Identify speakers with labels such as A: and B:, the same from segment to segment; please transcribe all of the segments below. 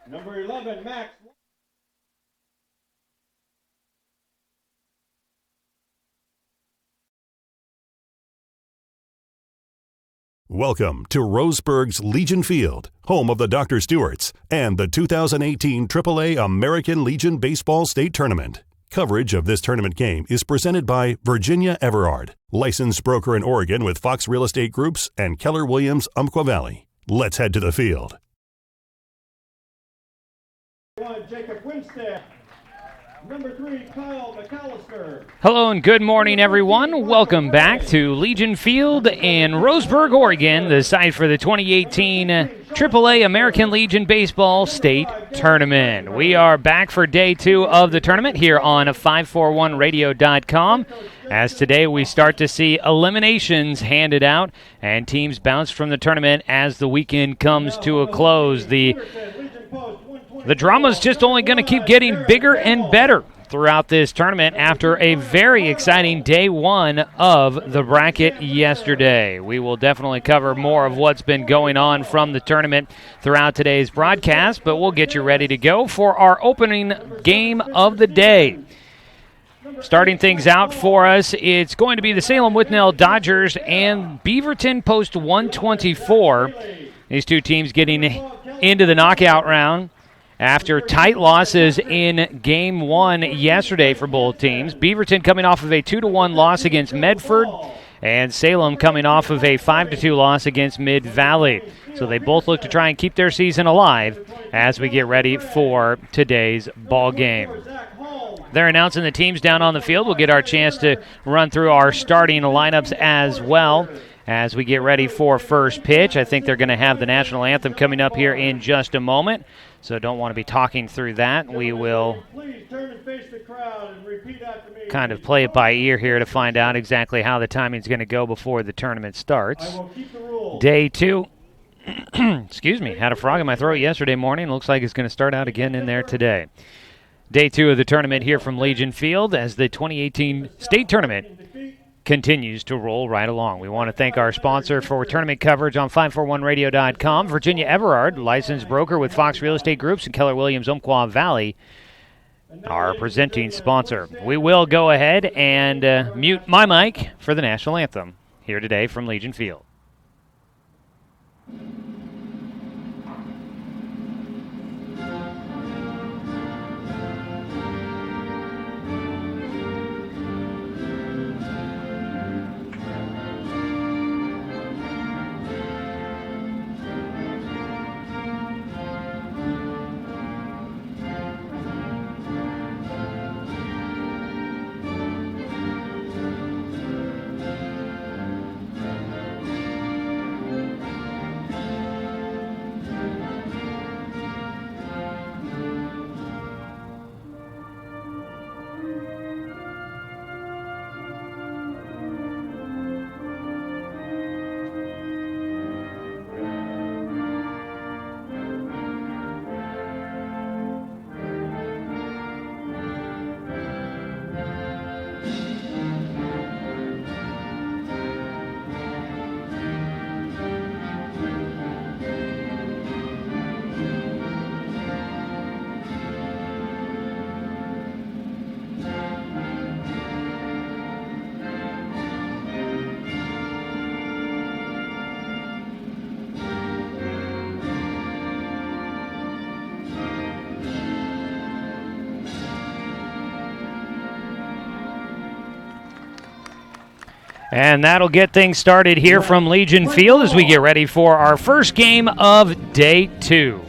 A: Number 11, Max.
B: Welcome to Roseburg's Legion Field, home of the Dr. Stewarts and the 2018 AAA American Legion Baseball State Tournament. Coverage of this tournament game is presented by Virginia Everard, licensed broker in Oregon with Fox Real Estate Groups and Keller Williams Umpqua Valley. Let's head to the field.
A: Jacob Winstead. Number 3, Kyle McAllister.
C: Hello and good morning, everyone. Welcome back to Legion Field in Roseburg, Oregon, the site for the 2018 AAA American Legion Baseball State Tournament. We are back for day 2 of the tournament here on 541radio.com. As today we start to see eliminations handed out and teams bounce from the tournament as the weekend comes to a close. The drama's just only going to keep getting bigger and better throughout this tournament after a very exciting day 1 of the bracket yesterday. We will definitely cover more of what's been going on from the tournament throughout today's broadcast, but we'll get you ready to go for our opening game of the day. Starting things out for us, it's going to be the Salem Withnell Dodgers and Beaverton Post 124. These two teams getting into the knockout round after tight losses in Game 1 yesterday for both teams. Beaverton coming off of a 2-1 loss against Medford, and Salem coming off of a 5-2 loss against Mid-Valley. So they both look to try and keep their season alive as we get ready for today's ball game. They're announcing the teams down on the field. We'll get our chance to run through our starting lineups as well as we get ready for first pitch. I think they're going to have the national anthem coming up here in just a moment, so don't want to be talking through that. We will kind of play it by ear here to find out exactly how the timing is going to go before the tournament starts. Day 2. Excuse me, had a frog in my throat yesterday morning. Looks like it's going to start out again in there today. Day 2 of the tournament here from Legion Field as the 2018 state tournament continues to roll right along. We want to thank our sponsor for tournament coverage on 541radio.com, Virginia Everard, licensed broker with Fox Real Estate Groups and Keller Williams Umpqua Valley, our presenting sponsor. We will go ahead and mute my mic for the national anthem here today from Legion Field. And that'll get things started here from Legion Field as we get ready for our first game of day 2.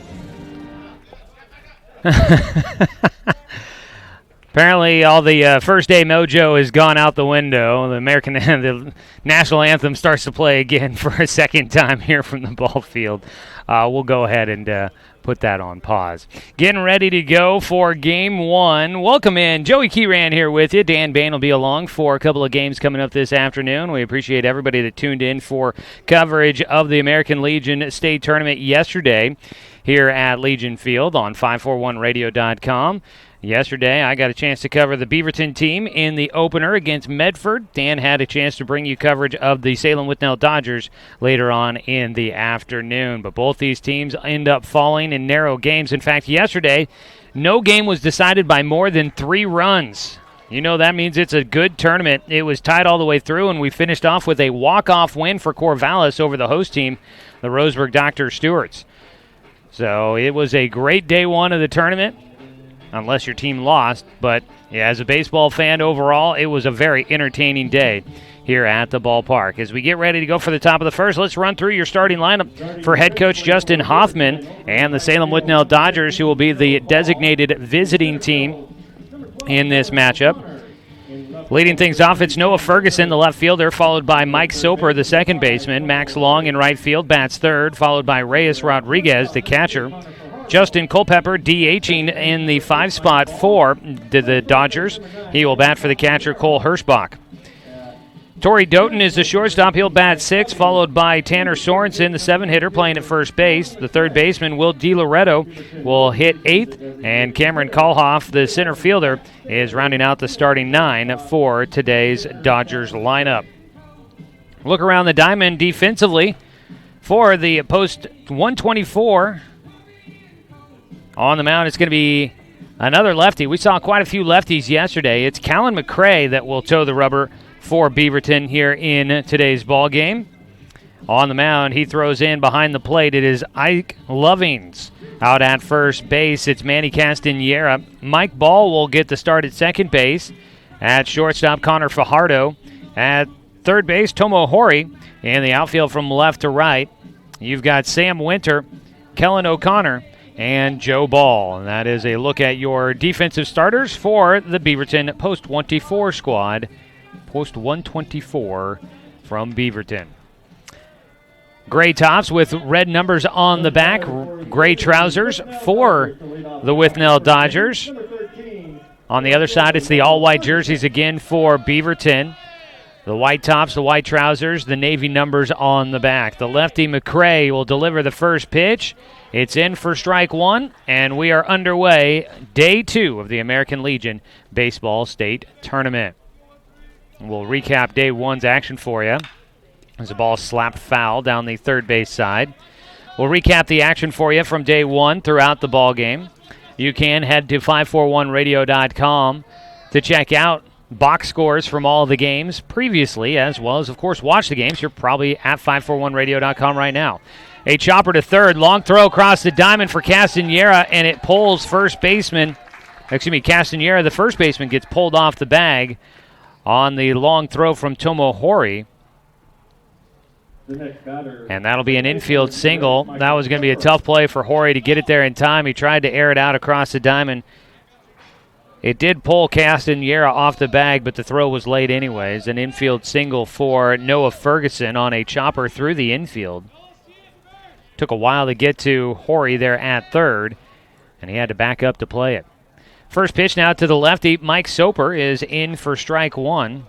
C: Apparently, all the first day mojo has gone out the window. The national anthem starts to play again for a second time here from the ball field. We'll go ahead and put that on pause. Getting ready to go for Game 1. Welcome in. Joey Keyran here with you. Dan Bain will be along for a couple of games coming up this afternoon. We appreciate everybody that tuned in for coverage of the American Legion State Tournament yesterday here at Legion Field on 541radio.com. Yesterday, I got a chance to cover the Beaverton team in the opener against Medford. Dan had a chance to bring you coverage of the Salem Withnell Dodgers later on in the afternoon. But both these teams end up falling in narrow games. In fact, yesterday, no game was decided by more than 3 runs. You know that means it's a good tournament. It was tied all the way through, and we finished off with a walk-off win for Corvallis over the host team, the Roseburg Dr. Stewarts. So it was a great day one of the tournament, unless your team lost. But yeah, as a baseball fan overall, it was a very entertaining day here at the ballpark. As we get ready to go for the top of the first, let's run through your starting lineup for head coach Justin Hoffman and the Salem Withnell Dodgers, who will be the designated visiting team in this matchup. Leading things off, it's Noah Ferguson, the left fielder, followed by Mike Soper, the second baseman. Max Long in right field bats third, followed by Reyes Rodriguez, the catcher. Justin Culpepper DHing in the 5 spot for the Dodgers. He will bat for the catcher, Cole Hirschbach. Torrey Doughton is the shortstop. He'll bat 6, followed by Tanner Sorensen, the 7-hitter, playing at first base. The third baseman, Will DiLoretto, will hit 8th, and Cameron Kalhoff, the center fielder, is rounding out the starting 9 for today's Dodgers lineup. Look around the diamond defensively for the post 124. On the mound, it's going to be another lefty. We saw quite a few lefties yesterday. It's Callan McCray that will toe the rubber for Beaverton here in today's ball game. On the mound, he throws in behind the plate. It is Ike Lovings. Out at first base, it's Manny Castanera. Mike Ball will get the start at second base. At shortstop, Connor Fajardo. At third base, Tomo Hori. In the outfield from left to right, you've got Sam Winter, Kellen O'Connor, and Joe Ball. And that is a look at your defensive starters for the Beaverton Post 24 squad. Post 124 from Beaverton. Gray tops with red numbers on the back. Gray trousers for the Withnell Dodgers. On the other side, it's the all-white jerseys again for Beaverton. The white tops, the white trousers, the navy numbers on the back. The lefty McCray will deliver the first pitch. It's in for strike 1, and we are underway. Day 2 of the American Legion Baseball State Tournament. We'll recap day 1's action for you as the ball slapped foul down the third base side. We'll recap the action for you from day 1 throughout the ball game. You can head to 541radio.com to check out box scores from all the games previously, as well as, of course, watch the games. You're probably at 541radio.com right now. A chopper to third, long throw across the diamond for Castanera, and it pulls Castanera, the first baseman, gets pulled off the bag on the long throw from Tomo Hori. And that'll be an infield single. That was going to be a tough play for Hori to get it there in time. He tried to air it out across the diamond. It did pull Castanera off the bag, but the throw was late anyways. An infield single for Noah Ferguson on a chopper through the infield. Took a while to get to Hori there at third, and he had to back up to play it. First pitch now to the lefty. Mike Soper is in for strike 1.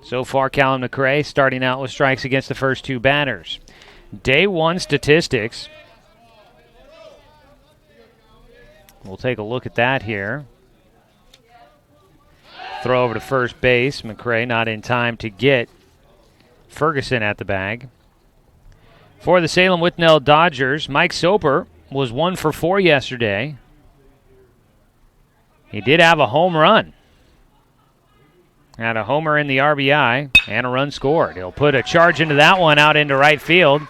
C: So far, Callum McCray starting out with strikes against the first 2 batters. Day 1 statistics. We'll take a look at that here. Throw over to first base. McCray not in time to get Ferguson at the bag. For the Salem Withnell Dodgers, Mike Soper was 1 for 4 yesterday. He did have a home run. Had a homer in the RBI and a run scored. He'll put a charge into that one out into right field.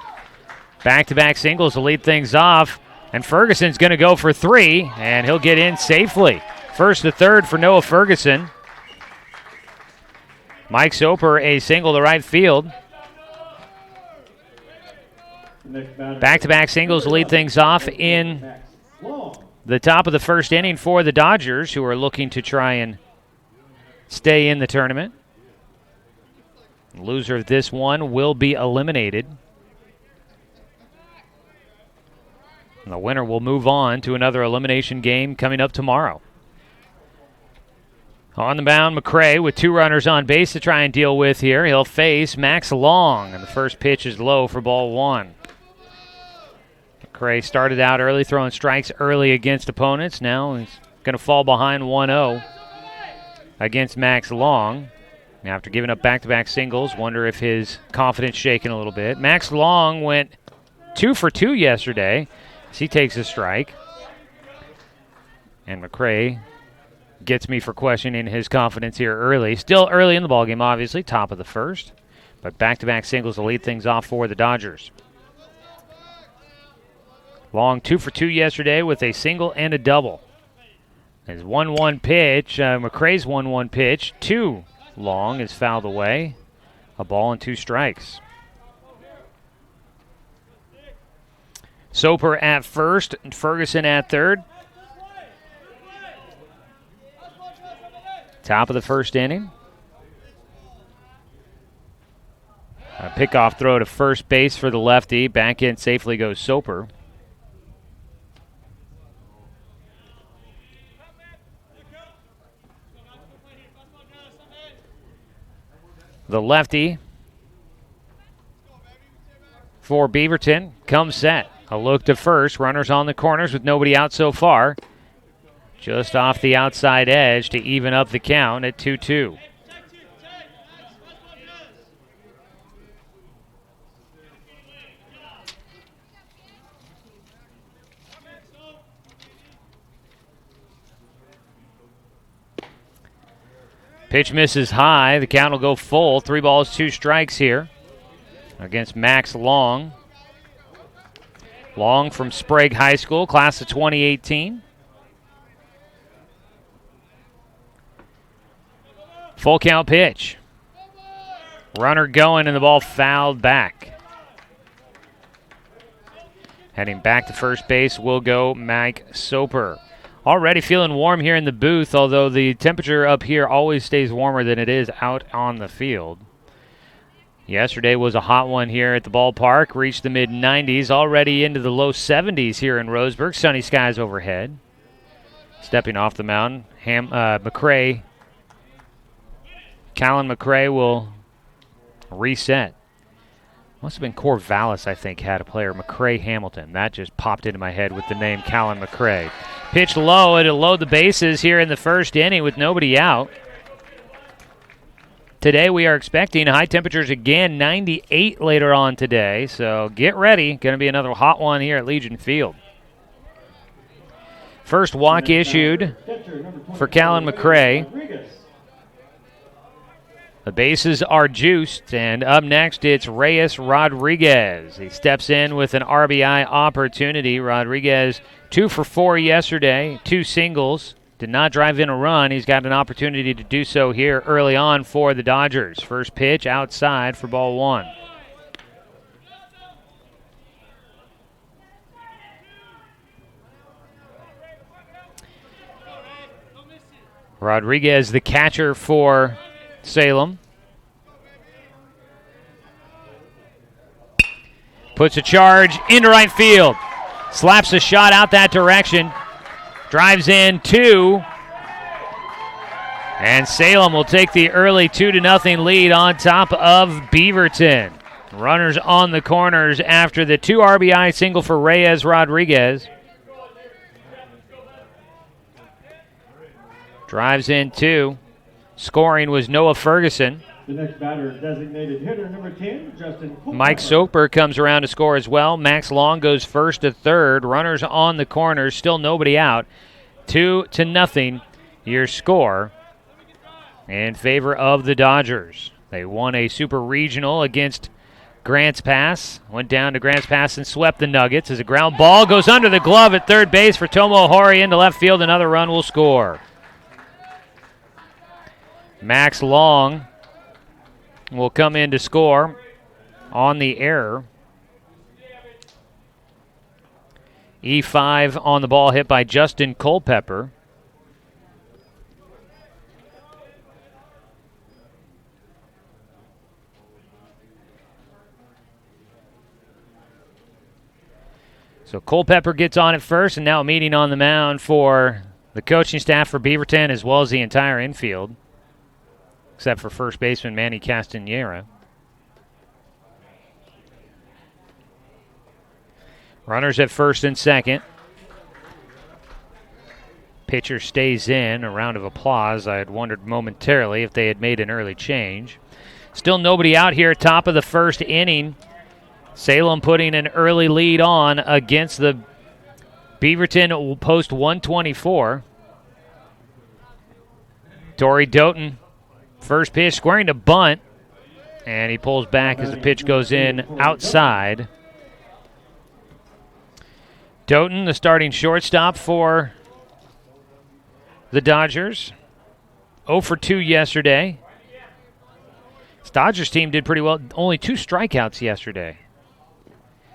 C: Back-to-back singles to lead things off. And Ferguson's going to go for 3, and he'll get in safely. First to third for Noah Ferguson. Mike Soper a single to right field. Back-to-back singles to lead things off in the top of the first inning for the Dodgers, who are looking to try and stay in the tournament. The loser of this one will be eliminated. And the winner will move on to another elimination game coming up tomorrow. On the mound, McCray with 2 runners on base to try and deal with here. He'll face Max Long, and the first pitch is low for ball 1. McCray started out early, throwing strikes early against opponents. Now he's going to fall behind 1-0 against Max Long. After giving up back-to-back singles, wonder if his confidence shaken a little bit. Max Long went 2 for 2 yesterday as he takes a strike. And McCray gets me for questioning his confidence here early. Still early in the ballgame, obviously, top of the first. But back-to-back singles to lead things off for the Dodgers. Long 2 for 2 yesterday with a single and a double. His 1-1 pitch, McCray's 1-1 pitch, 2 Long is fouled away. A ball and 2 strikes. Soper at first, and Ferguson at third. Top of the first inning. A pickoff throw to first base for the lefty. Back in safely goes Soper. The lefty for Beaverton comes set. A look to first. Runners on the corners with nobody out so far. Just off the outside edge to even up the count at 2-2. Pitch misses high. The count will go full. 3 balls, 2 strikes here against Max Long. Long from Sprague High School, class of 2018. Full count pitch. Runner going and the ball fouled back. Heading back to first base will go Mike Soper. Already feeling warm here in the booth, although the temperature up here always stays warmer than it is out on the field. Yesterday was a hot one here at the ballpark, reached the mid-90s, already into the low 70s here in Roseburg. Sunny skies overhead. Stepping off the mound, McCray. Callan McCray will reset. Must have been Corvallis, I think, had a player, McCray Hamilton. That just popped into my head with the name Callan McCray. Pitch low, it'll load the bases here in the first inning with nobody out. Today we are expecting high temperatures again, 98 later on today. So get ready. Going to be another hot one here at Legion Field. First walk issued for Callan McCray. The bases are juiced, and up next it's Reyes Rodriguez. He steps in with an RBI opportunity. Rodriguez 2 for 4 yesterday, 2 singles. Did not drive in a run. He's got an opportunity to do so here early on for the Dodgers. First pitch outside for ball 1. Rodriguez, the catcher for Salem. Puts a charge into right field. Slaps a shot out that direction. Drives in 2. And Salem will take the early 2-0 lead on top of Beaverton. Runners on the corners after the 2 RBI single for Reyes Rodriguez. Drives in 2. Scoring was Noah Ferguson.
A: The next batter, designated hitter number 10, Justin Culpepper.
C: Mike Soper comes around to score as well. Max Long goes first to third. Runners on the corners, still nobody out. 2-0, your score in favor of the Dodgers. They won a super regional against Grants Pass. Went down to Grants Pass and swept the Nuggets as a ground ball goes under the glove at third base for Tomo Hori into left field. Another run will score. Max Long will come in to score on the error. E5 on the ball hit by Justin Culpepper. So Culpepper gets on it first, and now a meeting on the mound for the coaching staff for Beaverton as well as the entire infield, except for first baseman Manny Castanera. Runners at first and second. Pitcher stays in. A round of applause. I had wondered momentarily if they had made an early change. Still nobody out here, top of the first inning. Salem putting an early lead on against the Beaverton post 124. Torrey Doughton, first pitch, squaring to bunt. And he pulls back as the pitch goes in outside. Doughton, the starting shortstop for the Dodgers. 0 for 2 yesterday. This Dodgers team did pretty well. Only 2 strikeouts yesterday.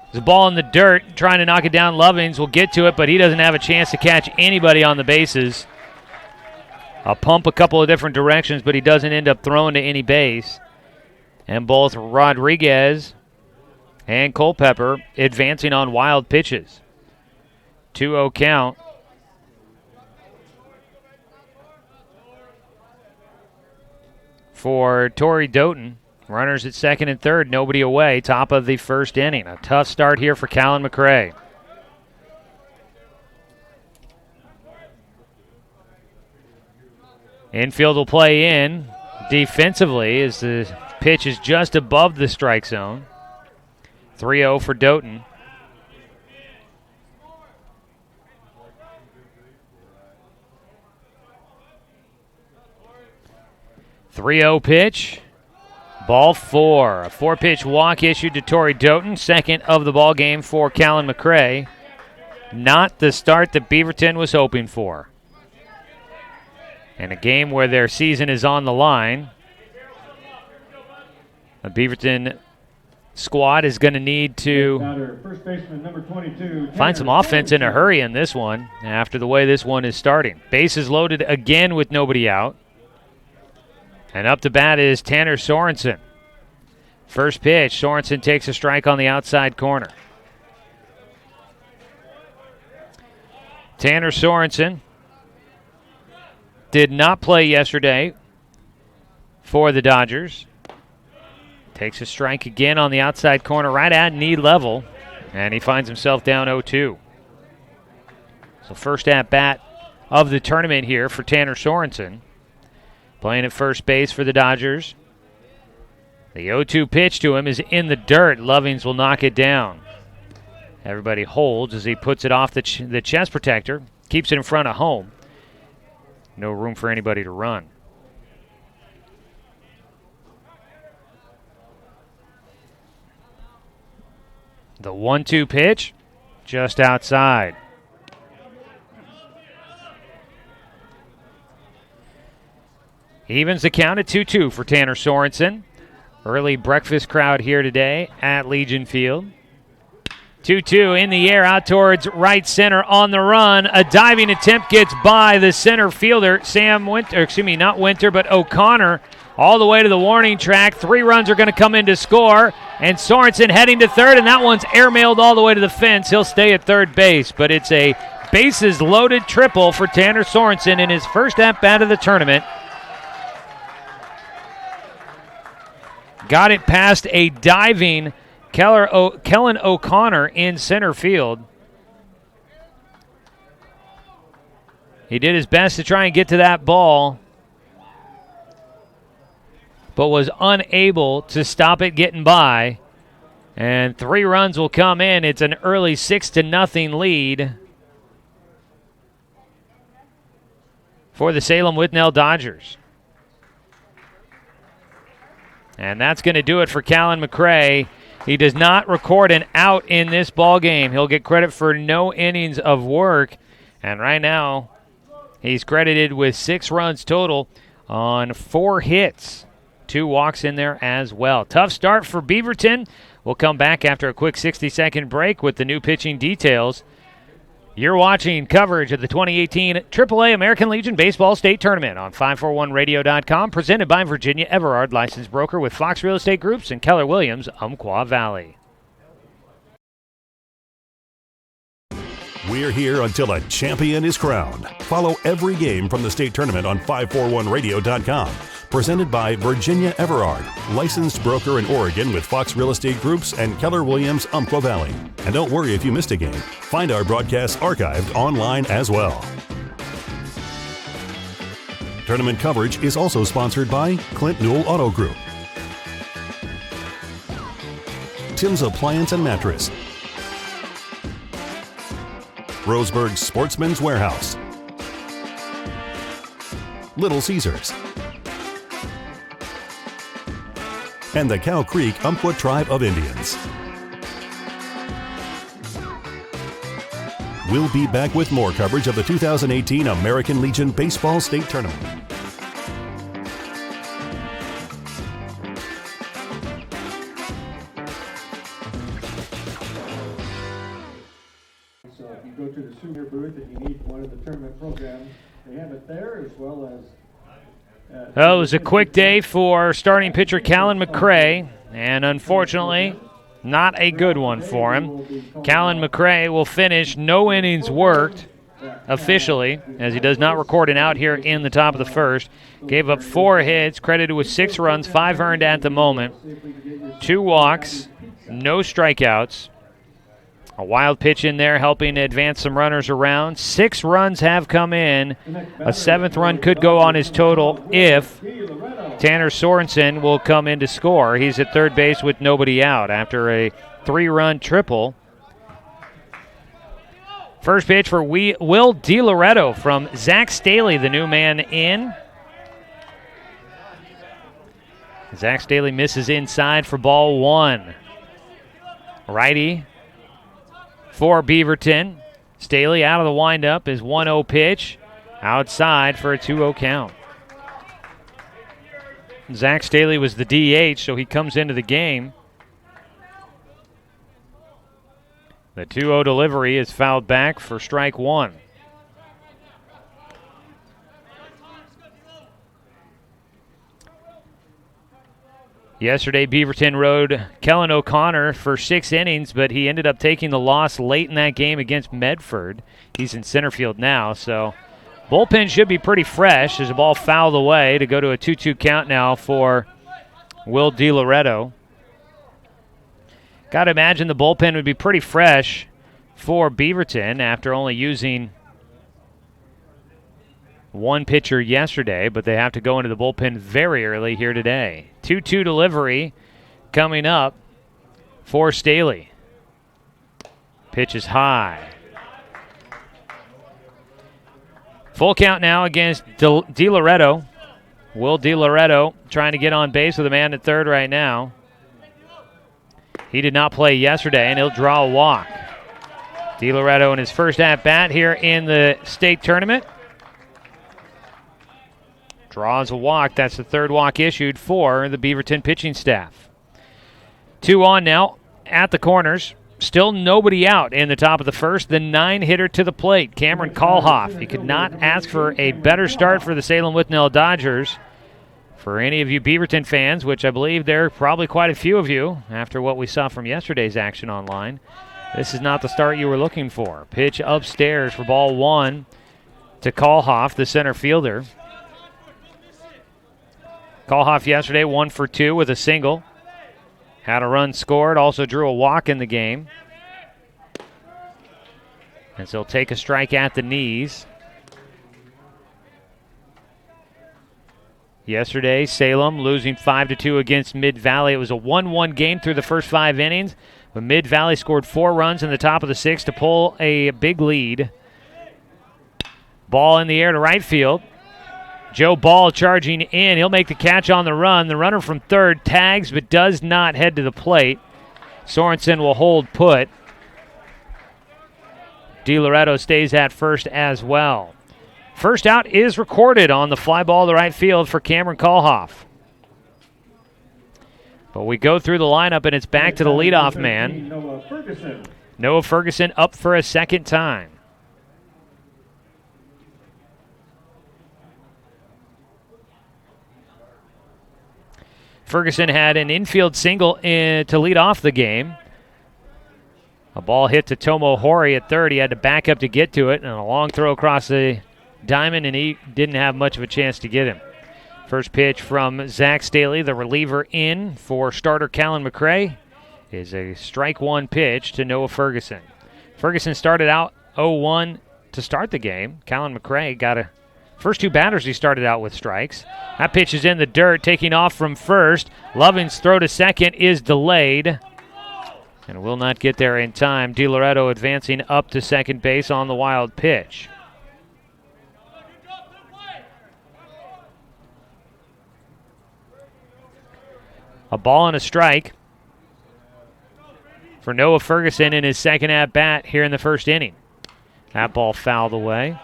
C: There's a ball in the dirt, trying to knock it down. Lovings will get to it, but he doesn't have a chance to catch anybody on the bases. A pump a couple of different directions, but he doesn't end up throwing to any base. And both Rodriguez and Culpepper advancing on wild pitches. 2-0 count. For Torrey Doughton. Runners at second and third, nobody away, top of the first inning. A tough start here for Callan McRae. Infield will play in defensively as the pitch is just above the strike zone. 3-0 for Doughton. Pitch. Ball 4. A 4-pitch walk issued to Torrey Doughton. Second of the ball game for Callan McRae. Not the start that Beaverton was hoping for. And a game where their season is on the line. The Beaverton squad is going to need to
A: first baseman, number 22,
C: find some offense in a hurry in this one after the way this one is starting. Bases loaded again with nobody out. And up to bat is Tanner Sorensen. First pitch, Sorensen takes a strike on the outside corner. Tanner Sorensen did not play yesterday for the Dodgers. Takes a strike again on the outside corner right at knee level, and he finds himself down 0-2. So first at bat of the tournament here for Tanner Sorensen. Playing at first base for the Dodgers. The 0-2 pitch to him is in the dirt. Lovings will knock it down. Everybody holds as he puts it off the chest protector. Keeps it in front of home. No room for anybody to run. The 1-2 pitch just outside. Evens the count at 2-2 for Tanner Sorensen. Early breakfast crowd here today at Legion Field. 2-2 in the air out towards right center on the run. A diving attempt gets by the center fielder, O'Connor, all the way to the warning track. 3 runs are going to come in to score, and Sorensen heading to third, and that one's airmailed all the way to the fence. He'll stay at third base, but it's a bases-loaded triple for Tanner Sorensen in his first at-bat of the tournament. Got it past a diving Kellen O'Connor in center field. He did his best to try and get to that ball, but was unable to stop it getting by. And 3 runs will come in. It's an early 6-0 lead for the Salem Withnell Dodgers. And that's going to do it for Callan McRae. He does not record an out in this ball game. He'll get credit for no innings of work. And right now, he's credited with 6 runs total on 4 hits. 2 walks in there as well. Tough start for Beaverton. We'll come back after a quick 60-second break with the new pitching details. You're watching coverage of the 2018 AAA American Legion Baseball State Tournament on 541radio.com, presented by Virginia Everard, licensed broker with Fox Real Estate Groups and Keller Williams, Umpqua Valley.
B: We're here until a champion is crowned. Follow every game from the state tournament on 541radio.com. Presented by Virginia Everard, licensed broker in Oregon with Fox Real Estate Groups and Keller Williams, Umpqua Valley. And don't worry if you missed a game. Find our broadcasts archived online as well. Tournament coverage is also sponsored by Clint Newell Auto Group, Tim's Appliance and Mattress, Roseburg Sportsman's Warehouse, Little Caesars, and the Cow Creek Umpqua Tribe of Indians. We'll be back with more coverage of the 2018 American Legion Baseball State Tournament.
A: So if you go to the souvenir booth and you need one of the tournament programs, they have it there, as well as
C: Well, it was a quick day for starting pitcher Callan McCray, and unfortunately, not a good one for him. Callan McCray will finish no innings worked officially, as he does not record an out here in the top of the first. Gave up 4 hits, credited with 6 runs, 5 earned at the moment. 2 walks, no strikeouts. A wild pitch in there helping to advance some runners around. 6 runs have come in. A 7th run could go on his total if Tanner Sorensen will come in to score. He's at third base with nobody out after a 3-run triple. First pitch for Will DiLoretto from Zach Staley, the new man in. Zach Staley misses inside for ball 1. Righty for Beaverton. Staley out of the windup, is 1-0 pitch. Outside for a 2-0 count. Zach Staley was the DH, so he comes into the game. The 2-0 delivery is fouled back for strike 1. Yesterday, Beaverton rode Kellen O'Connor for 6 innings, but he ended up taking the loss late in that game against Medford. He's in center field now, so bullpen should be pretty fresh. There's a ball fouled away to go to a 2-2 count now for Will DiLoretto. Got to imagine the bullpen would be pretty fresh for Beaverton after only using 1 pitcher yesterday, but they have to go into the bullpen very early here today. 2-2 delivery coming up for Staley. Pitch is high. Full count now against DiLoretto. Will DiLoretto trying to get on base with a man at third right now. He did not play yesterday, and he'll draw a walk. DiLoretto in his first at-bat here in the state tournament. Draws a walk. That's the 3rd walk issued for the Beaverton pitching staff. 2 on now at the corners. Still nobody out in the top of the first. The 9-hitter to the plate, Cameron Kalhoff. He could not ask for a better start for the Salem Withnell Dodgers. For any of you Beaverton fans, which I believe there are probably quite a few of you after what we saw from yesterday's action online, this is not the start you were looking for. Pitch upstairs for ball 1 to Kalhoff, the center fielder. Kalhoff yesterday 1 for 2 with a single. Had a run scored, also drew a walk in the game. And so he'll take a strike at the knees. Yesterday, Salem losing 5-2 against Mid-Valley. It was a 1-1 game through the first 5 innings, but Mid-Valley scored 4 runs in the top of the 6th to pull a big lead. Ball in the air to right field. Joe Ball charging in. He'll make the catch on the run. The runner from third tags but does not head to the plate. Sorensen will hold put. DiLoretto stays at first as well. First out is recorded on the fly ball to right field for Cameron Kalhoff. But we go through the lineup, and it's back to the leadoff man. Noah Ferguson up for a second time. Ferguson had an infield single to lead off the game. A ball hit to Tomo Hori at third. He had to back up to get to it, and a long throw across the diamond, and he didn't have much of a chance to get him. First pitch from Zach Staley, the reliever in for starter Callan McCray, is a strike 1 pitch to Noah Ferguson. Ferguson started out 0-1 to start the game. Callan McCray got a First two batters he started out with strikes. That pitch is in the dirt, taking off from first. Lovin's throw to second is delayed and will not get there in time. DiLoretto advancing up to second base on the wild pitch. A ball and a strike for Noah Ferguson in his second at-bat here in the first inning. That ball fouled away.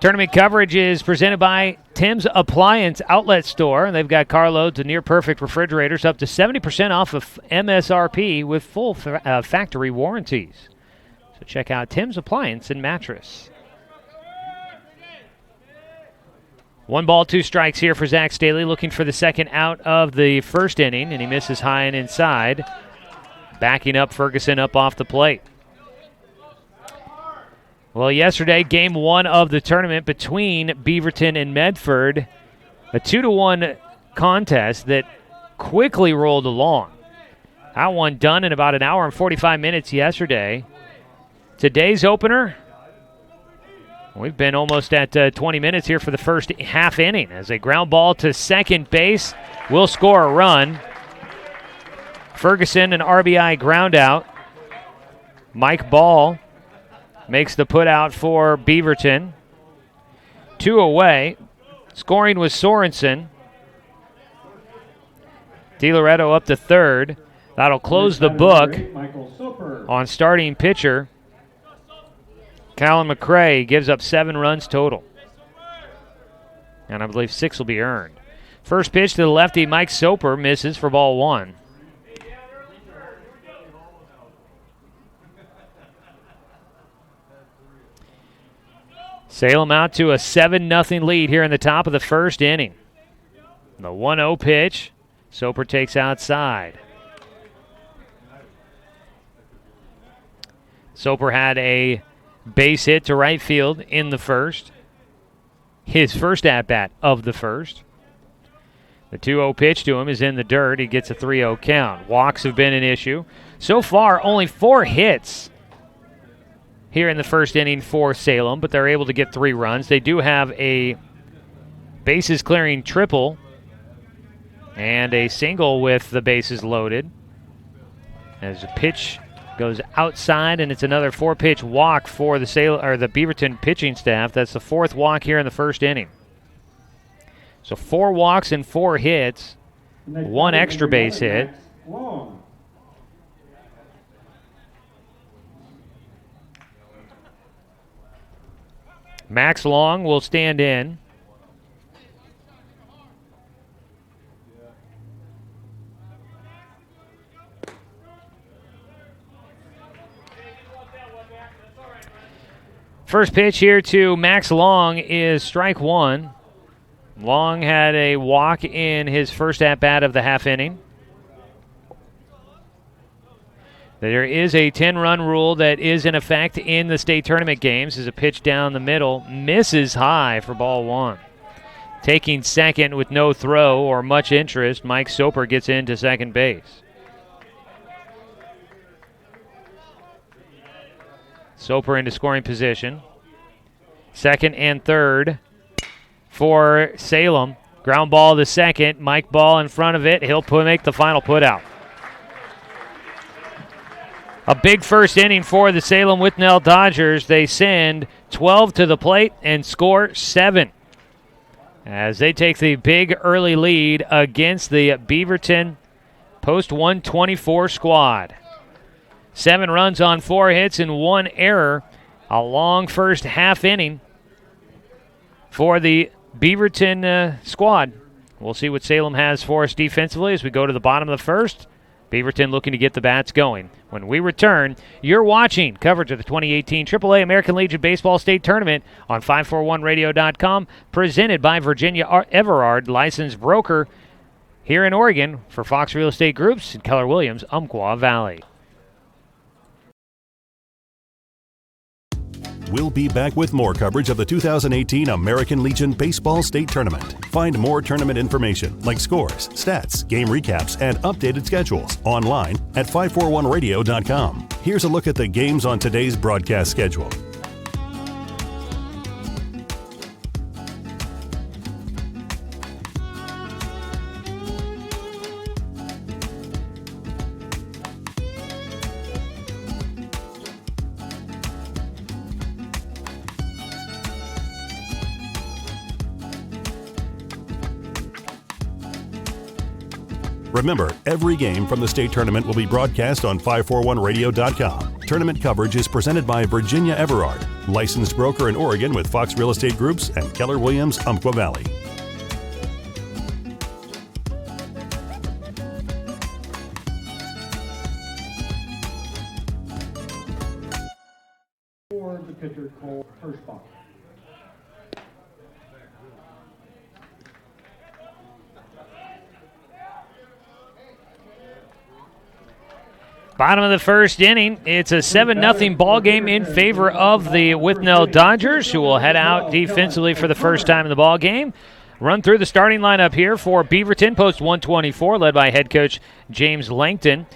C: Tournament coverage is presented by Tim's Appliance Outlet Store. They've got carloads of near-perfect refrigerators up to 70% off of MSRP with full factory warranties. So check out Tim's Appliance and Mattress. 1 ball, 2 strikes here for Zach Staley, looking for the second out of the first inning, and he misses high and inside. Backing up Ferguson up off the plate. Well, yesterday, game 1 of the tournament between Beaverton and Medford, a 2-1 contest that quickly rolled along. That one done in about an hour and 45 minutes yesterday. Today's opener, we've been almost at 20 minutes here for the first half inning as a ground ball to second base will score a run. Ferguson, an RBI ground out. Mike Ball makes the put out for Beaverton. 2 away. Scoring was Sorensen. DiLoretto up to third. That'll close the book on starting pitcher Callum McCray. Gives up 7 runs total. And I believe 6 will be earned. First pitch to the lefty, Mike Soper, misses for ball 1. Salem out to a 7-0 lead here in the top of the first inning. The 1-0 pitch. Soper takes outside. Soper had a base hit to right field in the first. His first at-bat of the first. The 2-0 pitch to him is in the dirt. He gets a 3-0 count. Walks have been an issue. So far, only 4 hits here in the first inning for Salem, but they're able to get 3 runs. They do have a bases clearing triple and a single with the bases loaded. As the pitch goes outside, and it's another 4-pitch walk for the Beaverton pitching staff. That's the 4th walk here in the first inning. So 4 walks and 4 hits, 1 extra base hit. Max Long will stand in. First pitch here to Max Long is strike 1. Long had a walk in his first at-bat of the half inning. There is a 10-run rule that is in effect in the state tournament games. As a pitch down the middle, misses high for ball 1. Taking second with no throw or much interest, Mike Soper gets into second base. Soper into scoring position. Second and third for Salem. Ground ball to second. Mike Ball in front of it. He'll make the final put out. A big first inning for the Salem Withnell Dodgers. They send 12 to the plate and score 7 as they take the big early lead against the Beaverton post 124 squad. 7 runs on 4 hits and 1 error. A long first half inning for the Beaverton squad. We'll see what Salem has for us defensively as we go to the bottom of the first. Beaverton looking to get the bats going. When we return, you're watching coverage of the 2018 AAA American Legion Baseball State Tournament on 541radio.com, presented by Virginia Everard, licensed broker here in Oregon for Fox Real Estate Groups and Keller Williams, Umpqua Valley.
B: We'll be back with more coverage of the 2018 American Legion Baseball State Tournament. Find more tournament information like scores, stats, game recaps, and updated schedules online at 541radio.com. Here's a look at the games on today's broadcast schedule. Remember, every game from the state tournament will be broadcast on 541radio.com. Tournament coverage is presented by Virginia Everard, licensed broker in Oregon with Fox Real Estate Groups and Keller Williams, Umpqua Valley.
A: For the pitcher, Cole Hirschbach.
C: Bottom of the first inning, it's a 7-0 ball game in favor of the Withnell Dodgers, who will head out defensively for the first time in the ball game. Run through the starting lineup here for Beaverton, post 124, led by head coach James Langton.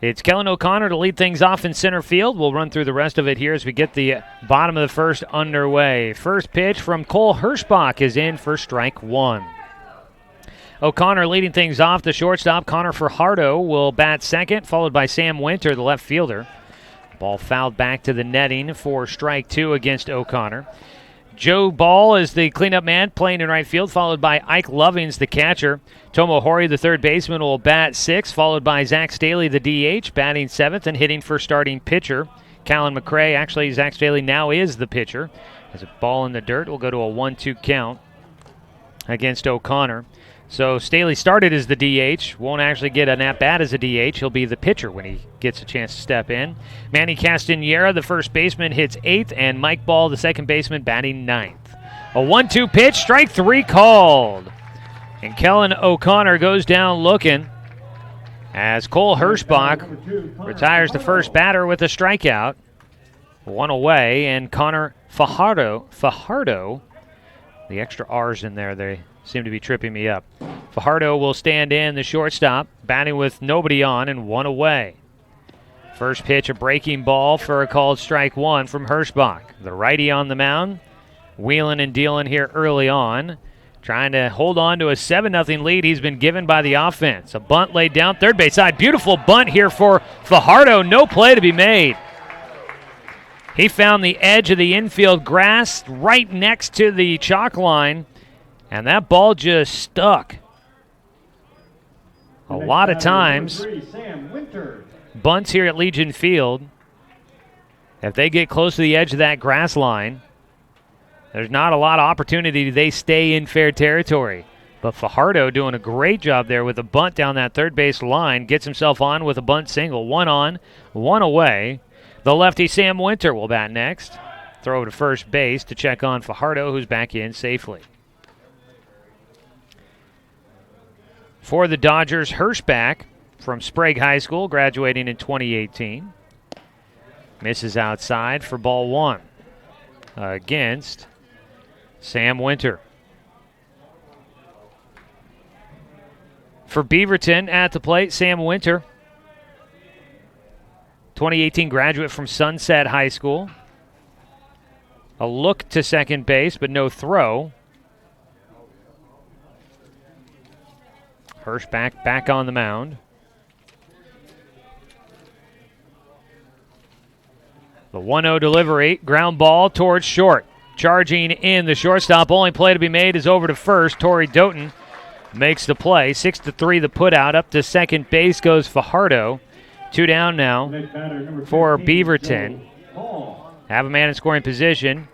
C: It's Kellen O'Connor to lead things off in center field. We'll run through the rest of it here as we get the bottom of the first underway. First pitch from Cole Hirschbach is in for strike one. O'Connor leading things off. The shortstop, Connor Fajardo, will bat second, followed by Sam Winter, the left fielder. Ball fouled back to the netting for strike two against O'Connor. Joe Ball is the cleanup man playing in right field, followed by Ike Lovings, the catcher. Tomo Hori, the third baseman, will bat sixth, followed by Zach Staley, the DH, batting seventh and hitting for starting pitcher. Callan McCray, actually Zach Staley now is the pitcher. As a ball in the dirt, will go to a 1-2 count against O'Connor. So Staley started as the DH, won't actually get an at-bat as a DH. He'll be the pitcher when he gets a chance to step in. Manny Castanera, the first baseman, hits eighth, and Mike Ball, the second baseman, batting ninth. A 1-2 pitch, strike three called. And Kellen O'Connor goes down looking as Cole Hirschbach retires the first batter with a strikeout. One away, and Connor Fajardo, the extra R's in there, they seem to be tripping me up. Fajardo will stand in, the shortstop, batting with nobody on and one away. First pitch, a breaking ball for a called strike one from Hirschbach. The righty on the mound, wheeling and dealing here early on, trying to hold on to a 7-0 lead he's been given by the offense. A bunt laid down third base side. Beautiful bunt here for Fajardo. No play to be made. He found the edge of the infield grass right next to the chalk line, and that ball just stuck. A lot of times, bunts here at Legion Field, if they get close to the edge of that grass line, there's not a lot of opportunity. They stay in fair territory. But Fajardo doing a great job there with a bunt down that third base line, gets himself on with a bunt single. One on, one away. The lefty Sam Winter will bat next. Throw to first base to check on Fajardo, who's back in safely. For the Dodgers, Hirschbach from Sprague High School, graduating in 2018. Misses outside for ball one against Sam Winter. For Beaverton at the plate, Sam Winter, 2018 graduate from Sunset High School. A look to second base, but no throw. Hirschbach back on the mound. The 1-0 delivery, ground ball towards short. Charging in, the shortstop. Only play to be made is over to first. Torrey Doughton makes the play. 6-3 the put out. Up to second base goes Fajardo. Two down now for Beaverton. Have a man in scoring position.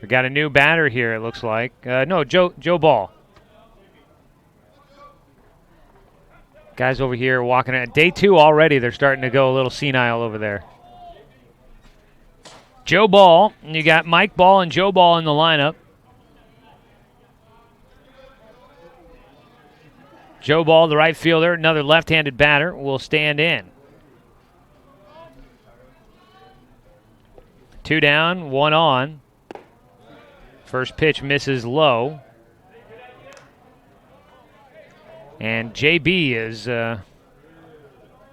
C: We got a new batter here, it looks like. No, Joe Ball. Guys over here walking at day two already. They're starting to go a little senile over there. Joe Ball. And you got Mike Ball and Joe Ball in the lineup. Joe Ball, the right fielder, another left-handed batter, will stand in. Two down, one on. First pitch misses low. And JB is, our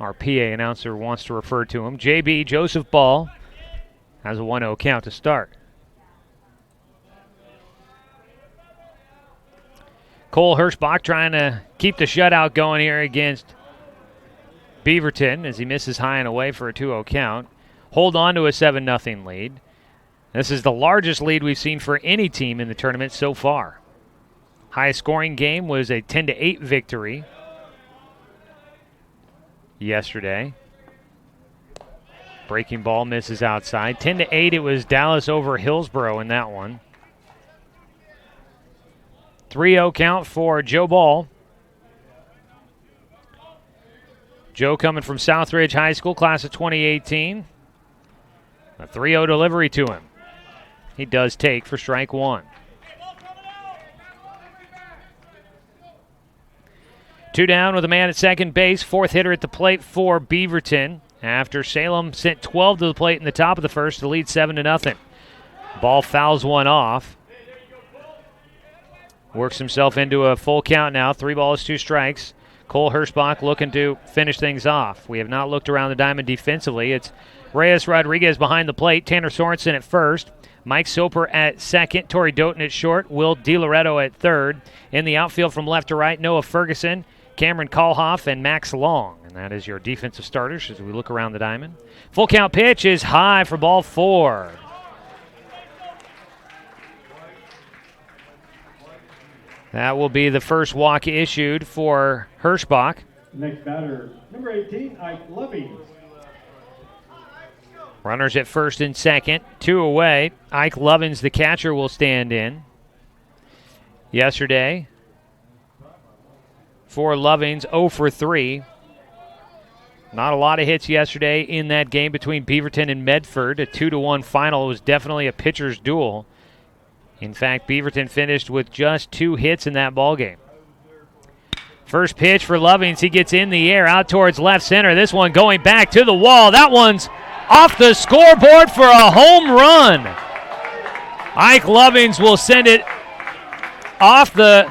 C: PA announcer wants to refer to him. JB, Joseph Ball, has a 1-0 count to start. Cole Hirschbach trying to keep the shutout going here against Beaverton as he misses high and away for a 2-0 count. Hold on to a 7-0 lead. This is the largest lead we've seen for any team in the tournament so far. Highest scoring game was a 10-8 victory yesterday. Breaking ball misses outside. 10-8, it was Dallas over Hillsborough in that one. 3-0 count for Joe Ball. Joe coming from Southridge High School, class of 2018. A 3-0 delivery to him. He does take for strike one. 2 down with a man at second base. Fourth hitter at the plate for Beaverton. After Salem sent 12 to the plate in the top of the first to lead 7-0. Ball fouls one off. Works himself into a full count now. 3 balls, 2 strikes. Cole Hirschbach looking to finish things off. We have not looked around the diamond defensively. It's Reyes Rodriguez behind the plate. Tanner Sorensen at first. Mike Soper at second. Torrey Doughton at short. Will DiLoretto at third. In the outfield from left to right, Noah Ferguson, Cameron Kalhoff, and Max Long. And that is your defensive starters as we look around the diamond. Full count pitch is high for ball 4. That will be the first walk issued for Hirschbach.
A: Next batter, number 18, Ike Lovings.
C: Runners at first and second, 2 away. Ike Lovins, the catcher, will stand in. Yesterday, for Lovins, 0 for 3. Not a lot of hits yesterday in that game between Beaverton and Medford. A 2-1 final was definitely a pitcher's duel. In fact, Beaverton finished with just 2 hits in that ballgame. First pitch for Lovings. He gets in the air out towards left center. This one going back to the wall. That one's off the scoreboard for a home run. Ike Lovings will send it off the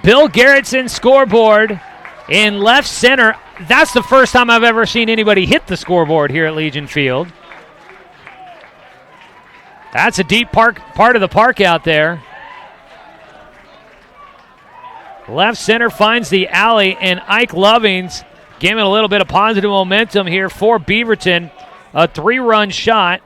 C: Bill Garrettson scoreboard in left center. That's the first time I've ever seen anybody hit the scoreboard here at Legion Field. That's a deep part of the park out there. Left center finds the alley, and Ike Lovings giving a little bit of positive momentum here for Beaverton. A 3-run shot,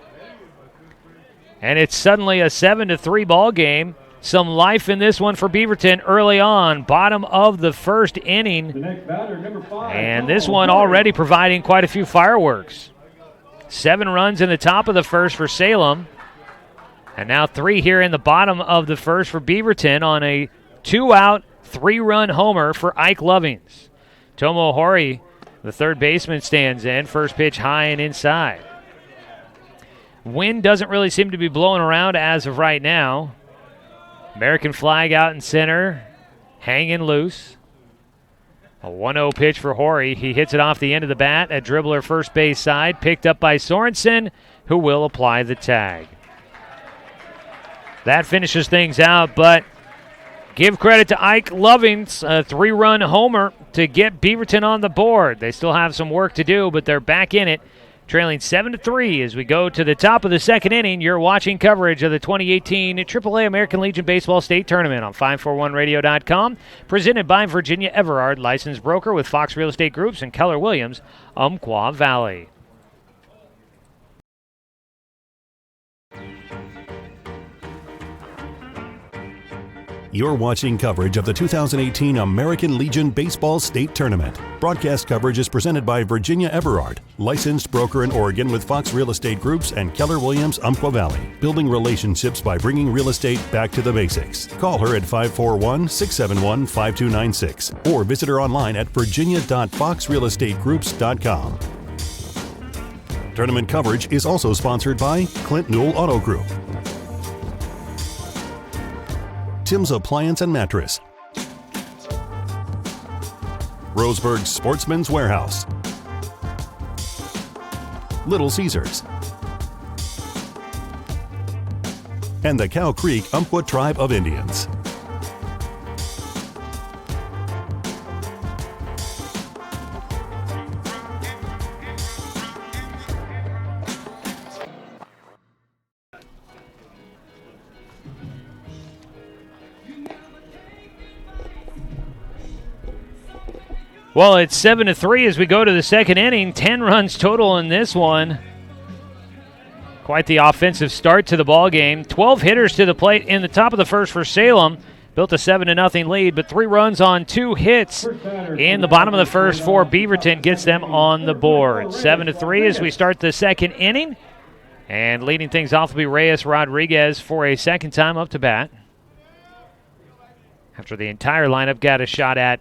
C: and it's suddenly a 7-3 ball game. Some life in this one for Beaverton early on, bottom of the first inning.
A: The next batter, number 5.
C: And this one already providing quite a few fireworks. 7 runs in the top of the first for Salem. And now 3 here in the bottom of the first for Beaverton on a 2-out, 3-run homer for Ike Lovings. Tomo Hori, the third baseman, stands in. First pitch high and inside. Wind doesn't really seem to be blowing around as of right now. American flag out in center, hanging loose. A 1-0 pitch for Hori. He hits it off the end of the bat. A dribbler first base side, picked up by Sorensen, who will apply the tag. That finishes things out, but give credit to Ike Lovings, a 3-run homer to get Beaverton on the board. They still have some work to do, but they're back in it, trailing 7-3 as we go to the top of the second inning. You're watching coverage of the 2018 AAA American Legion Baseball State Tournament on 541radio.com, presented by Virginia Everard, licensed broker with Fox Real Estate Groups and Keller Williams, Umpqua Valley.
B: You're watching coverage of the 2018 American Legion Baseball State Tournament. Broadcast coverage is presented by Virginia Everard, licensed broker in Oregon with Fox Real Estate Groups and Keller Williams Umpqua Valley, building relationships by bringing real estate back to the basics. Call her at 541-671-5296 or visit her online at virginia.foxrealestategroups.com. Tournament coverage is also sponsored by Clint Newell Auto Group, Tim's Appliance and Mattress, Roseburg Sportsman's Warehouse, Little Caesars, and the Cow Creek Umpqua Tribe of Indians.
C: Well, it's 7-3 as we go to the second inning. 10 runs total in this one. Quite the offensive start to the ball game. 12 hitters to the plate in the top of the first for Salem. built a 7-0 lead, but 3 runs on 2 hits in the bottom of the first for Beaverton gets them on the board. 7-3 as we start the second inning. And leading things off will be Reyes Rodriguez for a second time up to bat, after the entire lineup got a shot at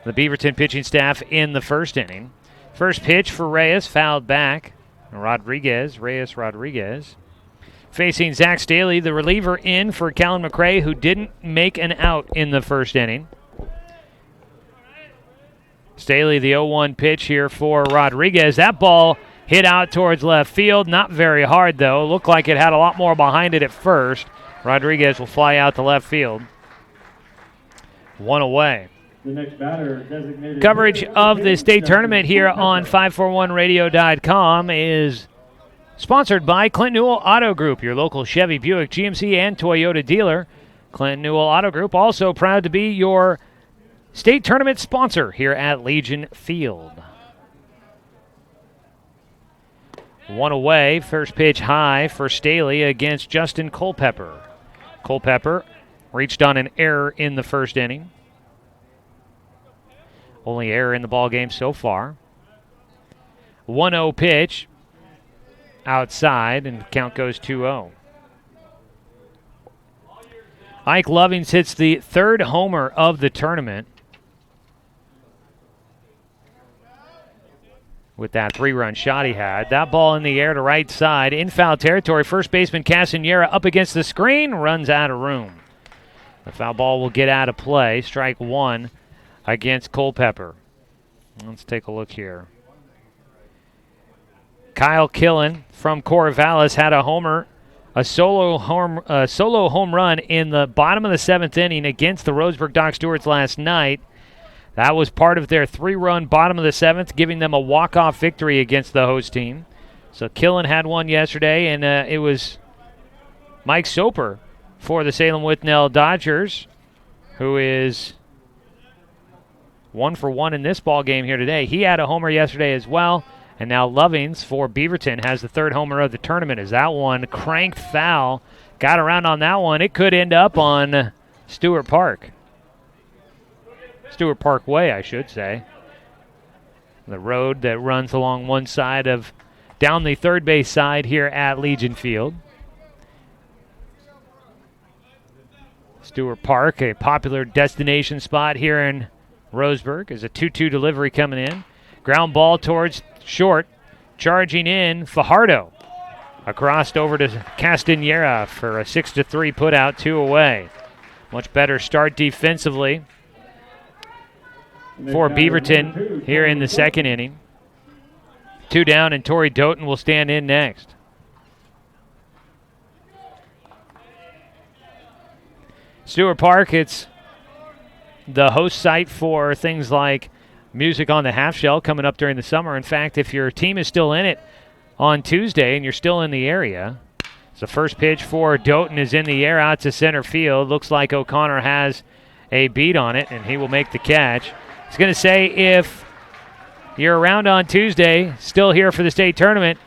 C: the Beaverton pitching staff in the first inning. First pitch for Reyes, fouled back. Reyes Rodriguez. Facing Zach Staley, the reliever in for Callan McRae, who didn't make an out in the first inning. Staley, the 0-1 pitch here for Rodriguez. That ball hit out towards left field. Not very hard, though. Looked like it had a lot more behind it at first. Rodriguez will fly out to left field. 1 away.
A: The next batter, designated
C: Coverage of the state tournament here on 541radio.com is sponsored by Clint Newell Auto Group, your local Chevy, Buick, GMC, and Toyota dealer. Clint Newell Auto Group, also proud to be your state tournament sponsor here at Legion Field. 1 away, first pitch high for Staley against Justin Culpepper. Culpepper reached on an error in the first inning. Only error in the ball game so far. 1-0 pitch outside, and count goes 2-0. Ike Lovings hits the 3rd homer of the tournament with that 3-run shot he had. That ball in the air to right side, in foul territory. First baseman Castanera up against the screen, runs out of room. The foul ball will get out of play. Strike 1 against Culpepper. Let's take a look here. Kyle Killen from Corvallis had a homer, a solo home run in the bottom of the 7th inning against the Roseburg Doc Stewarts last night. That was part of their 3-run bottom of the 7th, giving them a walk-off victory against the host team. So Killen had one yesterday, and it was Mike Soper for the Salem Withnell Dodgers, who is 1 for 1 in this ball game here today. He had a homer yesterday as well, and now Lovings for Beaverton has the 3rd homer of the tournament. As that one cranked foul, got around on that one. It could end up on Stewart Park. Stewart Park Way, I should say. The road that runs along one side of, down the third base side here at Legion Field. Stewart Park, a popular destination spot here in Roseburg, is a 2-2 delivery coming in. Ground ball towards short. Charging in, Fajardo. Across over to Castanera for a 6-3 putout, 2 away. Much better start defensively for Beaverton here in the second inning. 2 down, and Torrey Doughton will stand in next. Stewart Park, it's the host site for things like Music on the Half Shell coming up during the summer. In fact, if your team is still in it on Tuesday and you're still in the area, the first pitch for Doughton is in the air out to center field. Looks like O'Connor has a beat on it, and he will make the catch. I was going to say, if you're around on Tuesday, still here for the state tournament,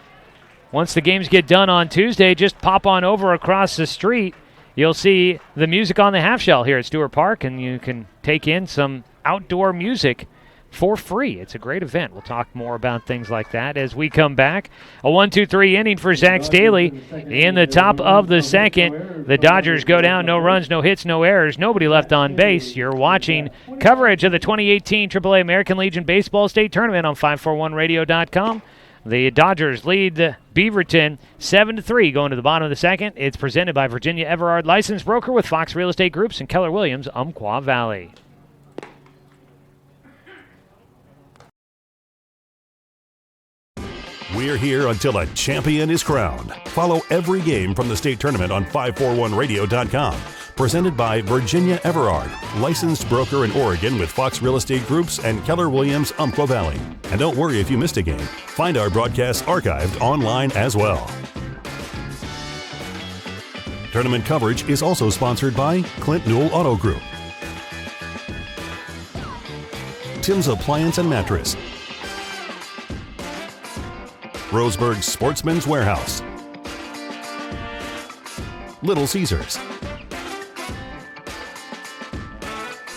C: once the games get done on Tuesday, just pop on over across the street. You'll see the Music on the Half Shell here at Stewart Park, and you can take in some outdoor music for free. It's a great event. We'll talk more about things like that as we come back. A 1-2-3 inning for Zach Staley in the top of the second. The Dodgers go down, no runs, no hits, no errors, nobody left on base. You're watching coverage of the 2018 AAA American Legion Baseball State Tournament on 541radio.com. The Dodgers lead Beaverton 7-3 going to the bottom of the second. It's presented by Virginia Everard, licensed broker with Fox Real Estate Groups and Keller Williams, Umpqua Valley.
B: We're here until a champion is crowned. Follow every game from the state tournament on 541radio.com. Presented by Virginia Everard, licensed broker in Oregon with Fox Real Estate Groups and Keller Williams, Umpqua Valley. And don't worry if you missed a game. Find our broadcasts archived online as well. Tournament coverage is also sponsored by Clint Newell Auto Group, Tim's Appliance and Mattress, Roseburg Sportsman's Warehouse, Little Caesars,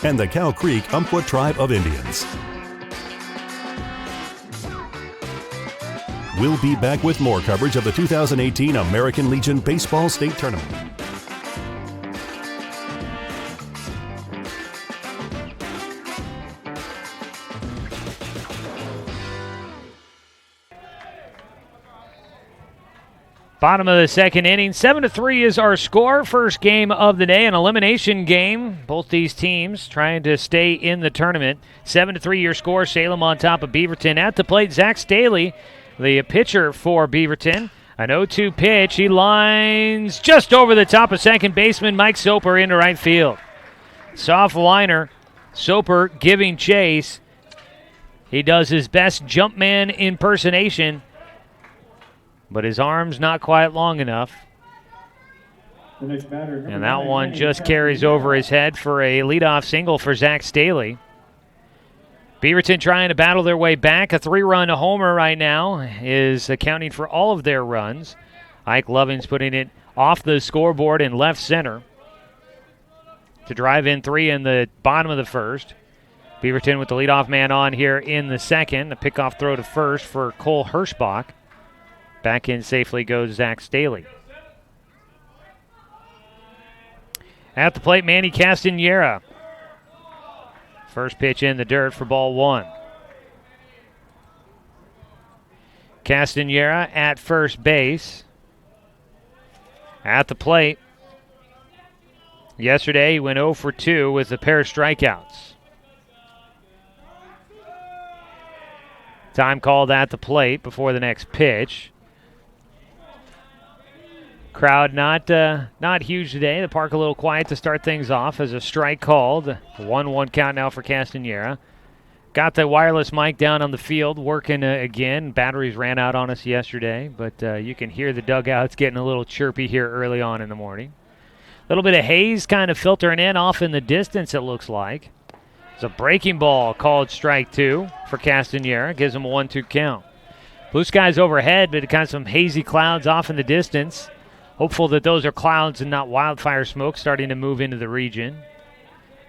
B: and the Cow Creek Umpqua Tribe of Indians. We'll be back with more coverage of the 2018 American Legion Baseball State Tournament.
C: Bottom of the second inning, 7-3 is our score. First game of the day, an elimination game. Both these teams trying to stay in the tournament. 7-3 your score. Salem on top of Beaverton. At the plate, Zach Staley, the pitcher for Beaverton. An 0-2 pitch. He lines just over the top of second baseman Mike Soper into right field. Soft liner. Soper giving chase. He does his best jumpman impersonation, but his arm's not quite long enough. And that one just carries over his head for a leadoff single for Zach Staley. Beaverton trying to battle their way back. A 3-run homer right now is accounting for all of their runs. Ike Loving's putting it off the scoreboard in left center to drive in 3 in the bottom of the first. Beaverton with the leadoff man on here in the second. A pickoff throw to first for Cole Hirschbach. Back in safely goes Zach Staley. At the plate, Manny Castanera. First pitch in the dirt for ball 1. Castanera at first base. At the plate. Yesterday, he went 0 for 2 with a pair of strikeouts. Time called at the plate before the next pitch. Crowd not huge today. The park a little quiet to start things off as a strike called. 1-1 count now for Castanera. Got the wireless mic down on the field working again. Batteries ran out on us yesterday, but you can hear the dugouts getting a little chirpy here early on in the morning. A little bit of haze kind of filtering in off in the distance, it looks like. It's a breaking ball called strike 2 for Castanera. Gives him a 1-2 count. Blue skies overhead, but kind of some hazy clouds off in the distance. Hopeful that those are clouds and not wildfire smoke starting to move into the region.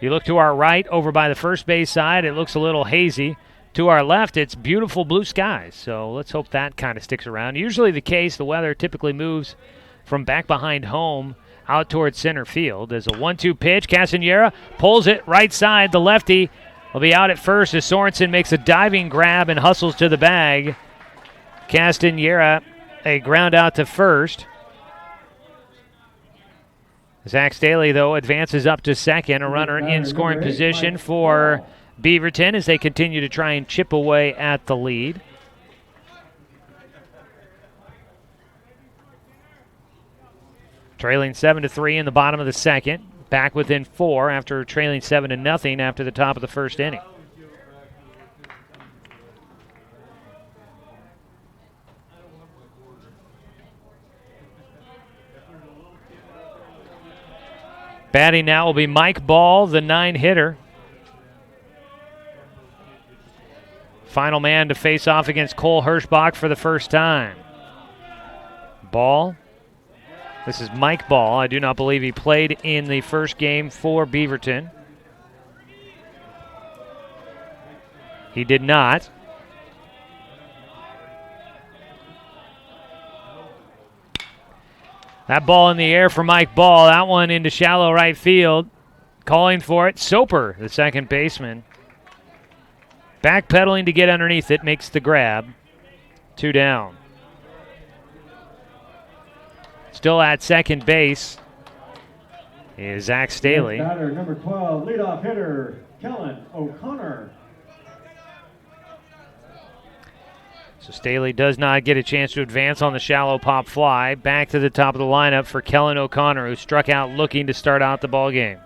C: You look to our right over by the first base side, it looks a little hazy. To our left, it's beautiful blue skies. So let's hope that kind of sticks around. Usually the case, the weather typically moves from back behind home out towards center field. As a 1-2 pitch, Castanera pulls it right side. The lefty will be out at first as Sorensen makes a diving grab and hustles to the bag. Castanera, a ground out to first. Zach Staley, though, advances up to second, a runner in scoring position for Beaverton as they continue to try and chip away at the lead. Trailing 7-3 in the bottom of the second. Back within 4 after trailing 7-0 after the top of the first inning. Batting now will be Mike Ball, the 9-hitter. Final man to face off against Cole Hirschbach for the first time. Ball. This is Mike Ball. I do not believe he played in the first game for Beaverton. He did not. That ball in the air for Mike Ball. That one into shallow right field. Calling for it, Soper, the second baseman. Backpedaling to get underneath it, makes the grab. 2 down. Still at second base is Zach Staley.
A: Batter number 12, leadoff hitter, Kellen O'Connor.
C: So Staley does not get a chance to advance on the shallow pop fly. Back to the top of the lineup for Kellen O'Connor, who struck out looking to start out the ball game.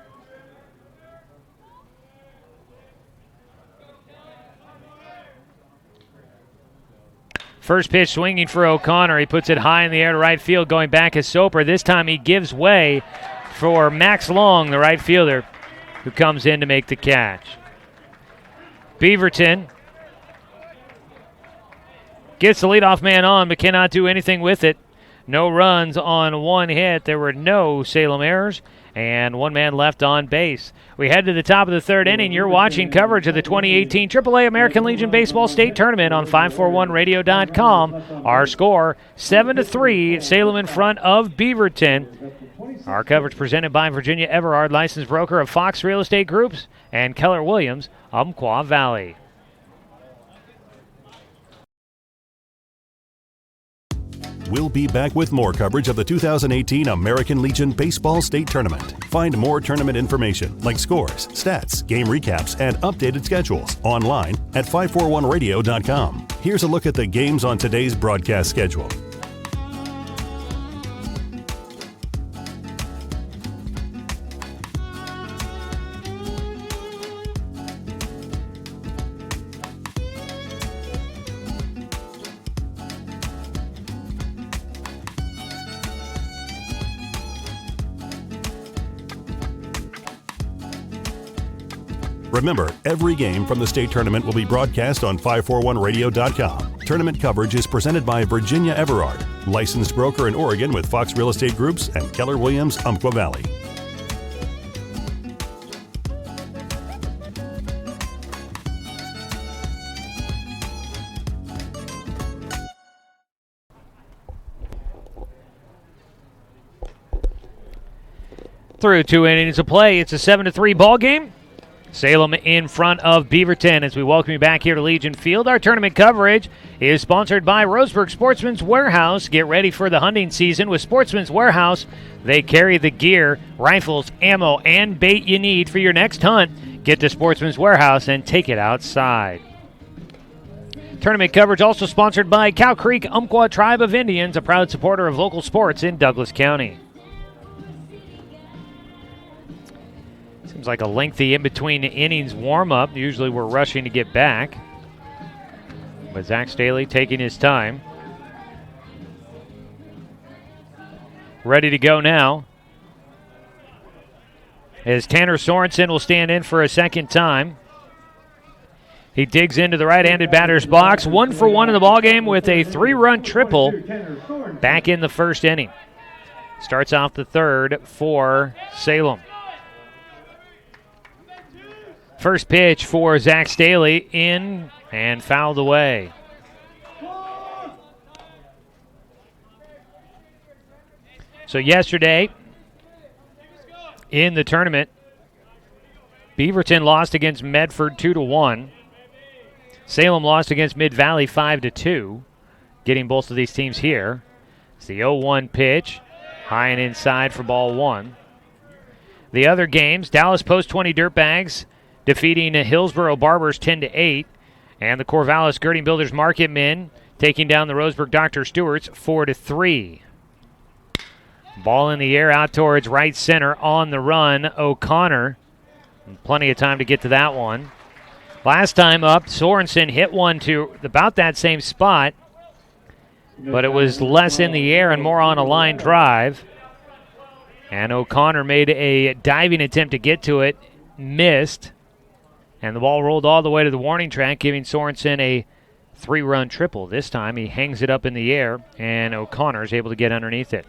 C: First pitch swinging for O'Connor. He puts it high in the air to right field, going back as Soper. This time he gives way for Max Long, the right fielder, who comes in to make the catch. Beaverton gets the leadoff man on, but cannot do anything with it. No runs on 1 hit. There were no Salem errors and 1 man left on base. We head to the top of the 3rd inning. You're watching coverage of the 2018 AAA American Legion Baseball State Tournament on 541radio.com. Our score, 7-3, Salem in front of Beaverton. Our coverage presented by Virginia Everard, licensed broker of Fox Real Estate Groups, and Keller Williams, Umpqua Valley.
B: We'll be back with more coverage of the 2018 American Legion Baseball State Tournament. Find more tournament information like scores, stats, game recaps, and updated schedules online at 541radio.com. Here's a look at the games on today's broadcast schedule. Remember, every game from the state tournament will be broadcast on 541radio.com. Tournament coverage is presented by Virginia Everard, licensed broker in Oregon with Fox Real Estate Groups and Keller Williams, Umpqua Valley.
C: Through 2 innings of play, it's a 7-3 ball game. Salem in front of Beaverton as we welcome you back here to Legion Field. Our tournament coverage is sponsored by Roseburg Sportsman's Warehouse. Get ready for the hunting season with Sportsman's Warehouse. They carry the gear, rifles, ammo, and bait you need for your next hunt. Get to Sportsman's Warehouse and take it outside. Tournament coverage also sponsored by Cow Creek Umpqua Tribe of Indians, a proud supporter of local sports in Douglas County. Seems like a lengthy in-between innings warm-up. Usually we're rushing to get back. But Zach Staley taking his time. Ready to go now. As Tanner Sorensen will stand in for a second time. He digs into the right-handed batter's box. 1 for 1 in the ballgame with a 3-run triple back in the first inning. Starts off the 3rd for Salem. First pitch for Zach Staley, in and fouled away. So yesterday in the tournament, Beaverton lost against Medford 2-1. Salem lost against Mid-Valley 5-2. Getting both of these teams here. It's the 0-1 pitch, high and inside for ball 1. The other games, Dallas Post 20 Dirtbags defeating Hillsboro Barbers 10-8, and the Corvallis Girding Builders Market Men taking down the Roseburg Dr. Stewarts 4-3. Ball in the air out towards right center on the run, O'Connor. Plenty of time to get to that one. Last time up, Sorensen hit one to about that same spot, but it was less in the air and more on a line drive. And O'Connor made a diving attempt to get to it, missed. And the ball rolled all the way to the warning track, giving Sorensen a 3-run triple. This time he hangs it up in the air, and O'Connor is able to get underneath it.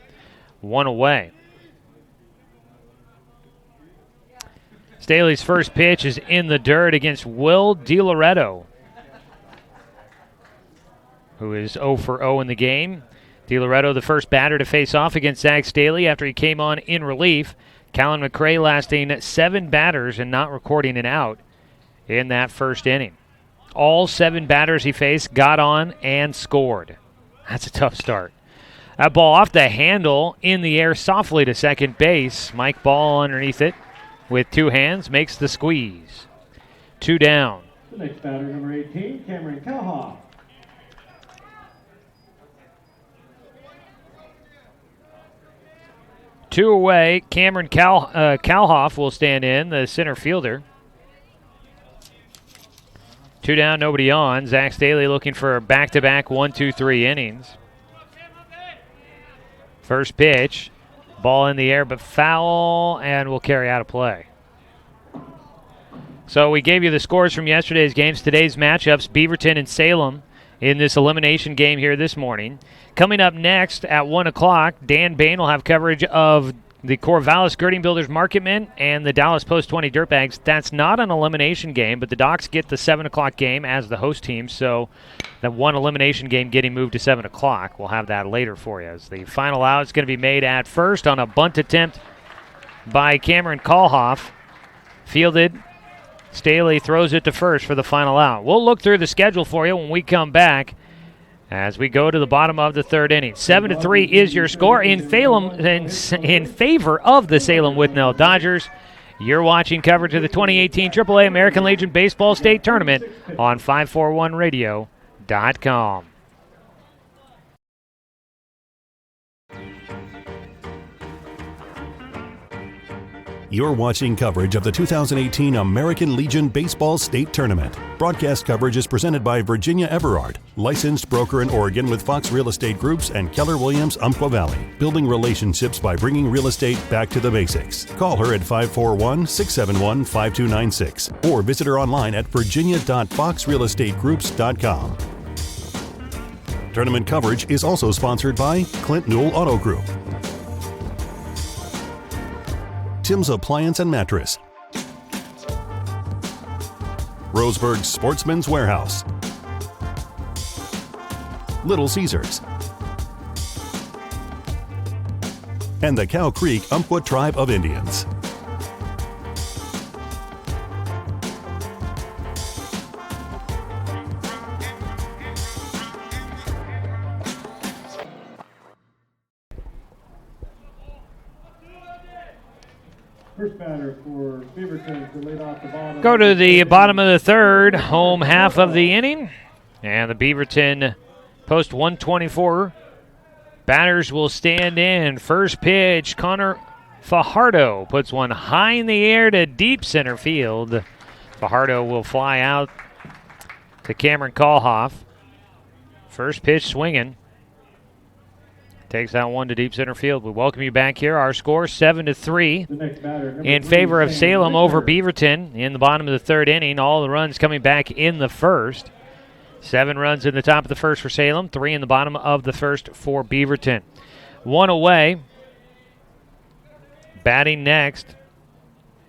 C: 1 away. Staley's first pitch is in the dirt against Will DiLoretto, who is 0 for 0 in the game. DiLoretto, the first batter to face off against Zach Staley after he came on in relief. Callan McCray lasting 7 batters and not recording an out in that first inning. All 7 batters he faced got on and scored. That's a tough start. That ball off the handle in the air softly to second base. Mike Ball underneath it with 2 hands makes the squeeze. 2 down.
A: The next batter, number 18, Cameron Calhoff.
C: Two away. Cameron Calhoff will stand in, the center fielder. 2 down, nobody on. Zach Staley looking for back-to-back 1-2-3 innings. First pitch, ball in the air, but foul, and will carry out of play. So we gave you the scores from yesterday's games. Today's matchups, Beaverton and Salem in this elimination game here this morning. Coming up next at 1 o'clock, Dan Bain will have coverage of the Corvallis Girding Builders Marketmen and the Dallas Post 20 Dirtbags. That's not an elimination game, but the Docs get the 7 o'clock game as the host team, so that one elimination game getting moved to 7 o'clock. We'll have that later for you. As the final out is going to be made at first on a bunt attempt by Cameron Kalhoff. Fielded. Staley throws it to first for the final out. We'll look through the schedule for you when we come back as we go to the bottom of the third inning. 7-3 is your score in favor of the Salem Withnell Dodgers. You're watching coverage of the 2018 AAA American Legion Baseball State Tournament on 541radio.com.
B: You're watching coverage of the 2018 American Legion Baseball State Tournament. Broadcast coverage is presented by Virginia Everard, licensed broker in Oregon with Fox Real Estate Groups and Keller Williams Umpqua Valley, building relationships by bringing real estate back to the basics. Call her at 541-671-5296 or visit her online at virginia.foxrealestategroups.com. Tournament coverage is also sponsored by Clint Newell Auto Group, Tim's Appliance and Mattress, Roseburg Sportsman's Warehouse, Little Caesars, and the Cow Creek Umpqua Tribe of Indians.
A: First batter for Beaverton to lead off the bottom.
C: Go to the bottom of the third, home half of the inning. And the Beaverton Post 124 batters will stand in. First pitch, Connor Fajardo puts one high in the air to deep center field. Fajardo will fly out to Cameron Kalhoff. First pitch swinging. Takes that one to deep center field. We welcome you back here. Our score 7-3 in favor of Salem over Beaverton in the bottom of the third inning. All the runs coming back in the first. 7 runs in the top of the first for Salem, 3 in the bottom of the first for Beaverton. 1 away. Batting next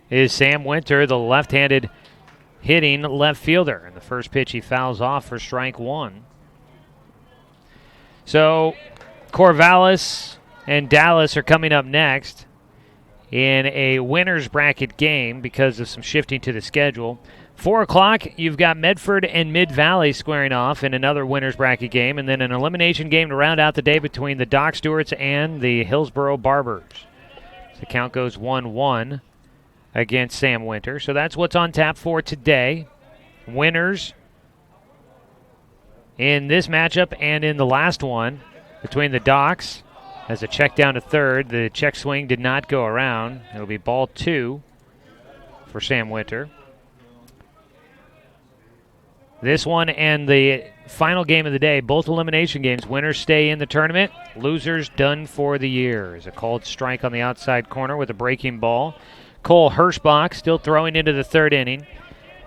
C: is Sam Winter, the left-handed hitting left fielder. And the first pitch he fouls off for strike 1. So Corvallis and Dallas are coming up next in a winner's bracket game because of some shifting to the schedule. 4 o'clock, you've got Medford and Mid-Valley squaring off in another winner's bracket game, and then an elimination game to round out the day between the Dock Stewarts and the Hillsboro Barbers. The count goes 1-1 against Sam Winter. So that's what's on tap for today. Winners in this matchup and in the last one between the Docks. As a check down to third, the check swing did not go around. It'll be ball 2 for Sam Winter. This one and the final game of the day, both elimination games. Winners stay in the tournament. Losers done for the year. Is a called strike on the outside corner with a breaking ball. Cole Hirschbach still throwing into the third inning.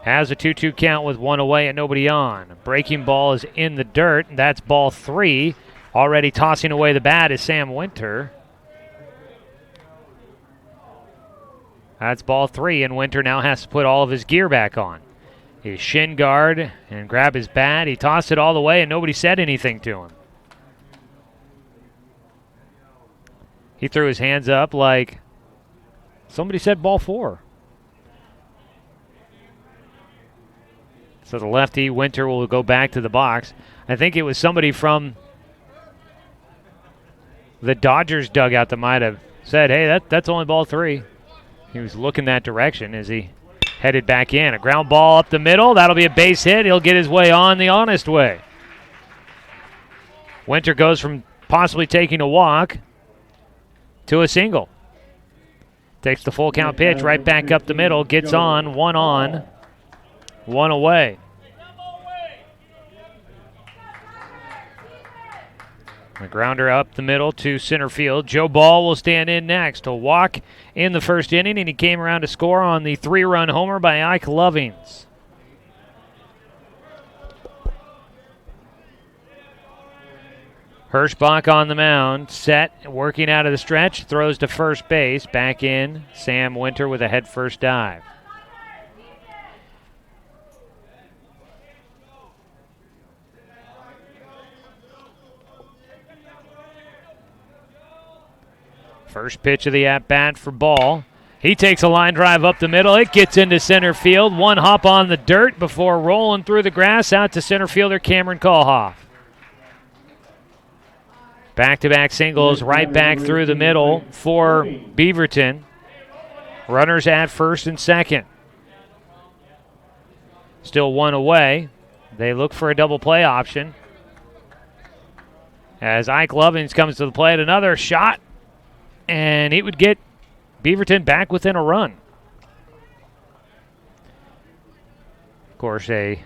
C: Has a 2-2 count with 1 away and nobody on. Breaking ball is in the dirt. That's ball 3. Already tossing away the bat is Sam Winter. That's ball 3, and Winter now has to put all of his gear back on. His shin guard and grab his bat. He tossed it all the way, and nobody said anything to him. He threw his hands up like somebody said ball 4. So the lefty, Winter, will go back to the box. I think it was somebody from the Dodgers dugout that might have said, hey, that's only ball 3. He was looking that direction as he headed back in. A ground ball up the middle. That'll be a base hit. He'll get his way on the honest way. Winter goes from possibly taking a walk to a single. Takes the full count pitch right back up the middle. Gets on, 1 away. A grounder up the middle to center field. Joe Ball will stand in next. A walk in the first inning, and he came around to score on the 3-run homer by Ike Lovings. Hirschbach on the mound, set, working out of the stretch, throws to first base, back in. Sam Winter with a head-first dive. First pitch of the at-bat for Ball. He takes a line drive up the middle. It gets into center field. One hop on the dirt before rolling through the grass out to center fielder Cameron Kohlhoff. Back-to-back singles right back through the middle for Beaverton. Runners at first and second. Still one away. They look for a double play option. As Ike Lovins comes to the plate, another shot. And it would get Beaverton back within a run. Of course, another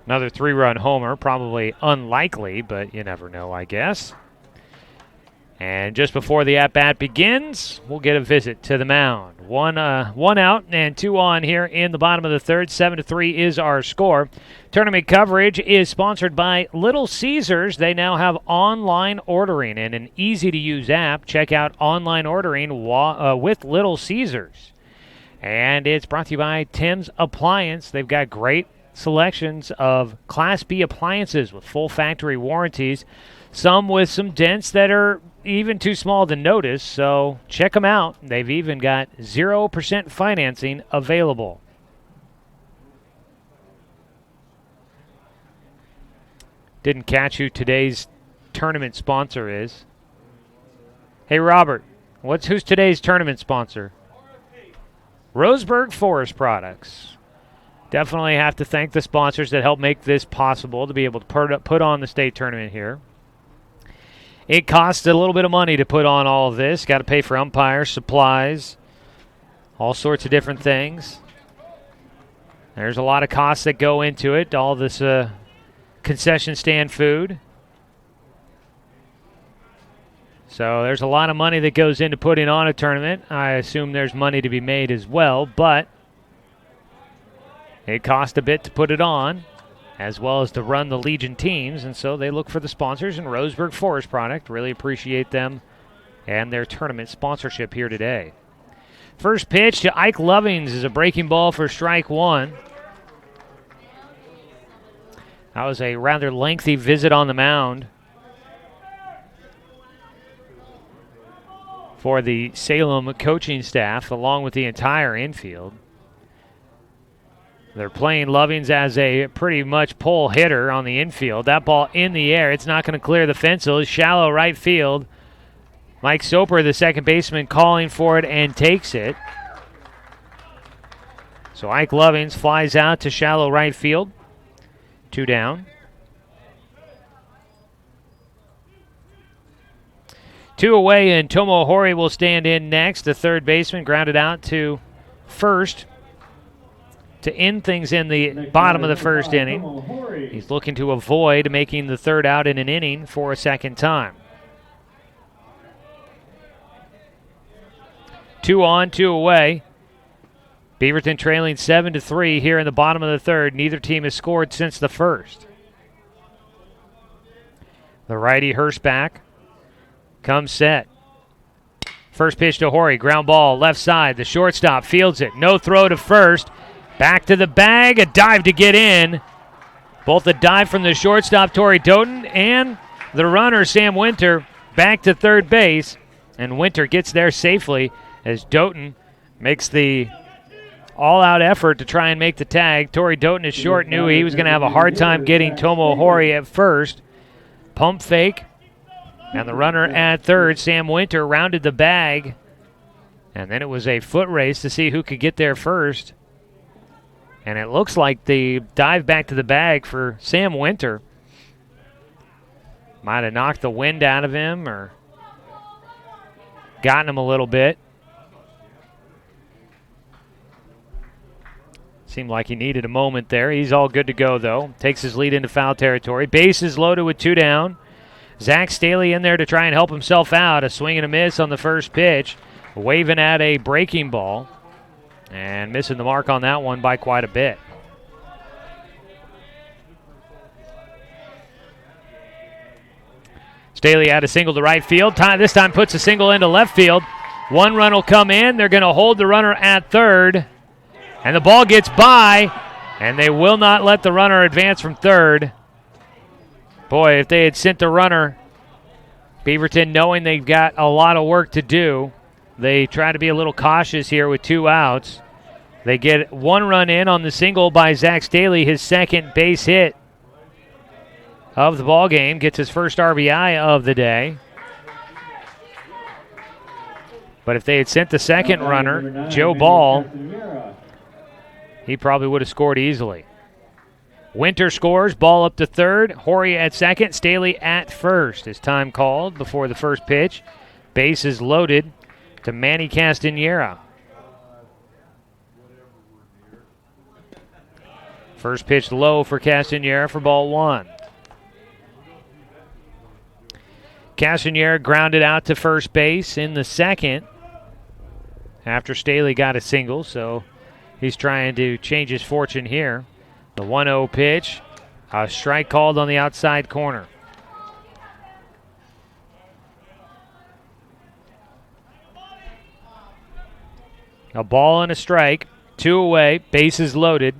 C: 3-run homer, probably unlikely, but you never know, I guess. And just before the at-bat begins, we'll get a visit to the mound. One out and 2 on here in the bottom of the third. 7-3 is our score. Tournament coverage is sponsored by Little Caesars. They now have online ordering and an easy-to-use app. Check out online ordering with Little Caesars. And it's brought to you by Tim's Appliance. They've got great selections of Class B appliances with full factory warranties. Some with some dents that are even too small to notice, so check them out. They've even got 0% financing available. Didn't catch who today's tournament sponsor is. Hey, Robert, who's today's tournament sponsor? Roseburg Forest Products. Definitely have to thank the sponsors that help make this possible to be able to put on the state tournament here. It costs a little bit of money to put on all of this. Got to pay for umpires, supplies, all sorts of different things. There's a lot of costs that go into it, all this concession stand food. So there's a lot of money that goes into putting on a tournament. I assume there's money to be made as well, but it costs a bit to put it on, as well as to run the Legion teams, and so they look for the sponsors in Roseburg Forest Product. Really appreciate them and their tournament sponsorship here today. First pitch to Ike Lovins is a breaking ball for strike one. That was a rather lengthy visit on the mound for the Salem coaching staff, along with the entire infield. They're playing Lovins as a pretty much pull hitter on the infield. That ball in the air. It's not going to clear the fence. It's shallow right field. Mike Soper, the second baseman, calling for it and takes it. So Ike Lovins flies out to shallow right field. 2 down. 2 away, and Tomo Hori will stand in next. The third baseman grounded out to first to end things in the bottom of the first inning. He's looking to avoid making the third out in an inning for a second time. 2 on, 2 away. Beaverton trailing 7-3 here in the bottom of the third. Neither team has scored since the first. The righty Hirschbach comes set. First pitch to Hori, ground ball left side. The shortstop fields it. No throw to first. Back to the bag, a dive to get in. Both a dive from the shortstop, Tori Doughton, and the runner, Sam Winter, back to third base. And Winter gets there safely as Doughton makes the all-out effort to try and make the tag. Tori Doughton is short, knew he was going to have a hard time getting Tomo Hori at first. Pump fake, and the runner at third, Sam Winter, rounded the bag. And then it was a foot race to see who could get there first. And it looks like the dive back to the bag for Sam Winter might have knocked the wind out of him or gotten him a little bit. Seemed like he needed a moment there. He's all good to go, though. Takes his lead into foul territory. Bases loaded with 2 down. Zach Staley in there to try and help himself out. A swing and a miss on the first pitch. Waving at a breaking ball. And missing the mark on that one by quite a bit. Staley had a single to right field. This time puts a single into left field. One run will come in. They're going to hold the runner at third. And the ball gets by, and they will not let the runner advance from third. Boy, if they had sent the runner, Beaverton, knowing they've got a lot of work to do, they try to be a little cautious here with 2 outs. They get 1 run in on the single by Zach Staley, his second base hit of the ball game, gets his first RBI of the day. But if they had sent the second runner, Joe Ball, he probably would have scored easily. Winter scores, ball up to third, Horry at second, Staley at first. His time called before the first pitch. Base is loaded to Manny Castanera. First pitch low for Castanera for ball 1. Castanera grounded out to first base in the second after Staley got a single, so he's trying to change his fortune here. The 1-0 pitch, a strike called on the outside corner. A ball and a strike, 2 away, bases loaded.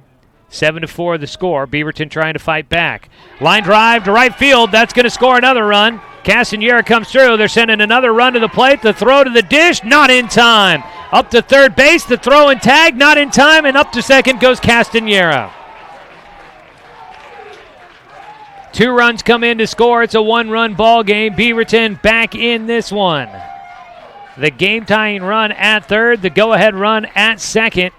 C: 7-4 the score. Beaverton trying to fight back. Line drive to right field. That's going to score another run. Castanera comes through. They're sending another run to the plate. The throw to the dish, not in time. Up to third base, the throw and tag, not in time, and up to second goes Castanera. 2 runs come in to score. It's a 1-run ball game. Beaverton back in this one. The game-tying run at third, the go-ahead run at second.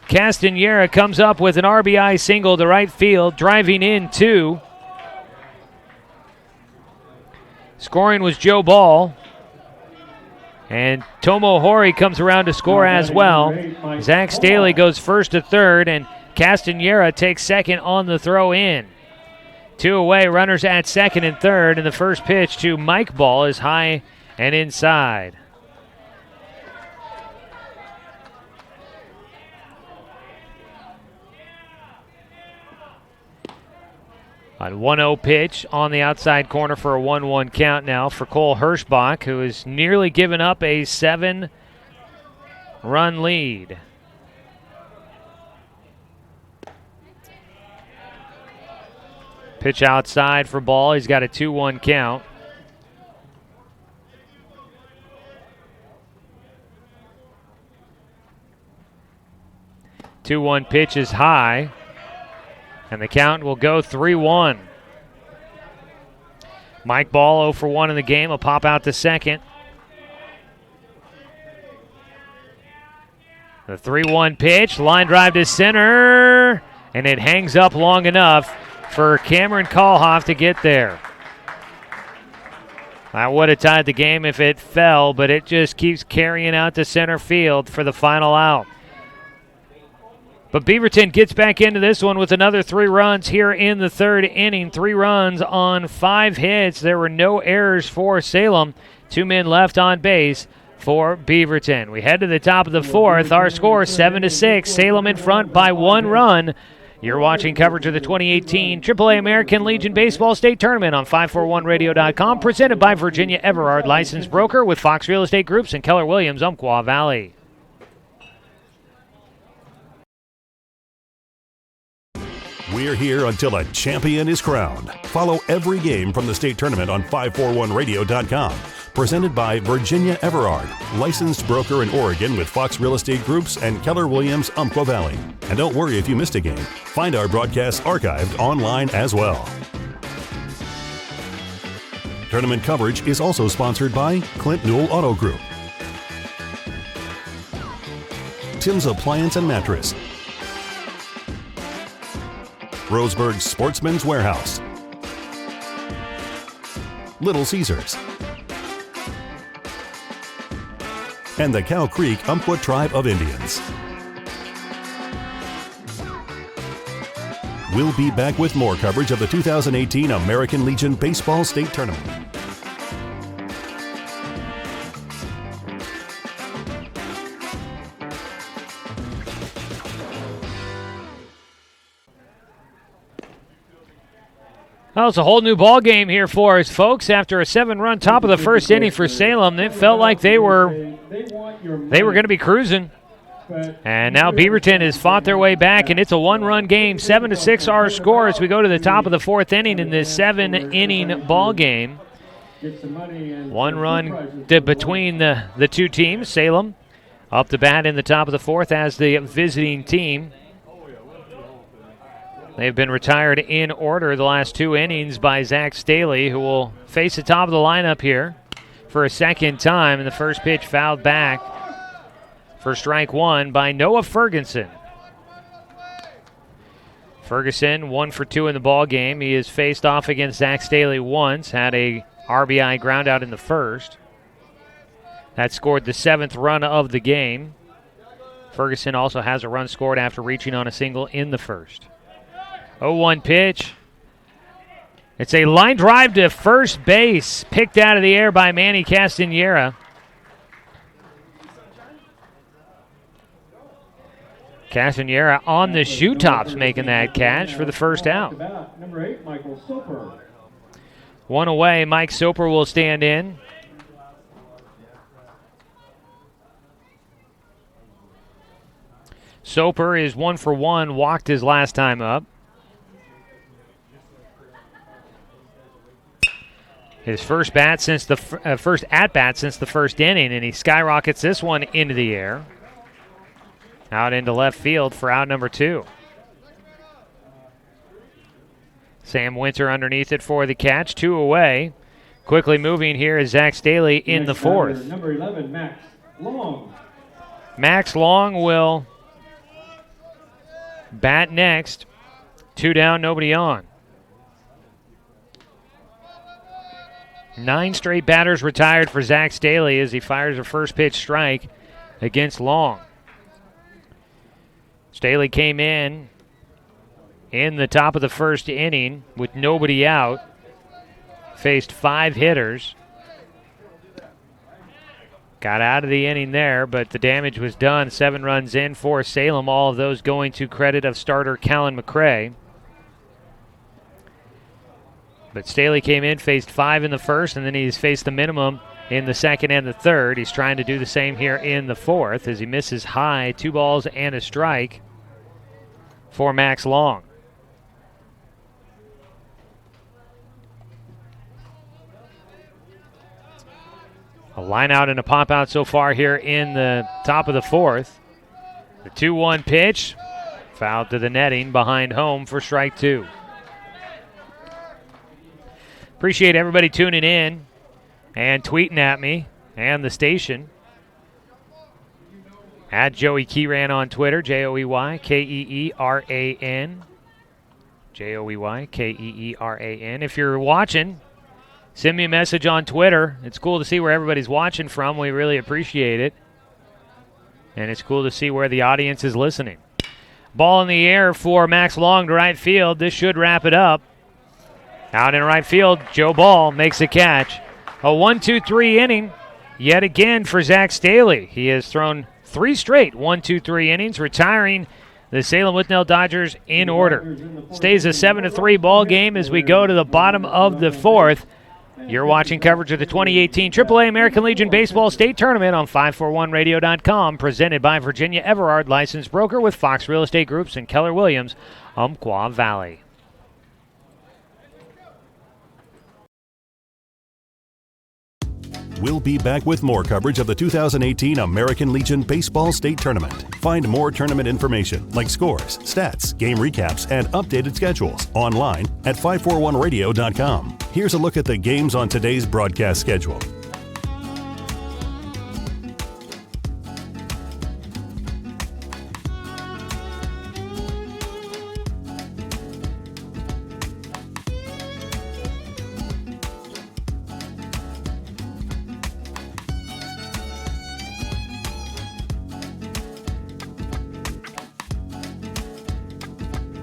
C: Castanera comes up with an RBI single to right field, driving in 2. Scoring was Joe Ball. And Tomo Horry comes around to score as well. Zach Staley goes first to third, and Castanera takes second on the throw in. 2 away, runners at second and third, and the first pitch to Mike Ball is high and inside. A 1-0 pitch on the outside corner for a 1-1 count now for Cole Hirschbach, who has nearly given up a 7-run lead. Pitch outside for Ball. He's got a 2-1 count. The 2-1 pitch is high. And the count will go 3-1. Mike Ball 0 for 1 in the game. A pop out to second. The 3-1 pitch. Line drive to center. And it hangs up long enough for Cameron Kalhoff to get there. That would have tied the game if it fell, but it just keeps carrying out to center field for the final out. But Beaverton gets back into this one with another 3 runs here in the third inning. 3 runs on 5 hits. There were no errors for Salem. 2 men left on base for Beaverton. We head to the top of the 4th. Our score 7-6. Salem in front by 1 run. You're watching coverage of the 2018 AAA American Legion Baseball State Tournament on 541radio.com, presented by Virginia Everard, licensed broker with Fox Real Estate Groups and Keller Williams, Umpqua Valley.
B: We're here until a champion is crowned. Follow every game from the state tournament on 541radio.com. Presented by Virginia Everard, licensed broker in Oregon with Fox Real Estate Groups and Keller Williams, Umpqua Valley. And don't worry if you missed a game. Find our broadcasts archived online as well. Tournament coverage is also sponsored by Clint Newell Auto Group, Tim's Appliance and Mattress, Roseburg Sportsman's Warehouse, Little Caesars, and the Cow Creek Umpqua Tribe of Indians. We'll be back with more coverage of the 2018 American Legion Baseball State Tournament.
C: Well, it's a whole new ball game here for us, folks. After a 7-run top of the first inning for Salem, it felt like they were going to be cruising. And now Beaverton has fought their way back, and it's a 1-run game. 7-6 our score as we go to the top of the 4th inning in this 7-inning ball game. 1 run between the two teams. Salem up to bat in the top of the 4th as the visiting team. They've been retired in order the last 2 innings by Zach Staley, who will face the top of the lineup here for a second time. And the first pitch fouled back for strike 1 by Noah Ferguson. Ferguson 1 for 2 in the ball game. He has faced off against Zach Staley once, had a RBI ground out in the first. That scored the 7th run of the game. Ferguson also has a run scored after reaching on a single in the first. 0-1 pitch. It's a line drive to first base, picked out of the air by Manny Castanera. Castanera on the shoe tops making that catch for the first out.
A: Number 8, Michael Soper.
C: 1 away, Mike Soper will stand in. Soper is 1 for 1, walked his last time up. His first at-bat since the first inning, and he skyrockets this one into the air. Out into left field for out number 2. Sam Winter underneath it for the catch, 2 away. Quickly moving here is Zach Staley in the 4th.
A: Number 11, Max Long.
C: Max Long will bat next. 2 down, nobody on. 9 straight batters retired for Zach Staley as he fires a first pitch strike against Long. Staley came in the top of the first inning with nobody out. Faced 5 hitters. Got out of the inning there, but the damage was done. 7 runs in for Salem, all of those going to credit of starter Callan McCray. But Staley came in, faced 5 in the first, and then he's faced the minimum in the second and the third. He's trying to do the same here in the 4th as he misses high. 2 balls and a strike for Max Long. A line out and a pop out so far here in the top of the 4th. The 2-1 pitch, fouled to the netting behind home for strike 2. Appreciate everybody tuning in and tweeting at me and the station. At Joey Keyran on Twitter, JoeyKeeran. JoeyKeeran. If you're watching, send me a message on Twitter. It's cool to see where everybody's watching from. We really appreciate it. And it's cool to see where the audience is listening. Ball in the air for Max Long to right field. This should wrap it up. Out in right field, Joe Ball makes a catch. A 1-2-3 inning yet again for Zach Staley. He has thrown 3 straight 1-2-3 innings, retiring the Salem Withnell Dodgers in order. Stays a 7-3 ball game as we go to the bottom of the 4th. You're watching coverage of the 2018 AAA American Legion Baseball State Tournament on 541radio.com, presented by Virginia Everard, licensed broker with Fox Real Estate Groups and Keller Williams, Umpqua Valley.
B: We'll be back with more coverage of the 2018 American Legion Baseball State Tournament. Find more tournament information like scores, stats, game recaps, and updated schedules online at 541radio.com. Here's a look at the games on today's broadcast schedule.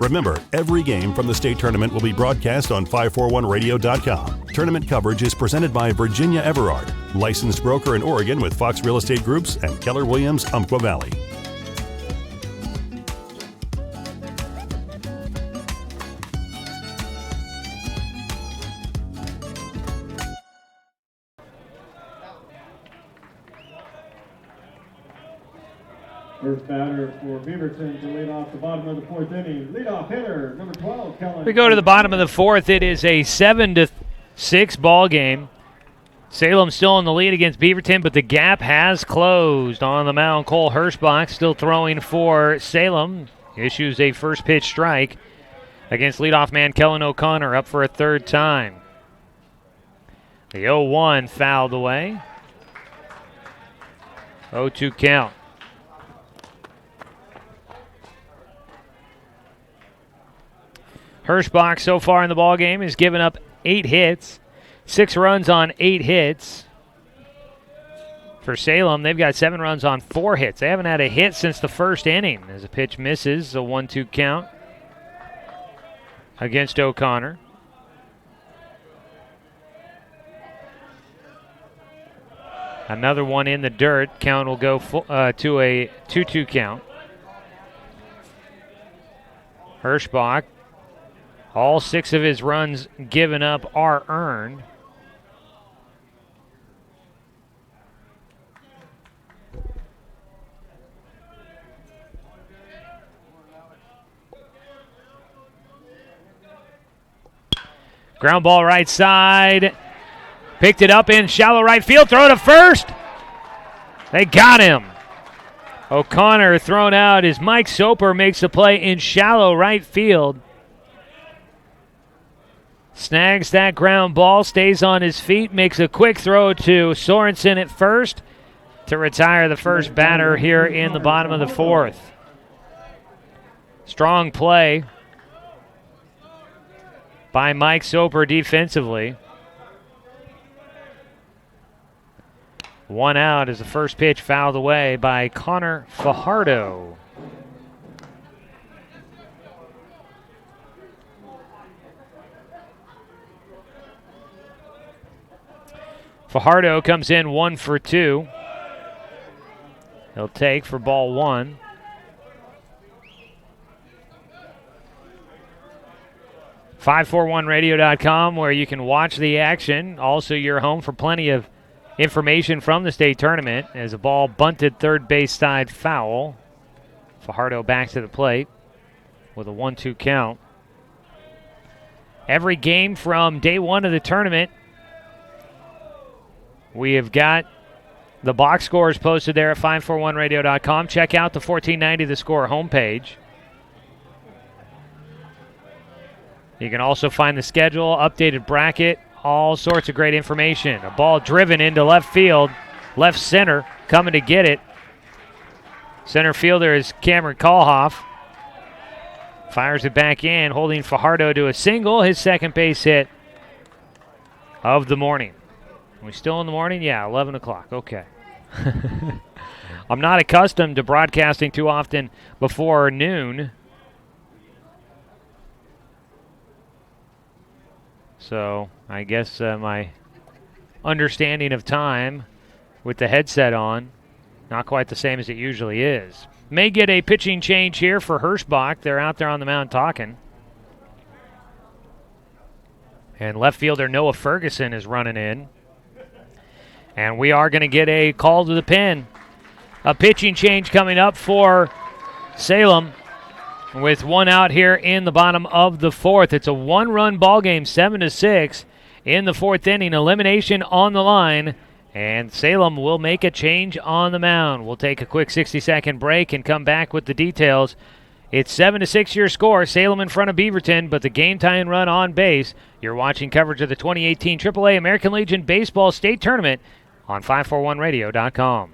B: Remember, every game from the state tournament will be broadcast on 541radio.com. Tournament coverage is presented by Virginia Everard, licensed broker in Oregon with Fox Real Estate Groups and Keller Williams, Umpqua Valley.
A: First batter for Beaverton to lead off the bottom of the fourth inning. Leadoff hitter, number 12, Kellen.
C: We go to the bottom of the fourth. It is a 7-6 ball game. Salem still in the lead against Beaverton, but the gap has closed. On the mound, Cole Hirschbach still throwing for Salem. Issues a first pitch strike against leadoff man Kellen O'Connor, up for a third time. The 0-1 fouled away. 0-2 count. Hirschbach so far in the ballgame has given up 8 hits, 6 runs on 8 hits. For Salem, they've got 7 runs on 4 hits. They haven't had a hit since the first inning. As a pitch misses, a 1-2 count against O'Connor. Another one in the dirt. Count will go to a 2-2 count. Hirschbach, all 6 of his runs given up are earned. Ground ball right side. Picked it up in shallow right field. Throw to first. They got him. O'Connor thrown out as Mike Soper makes the play in shallow right field. Snags that ground ball, stays on his feet, makes a quick throw to Sorensen at first to retire the first batter here in the bottom of the fourth. Strong play by Mike Soper defensively. 1 out as the first pitch fouled away by Connor Fajardo. Fajardo comes in 1 for 2. He'll take for ball 1. .541radio.com, where you can watch the action. Also, your home for plenty of information from the state tournament as a ball bunted third base side foul. Fajardo back to the plate with a 1-2 count. Every game from day 1 of the tournament, we have got the box scores posted there at 541radio.com. Check out the 1490 The Score homepage. You can also find the schedule, updated bracket, all sorts of great information. A ball driven into left field, left center, coming to get it. Center fielder is Cameron Kalhoff. Fires it back in, holding Fajardo to a single, his second base hit of the morning. Are we still in the morning? Yeah, 11 o'clock. Okay. I'm not accustomed to broadcasting too often before noon. So I guess my understanding of time with the headset on, not quite the same as it usually is. May get a pitching change here for Hirschbach. They're out there on the mound talking. And left fielder Noah Ferguson is running in. And we are going to get a call to the pen. A pitching change coming up for Salem with 1 out here in the bottom of the fourth. It's a 1-run ball game, 7-6 in the fourth inning. Elimination on the line, and Salem will make a change on the mound. We'll take a quick 60-second break and come back with the details. It's 7-6 your score. Salem in front of Beaverton, but the game-tying run on base. You're watching coverage of the 2018 AAA American Legion Baseball State Tournament on 541radio.com.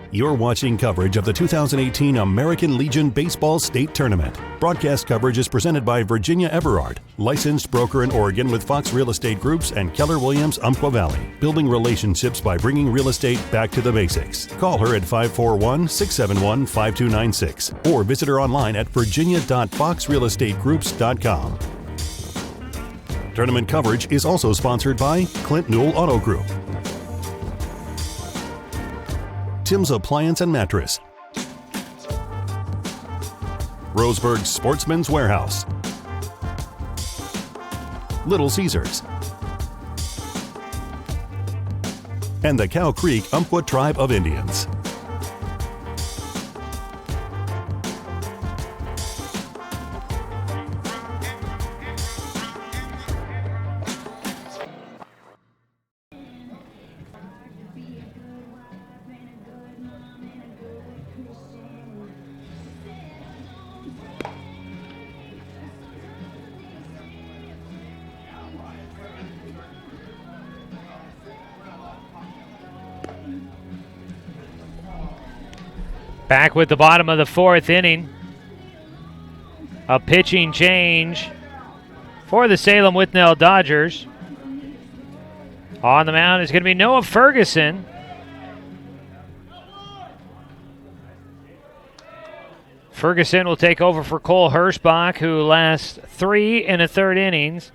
B: You're watching coverage of the 2018 American Legion Baseball State Tournament. Broadcast coverage is presented by Virginia Everard, licensed broker in Oregon with Fox Real Estate Groups and Keller Williams Umpqua Valley, building relationships by bringing real estate back to the basics. Call her at 541-671-5296 or visit her online at virginia.foxrealestategroups.com. Tournament coverage is also sponsored by Clint Newell Auto Group, Tim's Appliance and Mattress, Roseburg Sportsman's Warehouse, Little Caesars, and the Cow Creek Umpqua Tribe of Indians.
C: Back with the bottom of the fourth inning. A pitching change for the Salem Withnell Dodgers. On the mound is going to be Noah Ferguson. Ferguson will take over for Cole Hirschbach, who lasts 3 1/3 innings.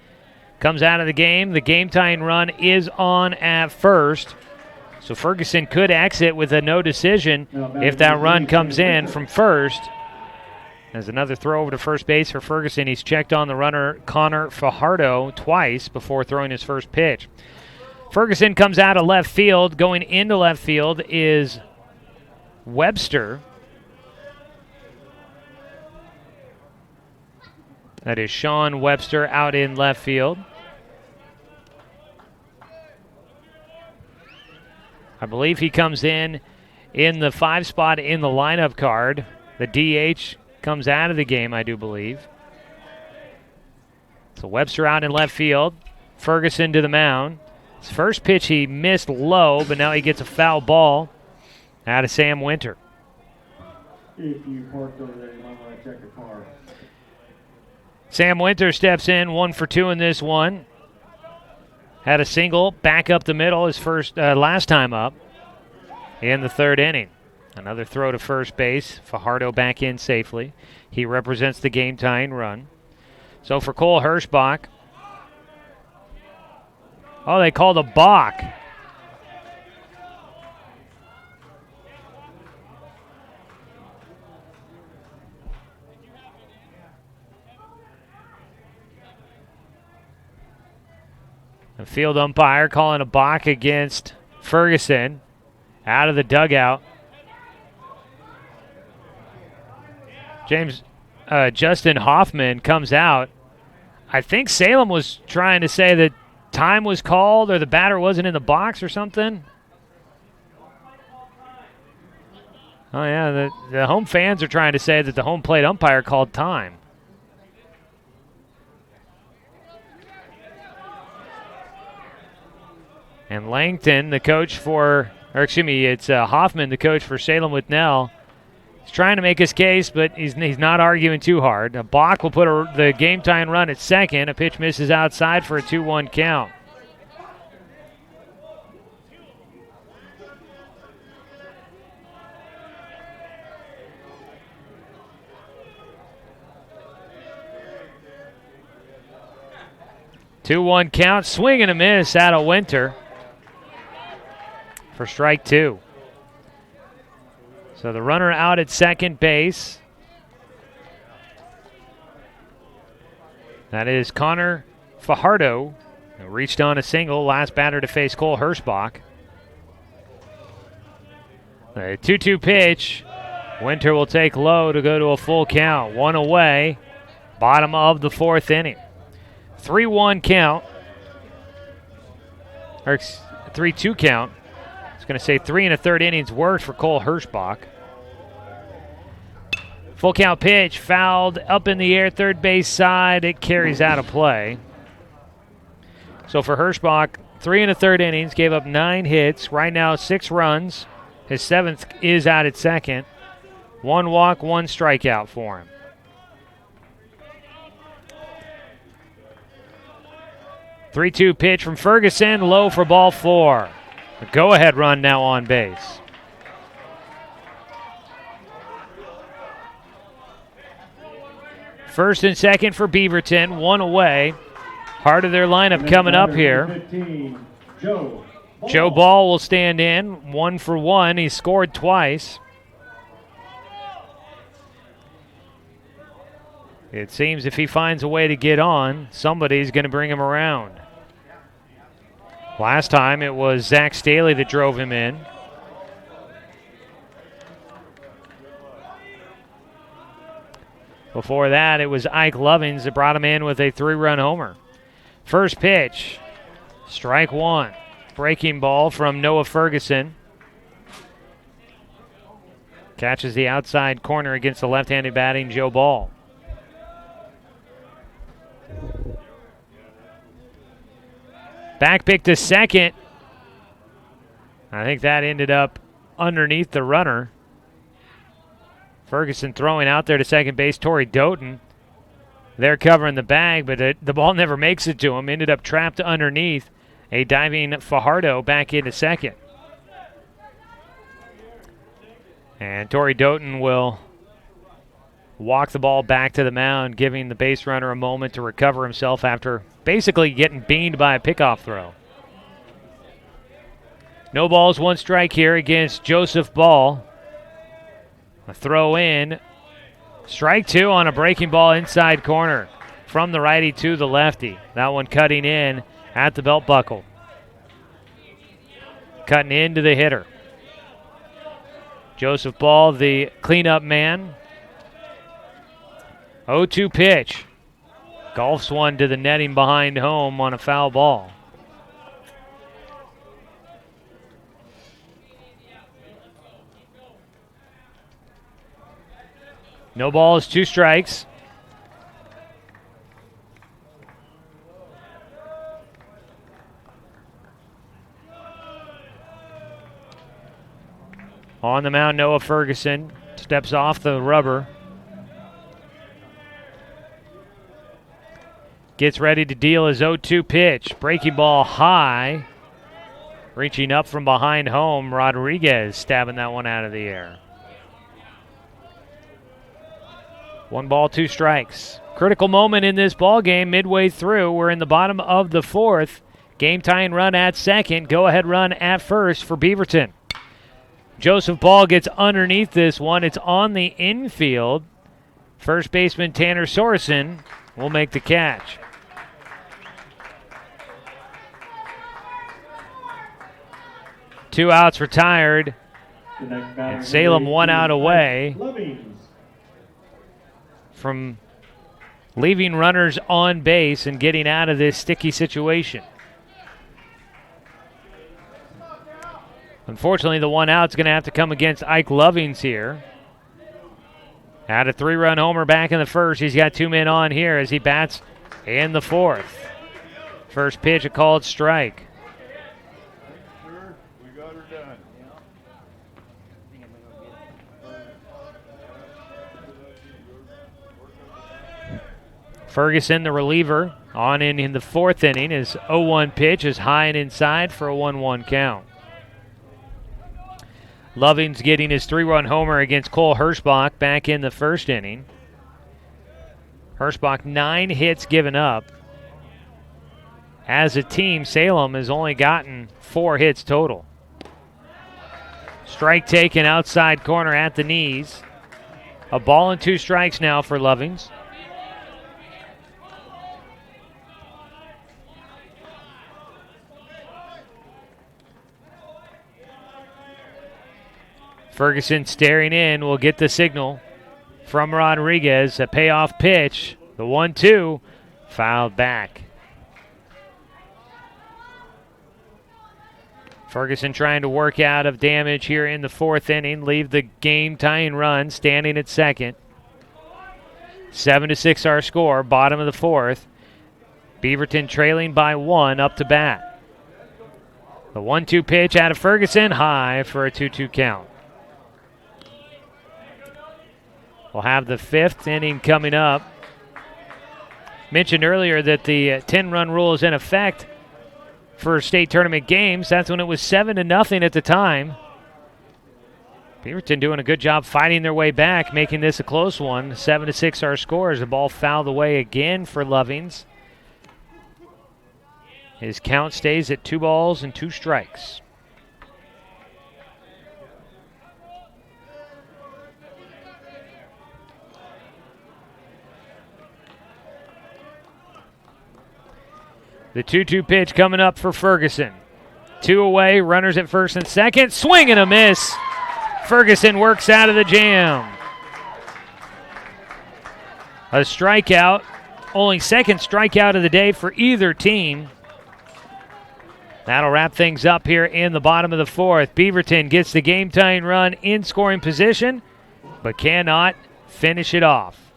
C: Comes out of the game. The game-tying run is on at first. So Ferguson could exit with a no decision if that run comes in from first. There's another throw over to first base for Ferguson. He's checked on the runner, Connor Fajardo, twice before throwing his first pitch. Ferguson comes out of left field. Going into left field is Webster. That is Sean Webster out in left field. I believe he comes in the 5 spot in the lineup card. The DH comes out of the game, I do believe. So Webster out in left field. Ferguson to the mound. His first pitch he missed low, but now he gets a foul ball out of Sam Winter.
A: If you parked over there, you might want to check your car.
C: Sam Winter steps in, 1 for 2 in this one. Had a single back up the middle his last time up in the 3rd inning. Another throw to first base. Fajardo back in safely. He represents the game-tying run. So for Cole Hirschbach. Oh, they called a balk. The field umpire calling a balk against Ferguson out of the dugout. Justin Hoffman comes out. I think Salem was trying to say that time was called or the batter wasn't in the box or something. Oh, yeah, the home fans are trying to say that the home plate umpire called time. And Langton, the coach it's Hoffman, the coach for Salem Withnell. He's trying to make his case, but he's not arguing too hard. A balk will put the game-tying run at second. A pitch misses outside for a 2-1 count. Two-one count, swing and a miss out of Winter for strike 2. So the runner out at second base. That is Connor Fajardo, who reached on a single, last batter to face Cole Hirschbach. A 2-2 pitch. Winter will take low to go to a full count. 1 away, bottom of the 4th inning. 3-1 count, or 3-2 count. I was going to say 3 1/3 innings worked for Cole Hirschbach. Full count pitch, fouled up in the air, third base side. It carries out of play. So for Hirschbach, 3 1/3 innings, gave up 9 hits. Right now, 6 runs. His 7th is out at second. 1 walk, 1 strikeout for him. Three-two pitch from Ferguson, low for ball 4. A go-ahead run now on base. First and second for Beaverton, 1 away. Heart of their lineup coming up here.
A: 15, Joe
C: Ball will stand in, 1 for 1. He scored twice. It seems if he finds a way to get on, somebody's going to bring him around. Last time it was Zach Staley that drove him in. Before that, it was Ike Lovings that brought him in with a 3-run homer. First pitch, strike one. Breaking ball from Noah Ferguson. Catches the outside corner against the left-handed batting Joe Ball. Back pick to second. I think that ended up underneath the runner. Ferguson throwing out there to second base. Torrey Doughton. They're covering the bag, but the ball never makes it to him. Ended up trapped underneath. A diving Fajardo back into second. And Torrey Doughton will walk the ball back to the mound, giving the base runner a moment to recover himself after basically getting beamed by a pickoff throw. No balls, 1 strike here against Joseph Ball. A throw in. Strike 2 on a breaking ball inside corner from the righty to the lefty. That one cutting in at the belt buckle. Cutting into the hitter. Joseph Ball, the cleanup man. 0-2 pitch. Golfs one to the netting behind home on a foul ball. No balls, 2 strikes. On the mound, Noah Ferguson steps off the rubber. Gets ready to deal his 0-2 pitch. Breaking ball high. Reaching up from behind home, Rodriguez stabbing that one out of the air. 1 ball, 2 strikes. Critical moment in this ball game midway through. We're in the bottom of the 4th. Game tying run at second. Go ahead run at first for Beaverton. Joseph Ball gets underneath this one. It's on the infield. First baseman Tanner Sorensen will make the catch. Two outs retired. And Salem 1 out away from leaving runners on base and getting out of this sticky situation. Unfortunately, the 1 out's going to have to come against Ike Lovings here. Had a 3-run homer back in the first. He's got 2 men on here as he bats in the 4th. First pitch, a called strike.
D: We got her done.
C: Ferguson, the reliever, on in the 4th inning. His 0-1 pitch is high and inside for a 1-1 count. Lovings getting his 3-run homer against Cole Hirschbach back in the 1st inning. Hirschbach 9 hits given up. As a team, Salem has only gotten 4 hits total. Strike taken outside corner at the knees. A ball and 2 strikes now for Lovings. Ferguson staring in will get the signal from Rodriguez. A payoff pitch. The 1-2 fouled back. Ferguson trying to work out of damage here in the 4th inning. Leave the game tying run standing at second. 7-6 our score. Bottom of the 4th. Beaverton trailing by 1 up to bat. The 1-2 pitch out of Ferguson. High for a 2-2 count. We'll have the 5th inning coming up. Mentioned earlier that the 10-run rule is in effect for state tournament games. That's when it was 7-0 at the time. Beaverton doing a good job fighting their way back, making this a close one. 7-6 our scores. The ball fouled away again for Lovings. His count stays at 2 balls and 2 strikes. The 2-2 pitch coming up for Ferguson. 2 away, runners at first and second. Swing and a miss. Ferguson works out of the jam. A strikeout, only second strikeout of the day for either team. That'll wrap things up here in the bottom of the 4th. Beaverton gets the game-tying run in scoring position, but cannot finish it off.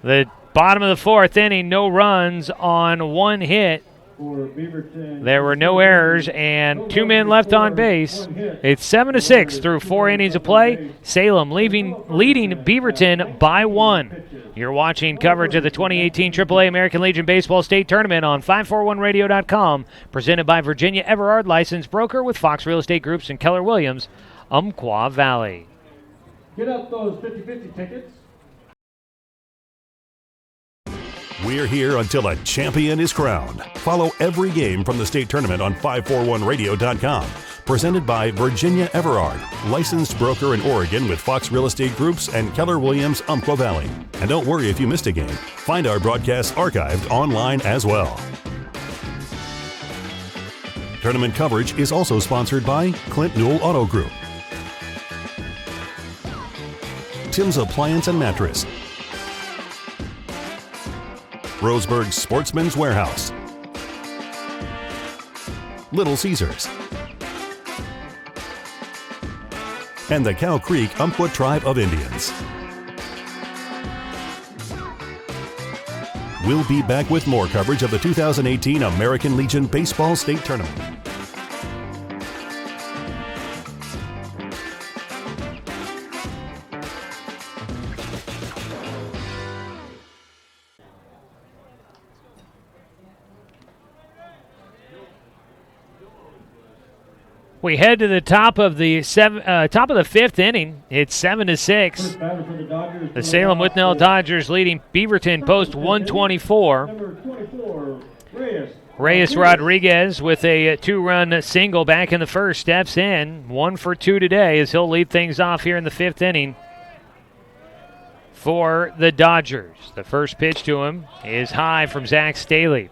C: The bottom of the 4th inning, no runs on 1 hit. There were no errors and 2 men left on base. It's 7-6 through 4 innings of play. Salem leading Beaverton by 1. You're watching coverage of the 2018 AAA American Legion Baseball State Tournament on 541radio.com, presented by Virginia Everard, licensed broker with Fox Real Estate Groups and Keller Williams, Umpqua Valley.
A: Get up those 50-50 tickets.
B: We're here until a champion is crowned. Follow every game from the state tournament on 541radio.com. Presented by Virginia Everard, licensed broker in Oregon with Fox Real Estate Groups and Keller Williams, Umpqua Valley. And don't worry if you missed a game. Find our broadcasts archived online as well. Tournament coverage is also sponsored by Clint Newell Auto Group, Tim's Appliance and Mattress, Roseburg Sportsman's Warehouse, Little Caesars, and the Cow Creek Umpqua Tribe of Indians. We'll be back with more coverage of the 2018 American Legion Baseball State Tournament.
C: We head to the top of the 5th inning. It's 7-6. The Salem Withnell Dodgers leading Beaverton post 124.
A: Number 24,
C: Reyes Rodriguez with a 2-run single back in the first steps in. 1 for 2 today as he'll lead things off here in the 5th inning for the Dodgers. The first pitch to him is high from Zach Staley.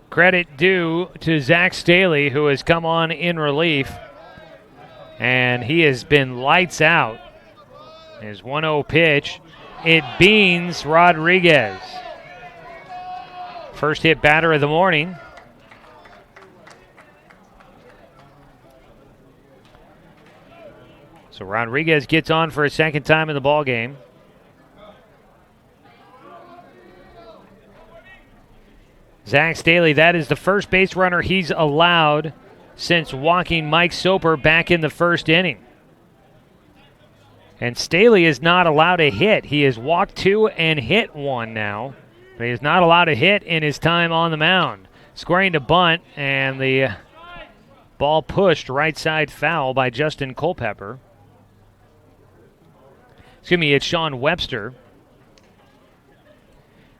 C: Credit due to Zach Staley, who has come on in relief, and he has been lights out. His 1-0 pitch, it beans Rodriguez. First hit batter of the morning. So Rodriguez gets on for a second time in the ballgame. Zach Staley, that is the first base runner he's allowed since walking Mike Soper back in the first inning. And Staley is not allowed a hit. He has walked 2 and hit 1 now, but he is not allowed a hit in his time on the mound. Squaring to bunt, and the ball pushed right side foul by Justin Culpepper. Excuse me, it's Sean Webster.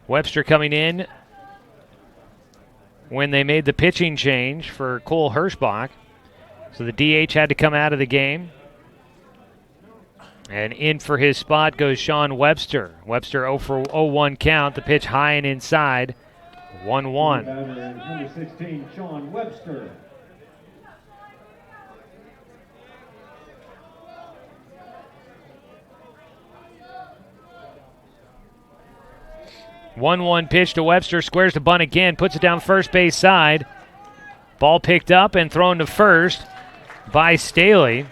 C: Webster coming in when they made the pitching change for Cole Hirschbach. So the DH had to come out of the game. And in for his spot goes Sean Webster. Webster 0 for 0-1 count. The pitch high and inside. 1-1.
A: Number 16, Sean Webster.
C: One pitch to Webster, squares the bunt again, puts it down first base side. Ball picked up and thrown to first by Staley.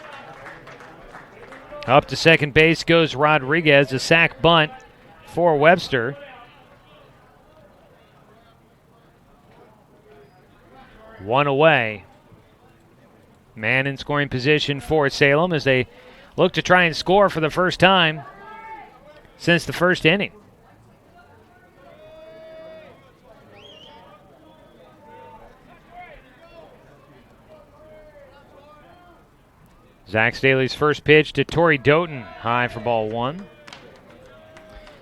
C: Up to second base goes Rodriguez, a sac bunt for Webster. One away. Man in scoring position for Salem as they look to try and score for the first time since the first inning. Zach Staley's first pitch to Torrey Doughton, high for ball 1.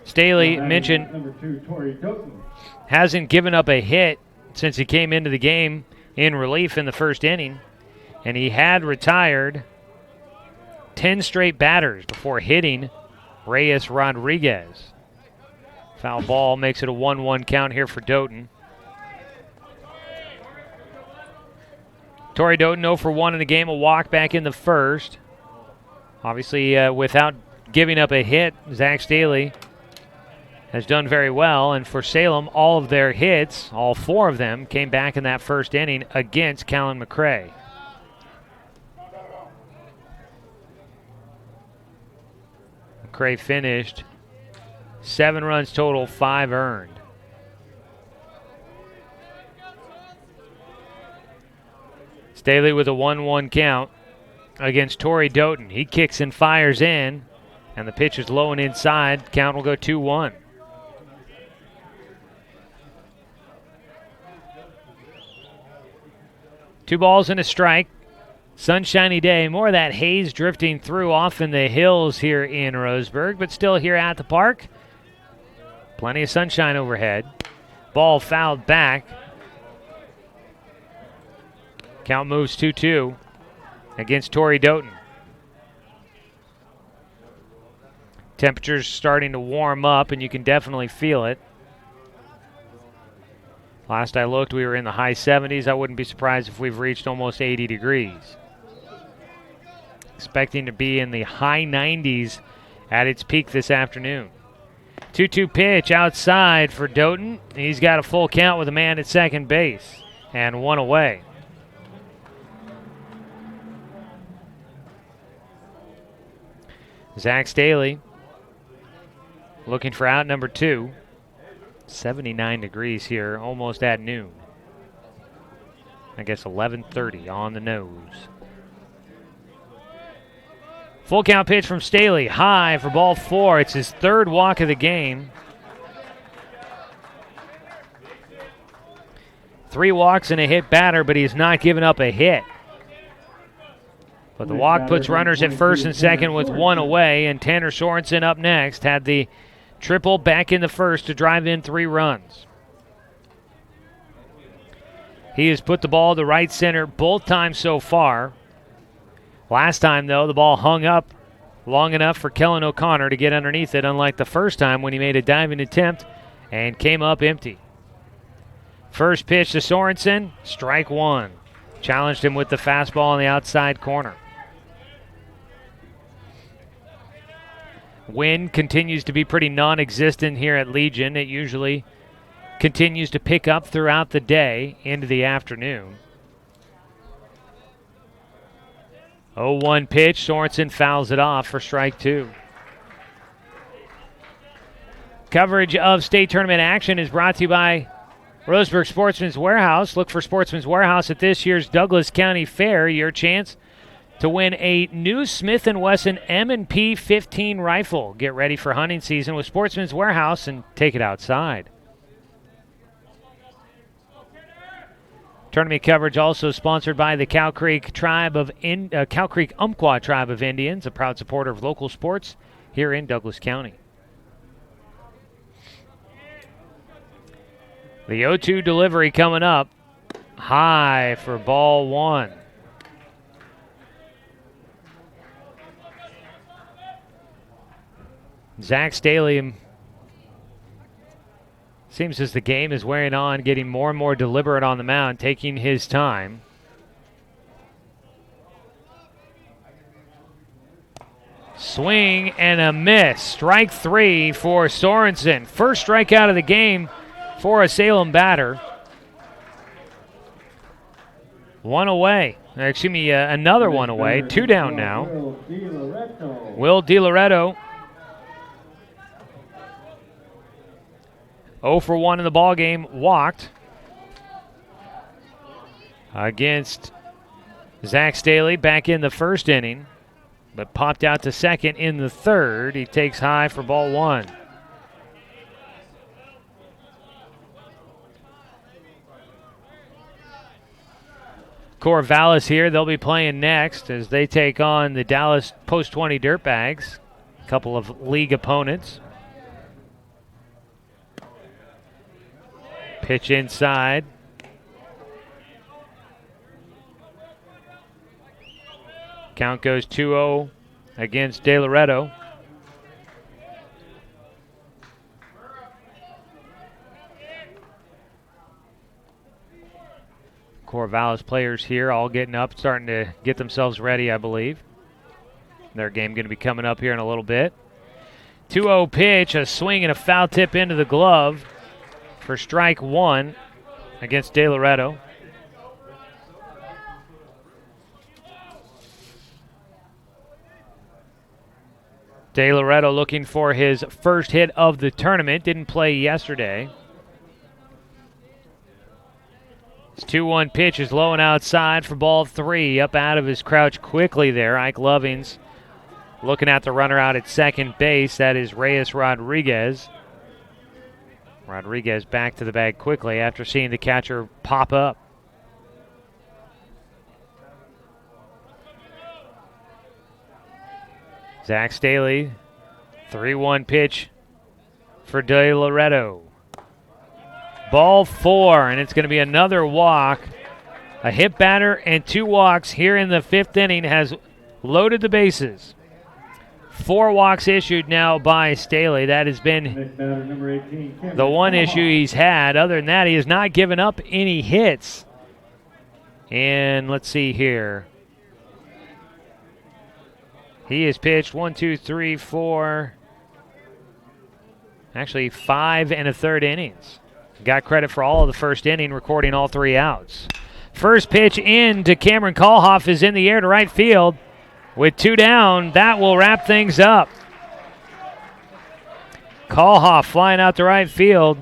C: Staley mentioned
A: number 2, Torrey Doughton,
C: hasn't given up a hit since he came into the game in relief in the first inning, and he had retired 10 straight batters before hitting Reyes Rodriguez. Foul ball makes it a 1-1 count here for Doughton. Torrey Doughton 0 for 1 in the game, a walk back in the first. Obviously, without giving up a hit, Zach Staley has done very well. And for Salem, all of their hits, all 4 of them, came back in that first inning against Callan McCray. McCray finished 7 runs total, 5 earned. Staley with a 1-1 count against Torrey Doughton. He kicks and fires in, and the pitch is low and inside. Count will go 2-1. Two balls and a strike. Sunshiny day. More of that haze drifting through off in the hills here in Roseburg, but still here at the park. Plenty of sunshine overhead. Ball fouled back. Count moves 2-2 against Torrey Doughton. Temperatures starting to warm up, and you can definitely feel it. Last I looked, we were in the high 70s. I wouldn't be surprised if we've reached almost 80 degrees. Expecting to be in the high 90s at its peak this afternoon. 2-2 pitch outside for Doughton. He's got a full count with a man at second base and 1 away. Zach Staley looking for out number 2. 79 degrees here, almost at noon. I guess 11:30 on the nose. Full count pitch from Staley, high for ball 4. It's his 3rd walk of the game. 3 walks and a hit batter, but he's not giving up a hit. But the walk puts runners at first and second with 1 away, and Tanner Sorensen up next had the triple back in the first to drive in 3 runs. He has put the ball to right center both times so far. Last time, though, the ball hung up long enough for Kellen O'Connor to get underneath it, unlike the first time when he made a diving attempt and came up empty. First pitch to Sorensen, strike 1. Challenged him with the fastball on the outside corner. Wind continues to be pretty non-existent here at Legion. It usually continues to pick up throughout the day into the afternoon. 0-1 pitch. Sorensen fouls it off for strike 2. Coverage of state tournament action is brought to you by Roseburg Sportsman's Warehouse. Look for Sportsman's Warehouse at this year's Douglas County Fair. Your chance to win a new Smith & Wesson M&P 15 rifle. Get ready for hunting season with Sportsman's Warehouse and take it outside. Tournament coverage also sponsored by the Cow Creek Umpqua Tribe of Indians, a proud supporter of local sports here in Douglas County. The 0-2 delivery coming up. High for ball 1. Zach Staley, seems as the game is wearing on, getting more and more deliberate on the mound, taking his time. Swing and a miss. Strike 3 for Sorensen. First strikeout of the game for a Salem batter. 1 away. Another 1 away. 2 down now. Will DiLoretto. 0 for 1 in the ballgame, walked against Zach Staley back in the first inning, but popped out to second in the third. He takes high for ball 1. Corvallis here, they'll be playing next as they take on the Dallas Post 20 Dirtbags, a couple of league opponents. Pitch inside. Count goes 2-0 against DiLoretto. Corvallis players here all getting up, starting to get themselves ready, I believe. Their game going to be coming up here in a little bit. 2-0 pitch, a swing and a foul tip into the glove for strike one against De Loreto. De Loreto looking for his first hit of the tournament. Didn't play yesterday. His 2-1 pitch is low and outside for ball three. Up out of his crouch quickly there. Ike Lovings looking at the runner out at second base. That is Reyes Rodriguez. Rodriguez back to the bag quickly after seeing the catcher pop up. Zach Staley, 3-1 pitch for De Loreto. Ball four, and it's going to be another walk. A hit batter and 2 walks here in the 5th inning has loaded the bases. 4 walks issued now by Staley. That has been the one issue he's had. Other than that, he has not given up any hits. And let's see here. He has pitched 1, 2, 3, 4, actually 5 1/3 innings. Got credit for all of the first inning, recording all 3 outs. First pitch in to Cameron Kalhoff is in the air to right field. With 2 down, that will wrap things up. Kalhoff flying out to right field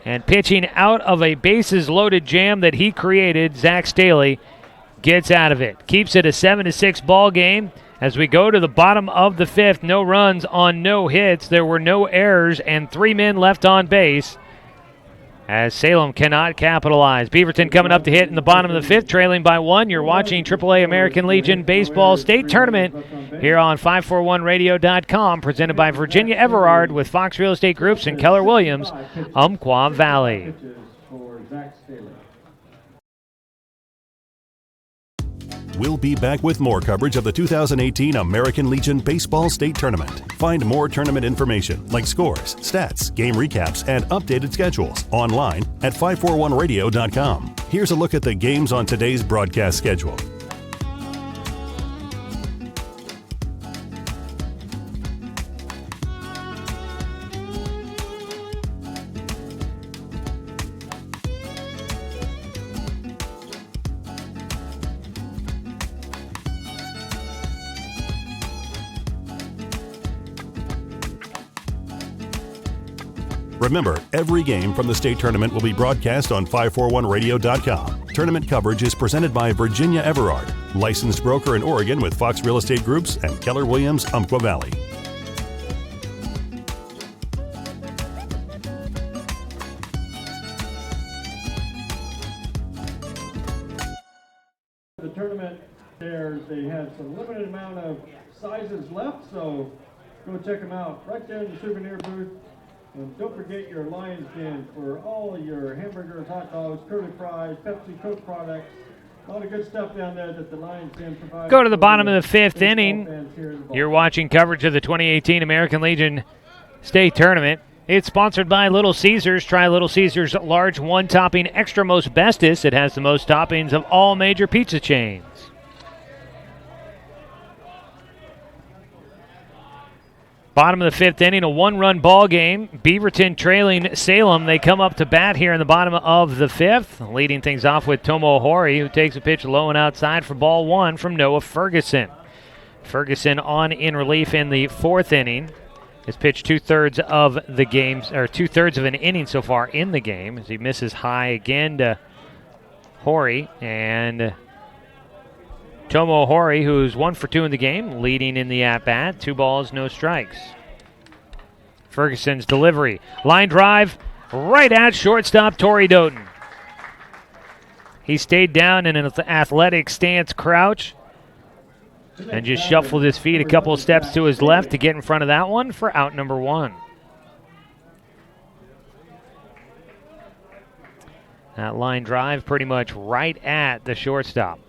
C: and pitching out of a bases-loaded jam that he created. Zach Staley gets out of it. Keeps it a 7-6 ball game. As we go to the bottom of the 5th, no runs on no hits. There were no errors and 3 men left on base as Salem cannot capitalize. Beaverton coming up to hit in the bottom of the 5th, trailing by 1. You're watching AAA American Legion Baseball State Tournament here on 541radio.com, presented by Virginia Everard with Fox Real Estate Groups and Keller Williams, Umpqua Valley.
B: We'll be back with more coverage of the 2018 American Legion Baseball State Tournament. Find more tournament information like scores, stats, game recaps, and updated schedules online at 541radio.com. Here's a look at the games on today's broadcast schedule. Remember, every game from the state tournament will be broadcast on 541radio.com. Tournament coverage is presented by Virginia Everard, licensed broker in Oregon with Fox Real Estate Groups and Keller Williams, Umpqua Valley.
A: The tournament there, they had some limited amount of sizes left, so go check them out right there in the souvenir booth. And don't forget your Lions Den for all your hamburgers, hot dogs, curly fries, Pepsi, Coke products. A lot of good stuff down there that the Lions Den provides.
C: Go to the bottom of the 5th inning. You're watching coverage of the 2018 American Legion State Tournament. It's sponsored by Little Caesars. Try Little Caesars large one-topping extra most bestest. It has the most toppings of all major pizza chains. Bottom of the 5th inning, a 1-run ball game. Beaverton trailing Salem. They come up to bat here in the bottom of the 5th. Leading things off with Tomo Hori, who takes a pitch low and outside for ball 1 from Noah Ferguson. Ferguson on in relief in the 4th inning. Has pitched 2/3 of the games, or 2/3 of an inning so far in the game, as he misses high again to Hori. And Tomo Hori, who's 1 for 2 in the game, leading in the at-bat. 2 balls, no strikes. Ferguson's delivery. Line drive right at shortstop Torrey Doughton. He stayed down in an athletic stance crouch and just shuffled his feet a couple of steps to his left to get in front of that one for out number 1. That line drive pretty much right at the shortstop.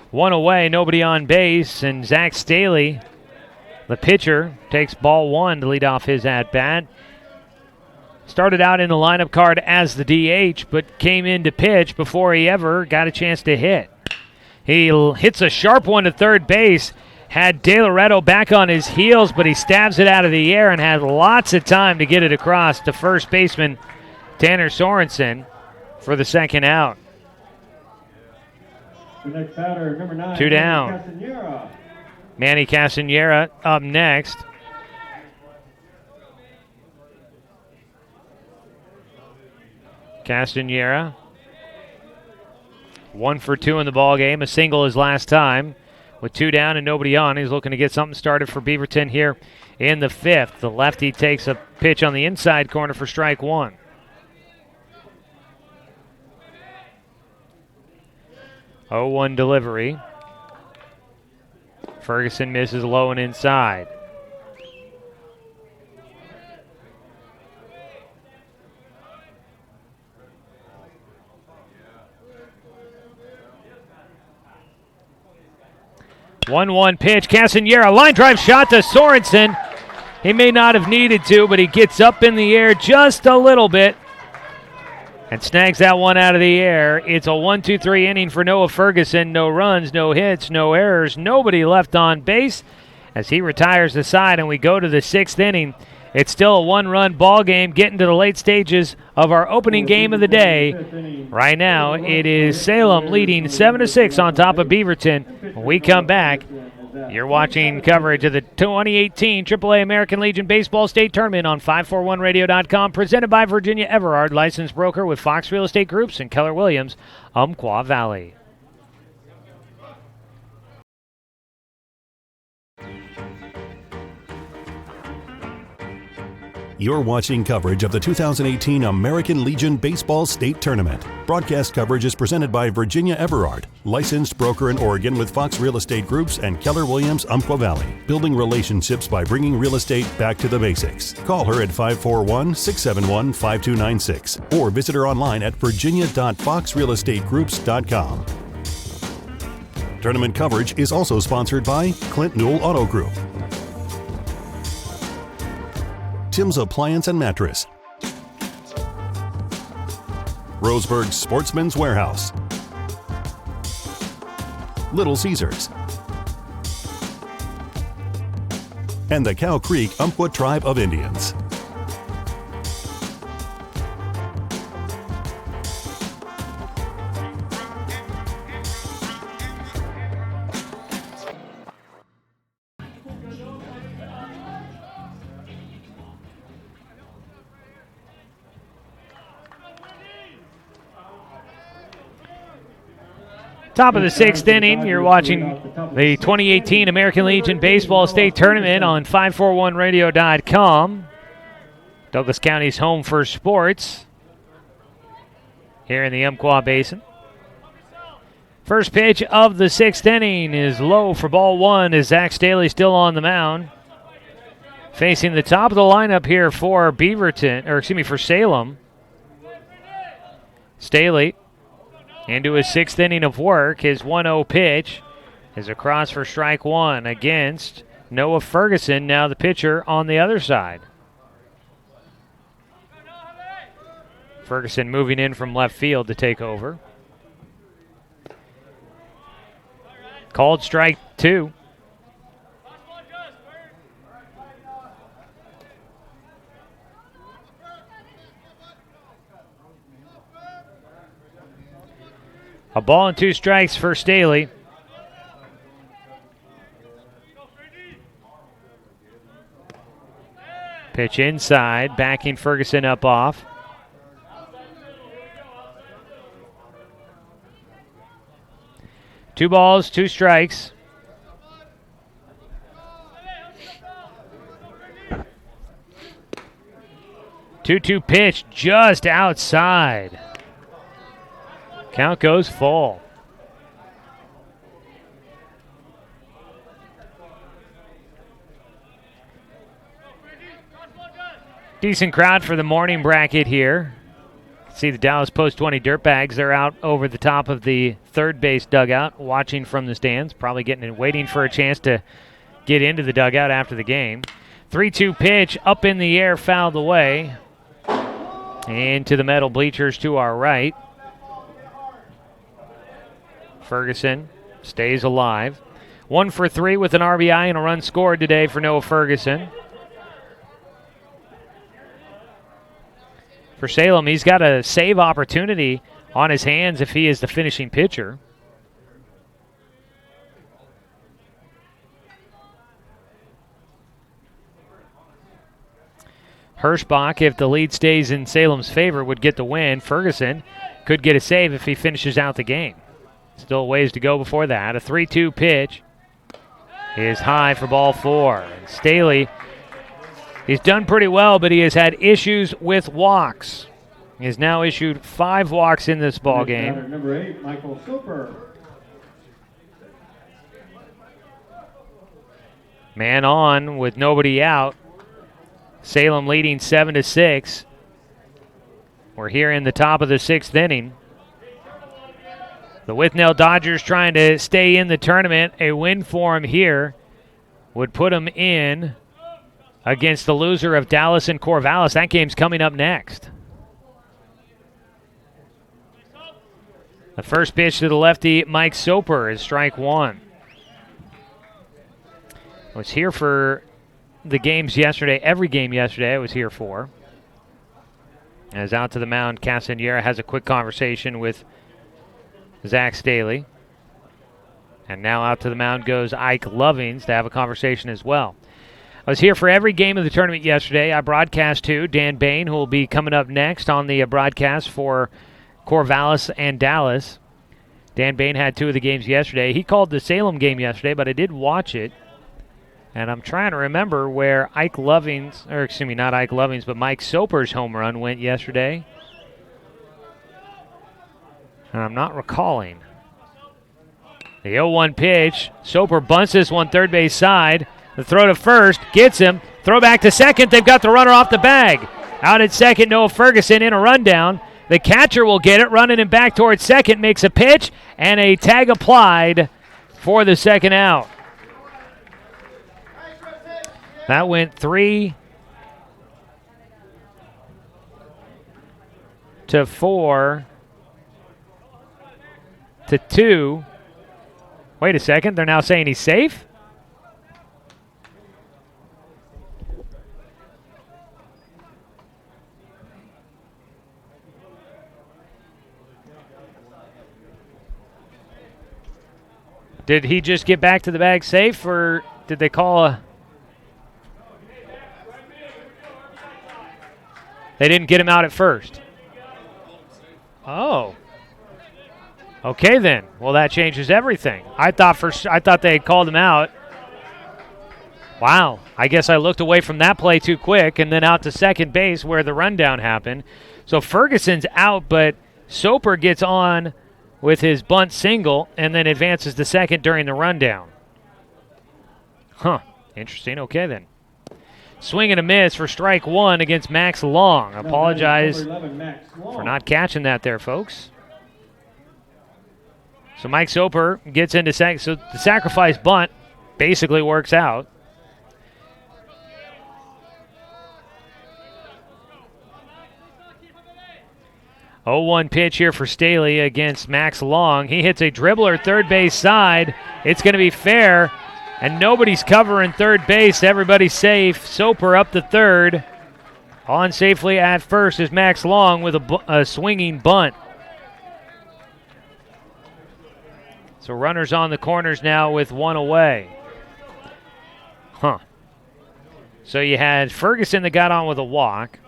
C: One away, nobody on base, and Zach Staley The pitcher takes ball one to lead off his at-bat. Started out in the lineup card as the DH, but came in to pitch before he ever got a chance to hit. He hits a sharp one to third base. Had De Loretto back on his heels, but he stabs it out of the air and had lots of time to get it across to first baseman Tanner Sorensen for the second out.
A: The next batter, number 9.
C: Two down.
A: Castanera.
C: Manny Castanera up next. Castanera, 1 for 2 in the ball game. A single his last time. With 2 down and nobody on, he's looking to get something started for Beaverton here in the 5th. The lefty takes a pitch on the inside corner for strike 1. Oh, 1 delivery. Ferguson misses low and inside. One pitch. Castanera, line drive shot to Sorensen. He may not have needed to, but he gets up in the air just a little bit and snags that one out of the air. It's a 1-2-3 inning for Noah Ferguson. No runs, no hits, no errors, nobody left on base as he retires the side, and we go to the 6th inning. It's still a 1-run ball game, getting to the late stages of our opening game of the day. Right now, it is Salem leading 7-6 on top of Beaverton. When we come back, you're watching coverage of the 2018 AAA American Legion Baseball State Tournament on 541radio.com, presented by Virginia Everard, licensed broker with Fox Real Estate Groups and Keller Williams, Umpqua Valley.
B: You're watching coverage of the 2018 American Legion Baseball State Tournament. Broadcast coverage is presented by Virginia Everard, licensed broker in Oregon with Fox Real Estate Groups and Keller Williams Umpqua Valley, building relationships by bringing real estate back to the basics. Call her at 541-671-5296 or visit her online at virginia.foxrealestategroups.com. Tournament coverage is also sponsored by Clint Newell Auto Group, Tim's Appliance and Mattress, Roseburg Sportsman's Warehouse, Little Caesars, and the Cow Creek Umpqua Tribe of Indians.
C: Top of the 6th inning, you're watching the 2018 American Legion Baseball State Tournament on 541radio.com. Douglas County's home for sports here in the Umpqua Basin. First pitch of the 6th inning is low for ball 1 as Zach Staley still on the mound. Facing the top of the lineup here for for Salem. Staley into his 6th inning of work. His 1-0 pitch is across for strike 1 against Noah Ferguson, now the pitcher on the other side. Ferguson moving in from left field to take over. Called strike 2. A ball and 2 strikes for Staley. Pitch inside, backing Ferguson up off. Two balls, 2 strikes. Two pitch just outside. Count goes full. Decent crowd for the morning bracket here. See the Dallas Post 20 Dirtbags. They're out over the top of the third base dugout, watching from the stands, probably waiting for a chance to get into the dugout after the game. 3-2 pitch up in the air, fouled away. Into the metal bleachers to our right. Ferguson stays alive. 1 for 3 with an RBI and a run scored today for Noah Ferguson. For Salem, he's got a save opportunity on his hands if he is the finishing pitcher. Hirschbach, if the lead stays in Salem's favor, would get the win. Ferguson could get a save if he finishes out the game. Still a ways to go before that. A 3-2 pitch is high for ball 4. And Staley, he's done pretty well, but he has had issues with walks. He has now issued 5 walks in this ball game.
A: Number 8, Michael Super.
C: Man on with nobody out. Salem leading 7-6. We're here in the top of the 6th inning. The Withnell Dodgers trying to stay in the tournament. A win for them here would put them in against the loser of Dallas and Corvallis. That game's coming up next. The first pitch to the lefty, Mike Soper, is strike 1. I was here for the games yesterday. Every game yesterday I was here for. As out to the mound, Castanera has a quick conversation with Zach Staley. And now out to the mound goes Ike Lovings to have a conversation as well. I was here for every game of the tournament yesterday. I broadcast to Dan Bain, who will be coming up next on the broadcast for Corvallis and Dallas. Dan Bain had 2 of the games yesterday. He called the Salem game yesterday, but I did watch it. And I'm trying to remember where Ike Lovings, or excuse me, not Ike Lovings, but Mike Soper's home run went yesterday. And I'm not recalling. The 0-1 pitch. Soper bunts this one third base side. The throw to first gets him. Throw back to second. They've got the runner off the bag. Out at second, Noah Ferguson in a rundown. The catcher will get it, running him back towards second, makes a pitch, and a tag applied for the second out. That went 3-4 to 2. Wait a second, they're now saying he's safe? Did he just get back to the bag safe, or did they call a... They didn't get him out at first. Oh. Okay then. Well, that changes everything. I thought they had called him out. Wow. I guess I looked away from that play too quick and then out to second base where the rundown happened. So Ferguson's out, but Soper gets on with his bunt single and then advances to second during the rundown. Huh. Interesting. Okay then. Swing and a miss for strike 1 against Max Long. Apologize for not catching that there, folks. So Mike Soper gets into second. So the sacrifice bunt basically works out. The 0-1 pitch here for Staley against Max Long. He hits a dribbler third base side. It's going to be fair. And nobody's covering third base. Everybody's safe. Soper up the third. On safely at first is Max Long with a swinging bunt. So runners on the corners now with 1 away. Huh. So you had Ferguson that got on with a walk.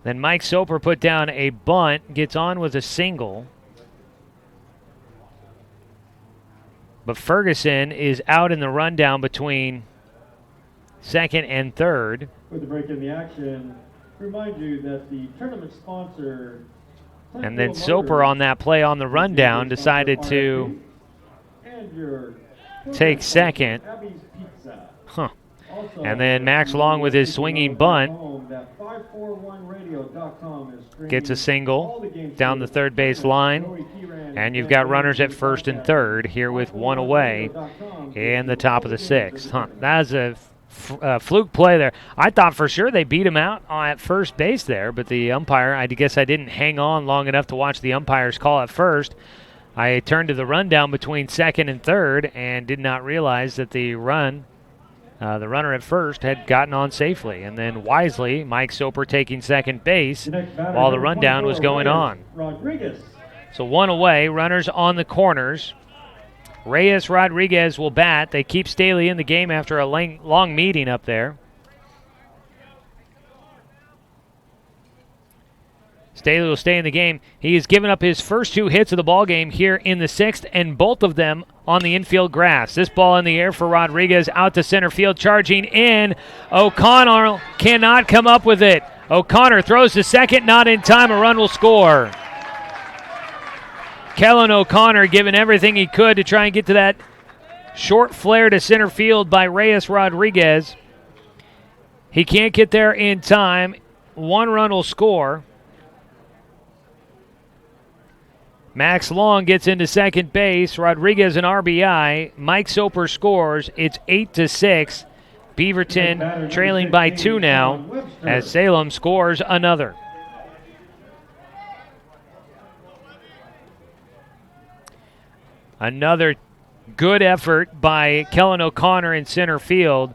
C: Then Mike Soper put down a bunt, gets on with a single. But Ferguson is out in the rundown between second and third.
A: With the break in the action, remind you that the tournament sponsor...
C: And then Soper on that play on the rundown decided to take second. Huh. And then Max Long with his swinging bunt gets a single down the third base line. And you've got runners at first and third here with one away in the top of the sixth. That was a fluke play there. I thought for sure they beat him out at first base there, but the umpire, I guess I didn't hang on long enough to watch the umpire's call at first. I turned to the rundown between second and third and did not realize that the runner at first had gotten on safely. And then wisely, Mike Soper taking second base while the rundown was going on. So one away, runners on the corners. Reyes Rodriguez will bat. They keep Staley in the game after a long meeting up there. Staley will stay in the game. He has given up his first two hits of the ball game here in the sixth, and both of them on the infield grass. This ball in the air for Rodriguez out to center field, charging in. O'Connor cannot come up with it. O'Connor throws to second, not in time. A run will score. Kellen O'Connor giving everything he could to try and get to that short flare to center field by Reyes Rodriguez. He can't get there in time. One run will score. Max Long gets into second base. Rodriguez an RBI. Mike Soper scores. It's 8-6. Beaverton trailing by 2 now as Salem scores another. Another good effort by Kellen O'Connor in center field,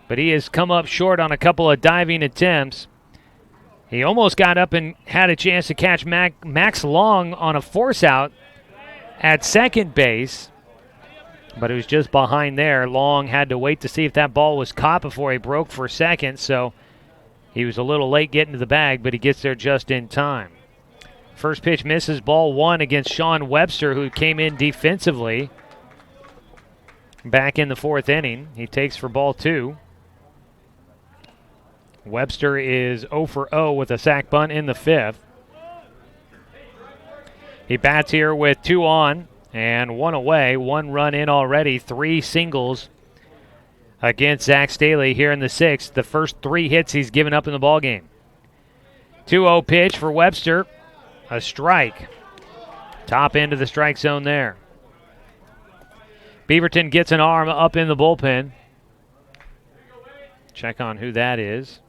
C: but he has come up short on a couple of diving attempts. He almost got up and had a chance to catch Max Long on a force out at second base, but it was just behind there. Long had to wait to see if that ball was caught before he broke for second, so he was a little late getting to the bag, but he gets there just in time. First pitch misses, ball one against Sean Webster, who came in defensively back in the fourth inning. He takes for ball two. Webster is 0 for 0 with a sac bunt in the fifth. He bats here with 2 on and 1 away. 1 run in already. 3 singles against Zach Staley here in the sixth. The first 3 hits he's given up in the ballgame. 2-0 pitch for Webster. A strike. Top end of the strike zone there. Beaverton gets an arm up in the bullpen. Check on who that is.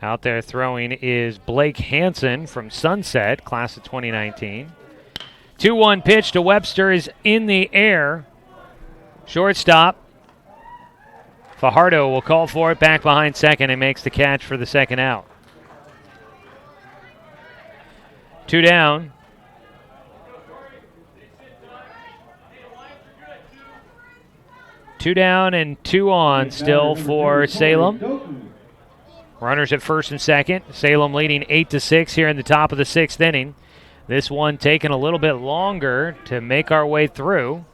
C: Out there throwing is Blake Hansen from Sunset, class of 2019. 2-1 pitch to Webster is in the air. Shortstop. Fajardo will call for it back behind second and makes the catch for the second out. 2 down. Two down and 2 on still for Salem. Runners at first and second. Salem leading 8-6 here in the top of the sixth inning. This one taking a little bit longer to make our way through.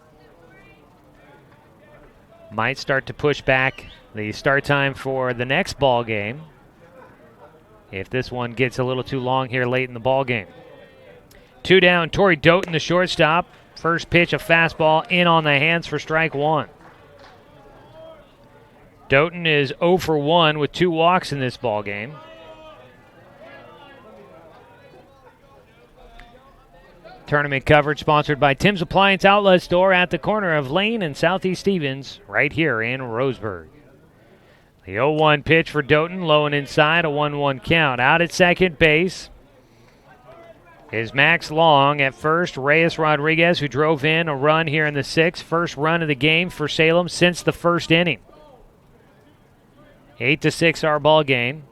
C: Might start to push back the start time for the next ball game if this one gets a little too long here late in the ball game. 2 down, Torrey Doughton, the shortstop. First pitch, a fastball in on the hands for strike 1. Doughton is 0 for 1 with 2 walks in this ball game. Tournament coverage sponsored by Tim's Appliance Outlet Store at the corner of Lane and Southeast Stevens right here in Roseburg. The 0-1 pitch for Doughton, low and inside, a 1-1 count. Out at second base is Max Long. At first, Reyes Rodriguez, who drove in a run here in the sixth. First run of the game for Salem since the first inning. 8-6 our ball game.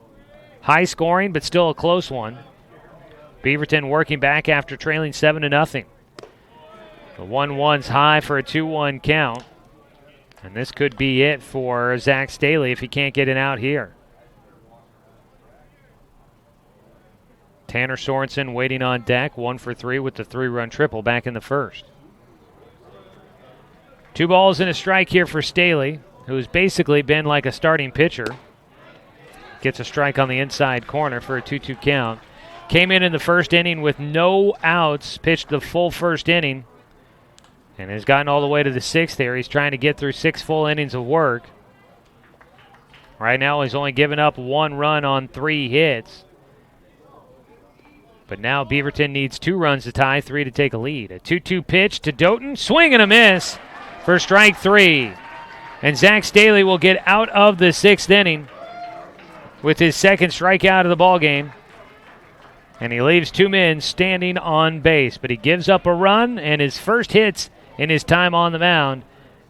C: High scoring, but still a close one. Beaverton working back after trailing 7-0. The 1-1's high for a 2-1 count. And this could be it for Zach Staley if he can't get it out here. Tanner Sorensen waiting on deck, 1 for 3 with the 3-run triple back in the first. 2 balls and a strike here for Staley, who's basically been like a starting pitcher. Gets a strike on the inside corner for a 2-2 count. Came in the first inning with no outs, pitched the full first inning, and has gotten all the way to the sixth there. He's trying to get through 6 full innings of work. Right now he's only given up 1 run on 3 hits. But now Beaverton needs 2 runs to tie, 3 to take a lead. A 2-2 pitch to Doughton. Swing and a miss for strike 3. And Zach Staley will get out of the 6th inning with his 2nd strikeout of the ballgame. And he leaves 2 men standing on base. But he gives up a run and his first hits in his time on the mound,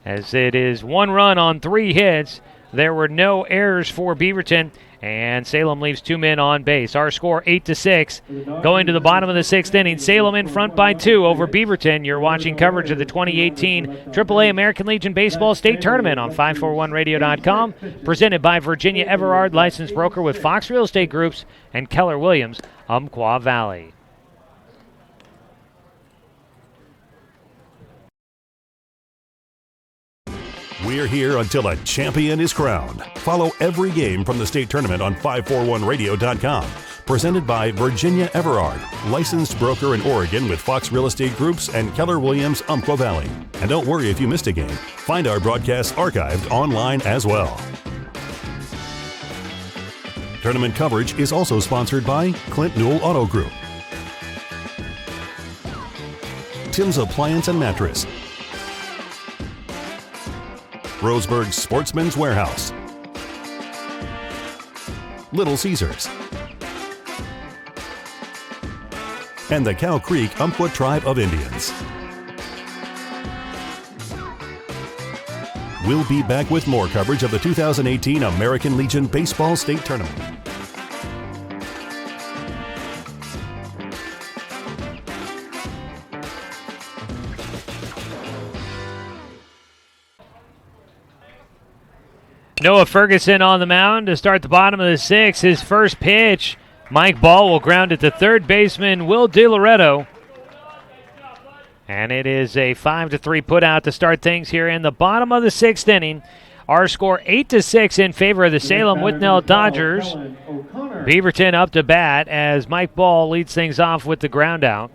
C: as it is 1 run on 3 hits. There were no errors for Beaverton, and Salem leaves 2 men on base. Our score 8-6. Going to the bottom of the 6th inning, Salem in front by 2 over Beaverton. You're watching coverage of the 2018 AAA American Legion Baseball State Tournament on 541radio.com, presented by Virginia Everard, licensed broker with Fox Real Estate Groups and Keller Williams, Umpqua Valley.
B: We're here until a champion is crowned. Follow every game from the state tournament on 541radio.com. Presented by Virginia Everard, licensed broker in Oregon with Fox Real Estate Groups and Keller Williams, Umpqua Valley. And don't worry if you missed a game. Find our broadcasts archived online as well. Tournament coverage is also sponsored by Clint Newell Auto Group, Tim's Appliance and Mattress, Roseburg Sportsman's Warehouse, Little Caesars, and the Cow Creek Umpqua Tribe of Indians. We'll be back with more coverage of the 2018 American Legion Baseball State Tournament.
C: Noah Ferguson on the mound to start the bottom of the 6th. His first pitch, Mike Ball will ground it to third baseman Will DiLoretto. And it is a 5-3 putout to start things here in the bottom of the 6th inning. Our score 8-6 in favor of the Salem Withnell Dodgers. Beaverton up to bat as Mike Ball leads things off with the ground out.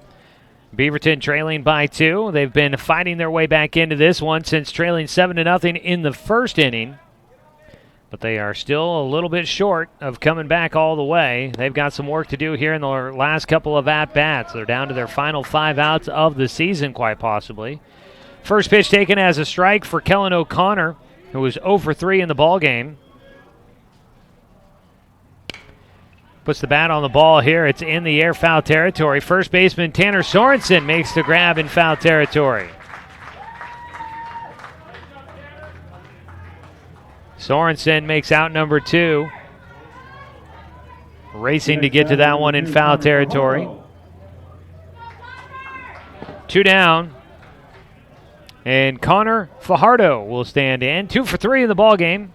C: Beaverton trailing by 2. They've been fighting their way back into this one since trailing 7-0 in the first inning. But they are still a little bit short of coming back all the way. They've got some work to do here in the last couple of at-bats. They're down to their final 5 outs of the season, quite possibly. First pitch taken as a strike for Kellen O'Connor, who was 0 for 3 in the ballgame. Puts the bat on the ball here. It's in the air, foul territory. First baseman Tanner Sorensen makes the grab in foul territory. Sorensen makes out number 2. Racing to get to that one in foul territory. 2 down. And Connor Fajardo will stand in. 2 for 3 in the ballgame.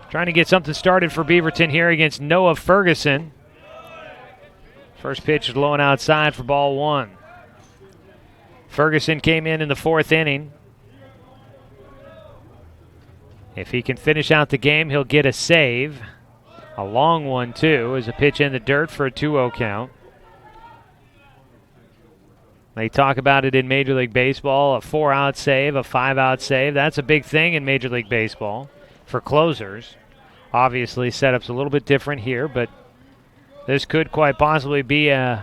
C: Trying to get something started for Beaverton here against Noah Ferguson. First pitch is low and outside for ball 1. Ferguson came in the 4th inning. If he can finish out the game, he'll get a save. A long one, too, as a pitch in the dirt for a 2-0 count. They talk about it in Major League Baseball, a 4-out save, a 5-out save. That's a big thing in Major League Baseball for closers. Obviously, setup's a little bit different here, but this could quite possibly be an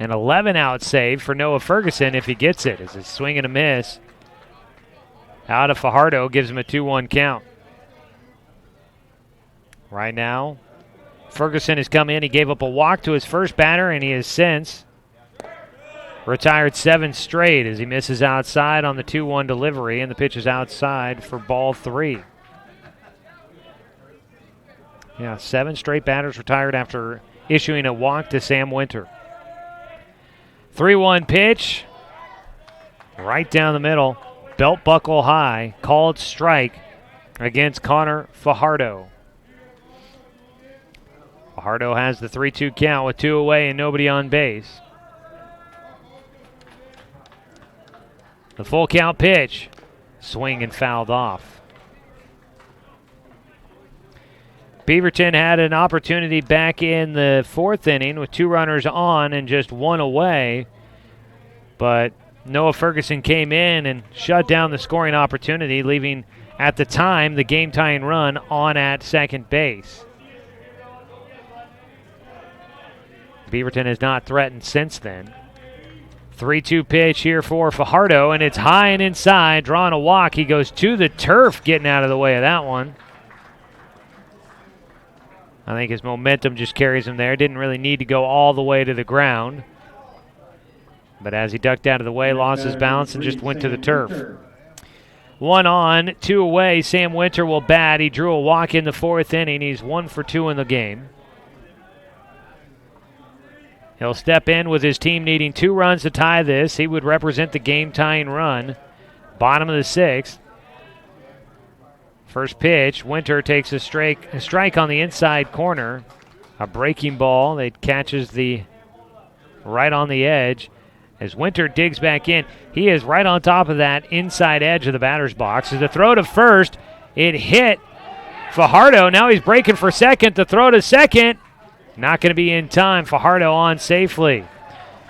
C: 11-out save for Noah Ferguson if he gets it. It's a swing and a miss. Out of Fajardo, gives him a 2-1 count. Right now, Ferguson has come in. He gave up a walk to his first batter, and he has since retired 7 straight as he misses outside on the 2-1 delivery, and the pitch is outside for ball 3. Yeah, 7 straight batters retired after issuing a walk to Sam Winter. 3-1 pitch, right down the middle. Belt buckle high, called strike against Connor Fajardo. Fajardo has the 3-2 count with 2 away and nobody on base. The full count pitch, swing and fouled off. Beaverton had an opportunity back in the 4th inning with 2 runners on and just 1 away, but Noah Ferguson came in and shut down the scoring opportunity, leaving, at the time, the game-tying run on at second base. Beaverton has not threatened since then. 3-2 pitch here for Fajardo, and it's high and inside, drawing a walk. He goes to the turf, getting out of the way of that one. I think his momentum just carries him there. Didn't really need to go all the way to the ground. But as he ducked out of the way, lost his balance and just went to the turf. 1 on, 2 away. Sam Winter will bat. He drew a walk in the 4th inning. He's 1 for 2 in the game. He'll step in with his team needing 2 runs to tie this. He would represent the game-tying run. Bottom of the 6th. First pitch, Winter takes a strike on the inside corner. A breaking ball that catches the right on the edge. As Winter digs back in, he is right on top of that inside edge of the batter's box. As the throw to first, it hit Fajardo. Now he's breaking for second. The throw to second, not going to be in time. Fajardo on safely.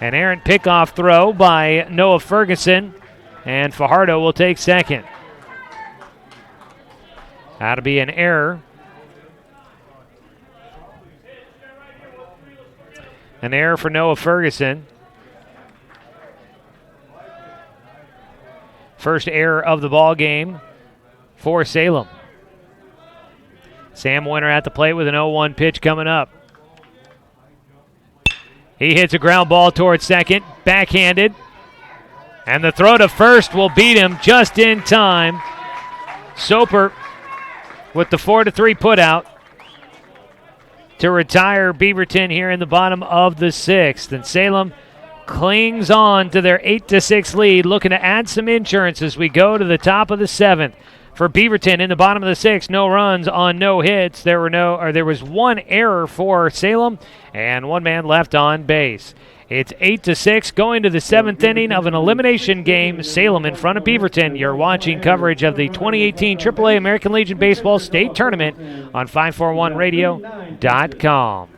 C: An errant pickoff throw by Noah Ferguson, and Fajardo will take second. That'll be an error. An error for Noah Ferguson. First error of the ball game for Salem. Sam Winter at the plate with an 0-1 pitch coming up. He hits a ground ball towards second, backhanded. And the throw to first will beat him just in time. Soper with the 4-3 putout to retire Beaverton here in the bottom of the 6th. And Salem clings on to their 8-6 lead, looking to add some insurance as we go to the top of the 7th. For Beaverton in the bottom of the 6th, no runs on no hits. There was 1 error for Salem and 1 man left on base. It's 8-6 going to the 7th inning of an elimination game. Salem in front of Beaverton. You're watching coverage of the 2018 AAA American Legion Baseball State Tournament on 541radio.com.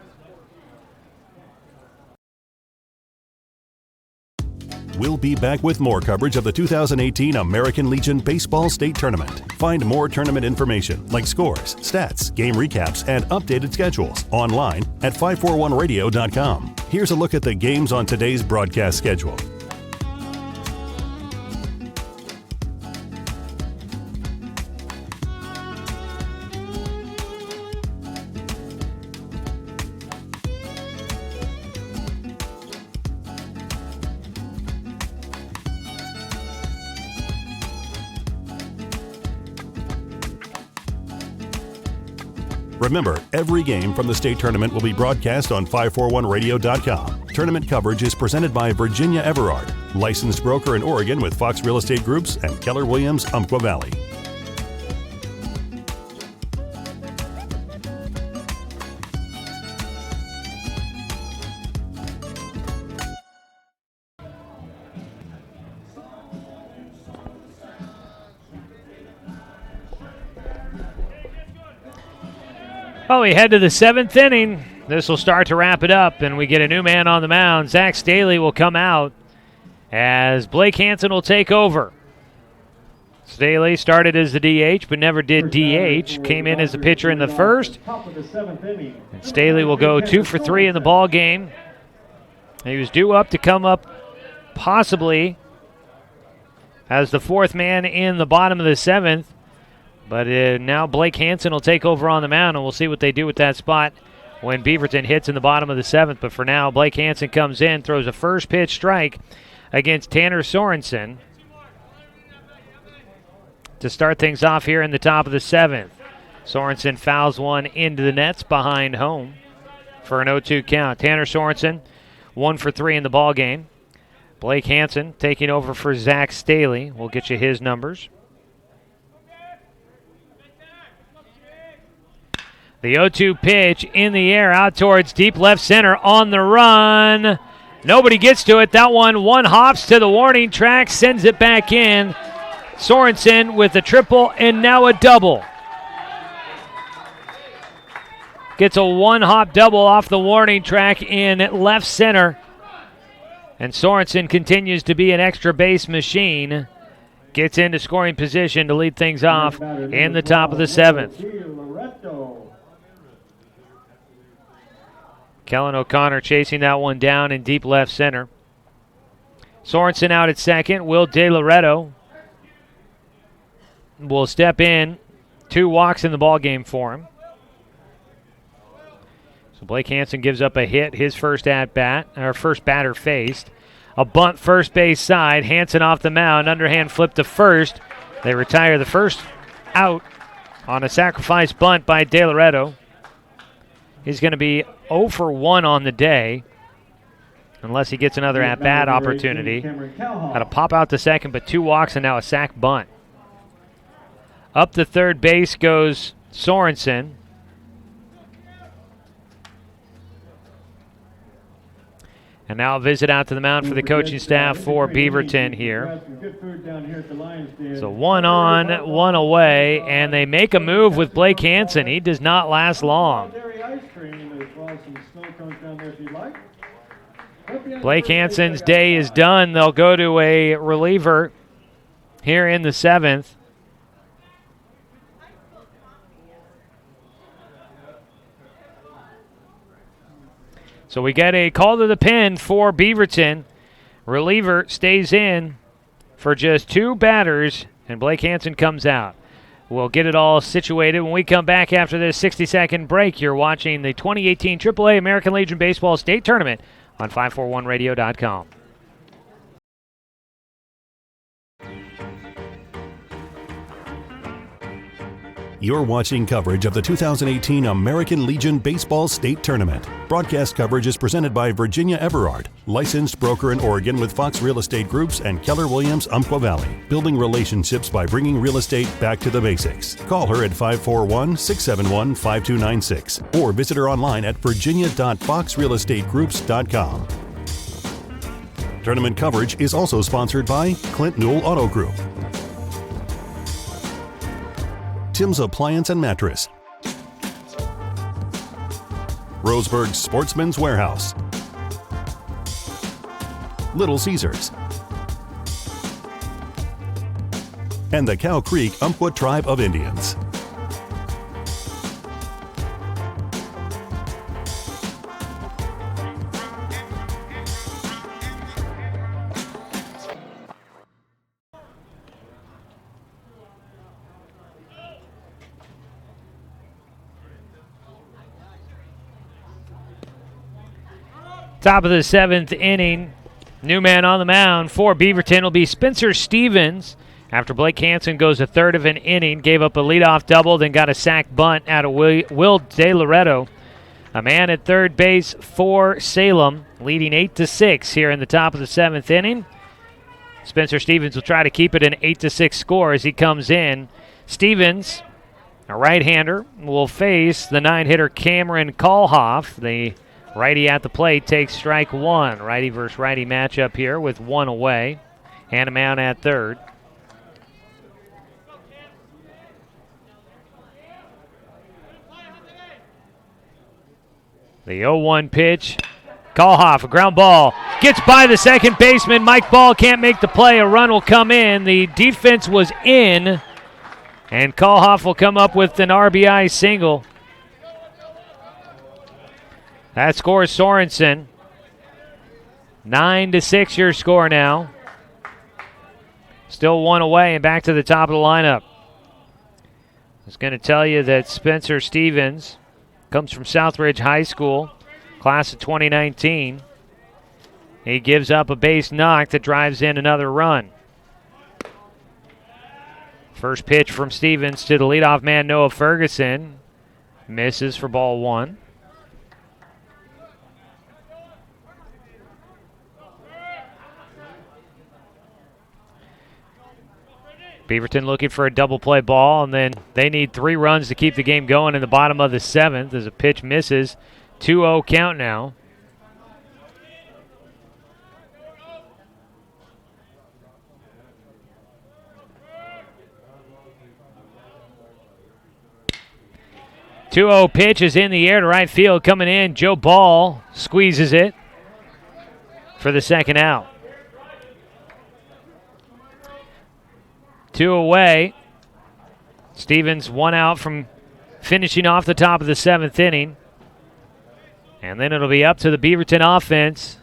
B: We'll be back with more coverage of the 2018 American Legion Baseball State Tournament. Find more tournament information like scores, stats, game recaps, and updated schedules online at 541radio.com. Here's a look at the games on today's broadcast schedule. Remember, every game from the state tournament will be broadcast on 541radio.com. Tournament coverage is presented by Virginia Everard, licensed broker in Oregon with Fox Real Estate Groups and Keller Williams, Umpqua Valley.
C: Well, we head to the 7th inning. This will start to wrap it up, and we get a new man on the mound. Zach Staley will come out as Blake Hansen will take over. Staley started as the DH, but never did DH. Came in as a pitcher in the first. And Staley will go 2 for 3 in the ball game. He was due up to come up possibly as the 4th man in the bottom of the 7th. But now Blake Hansen will take over on the mound, and we'll see what they do with that spot when Beaverton hits in the bottom of the 7th. But for now, Blake Hansen comes in, throws a first pitch strike against Tanner Sorensen to start things off here in the top of the 7th. Sorensen fouls one into the nets behind home for an 0-2 count. Tanner Sorensen, 1 for 3 in the ball game. Blake Hansen taking over for Zach Staley. We'll get you his numbers. The 0-2 pitch in the air out towards deep left center on the run. Nobody gets to it. That one hops to the warning track, sends it back in. Sorensen with a triple and now a double. Gets a 1-hop double off the warning track in left center. And Sorensen continues to be an extra base machine. Gets into scoring position to lead things off in the top of the 7th. Kellen O'Connor chasing that one down in deep left center. Sorensen out at second. Will De Loretto will step in. 2 walks in the ball game for him. So Blake Hansen gives up a hit, his first at bat, or first batter faced. A bunt first base side. Hansen off the mound. Underhand flip to first. They retire the first out on a sacrifice bunt by De Loretto. He's going to be 0 for 1 on the day unless he gets another at-bat opportunity. Had to pop out to second, but 2 walks and now a sac bunt. Up to third base goes Sorensen. And now a visit out to the mound for the coaching staff for Beaverton here. So 1 on, 1 away, and they make a move with Blake Hansen. He does not last long. Blake Hansen's day is done. They'll go to a reliever here in the 7th. So we get a call to the pen for Beaverton. Reliever stays in for just 2 batters, and Blake Hansen comes out. We'll get it all situated when we come back after this 60-second break. You're watching the 2018 AAA American Legion Baseball State Tournament on 541radio.com.
B: You're watching coverage of the 2018 American Legion Baseball State Tournament. Broadcast coverage is presented by Virginia Everard, licensed broker in Oregon with Fox Real Estate Groups and Keller Williams Umpqua Valley, building relationships by bringing real estate back to the basics. Call her at 541-671-5296 or visit her online at virginia.foxrealestategroups.com. Tournament coverage is also sponsored by Clint Newell Auto Group, Tim's Appliance and Mattress, Roseburg Sportsman's Warehouse, Little Caesars, and the Cow Creek Umpqua Tribe of Indians.
C: Top of the 7th inning. New man on the mound for Beaverton will be Spencer Stevens. After Blake Hansen goes a third of an inning, gave up a leadoff double, then got a sac bunt out of Will De Loretto. A man at third base for Salem, leading 8-6 here in the top of the 7th inning. Spencer Stevens will try to keep it an 8-6 score as he comes in. Stevens, a right-hander, will face the 9-hitter Cameron Kalhoff. The righty at the plate takes strike 1. Righty versus righty matchup here with 1 away. And a man at third. The 0-1 pitch. Kalhoff, a ground ball. Gets by the second baseman. Mike Ball can't make the play. A run will come in. The defense was in. And Kalhoff will come up with an RBI single. That scores Sorensen. 9-6 your score now. Still 1 away and back to the top of the lineup. I was going to tell you that Spencer Stevens comes from Southridge High School, class of 2019. He gives up a base knock that drives in another run. First pitch from Stevens to the leadoff man, Noah Ferguson. Misses for ball 1. Beaverton looking for a double play ball, and then they need 3 runs to keep the game going in the bottom of the 7th as a pitch misses. 2-0 count now. Pitch is in the air to right field. Coming in, Joe Ball squeezes it for the second out. 2 away. Stevens 1 out from finishing off the top of the 7th inning. And then it'll be up to the Beaverton offense.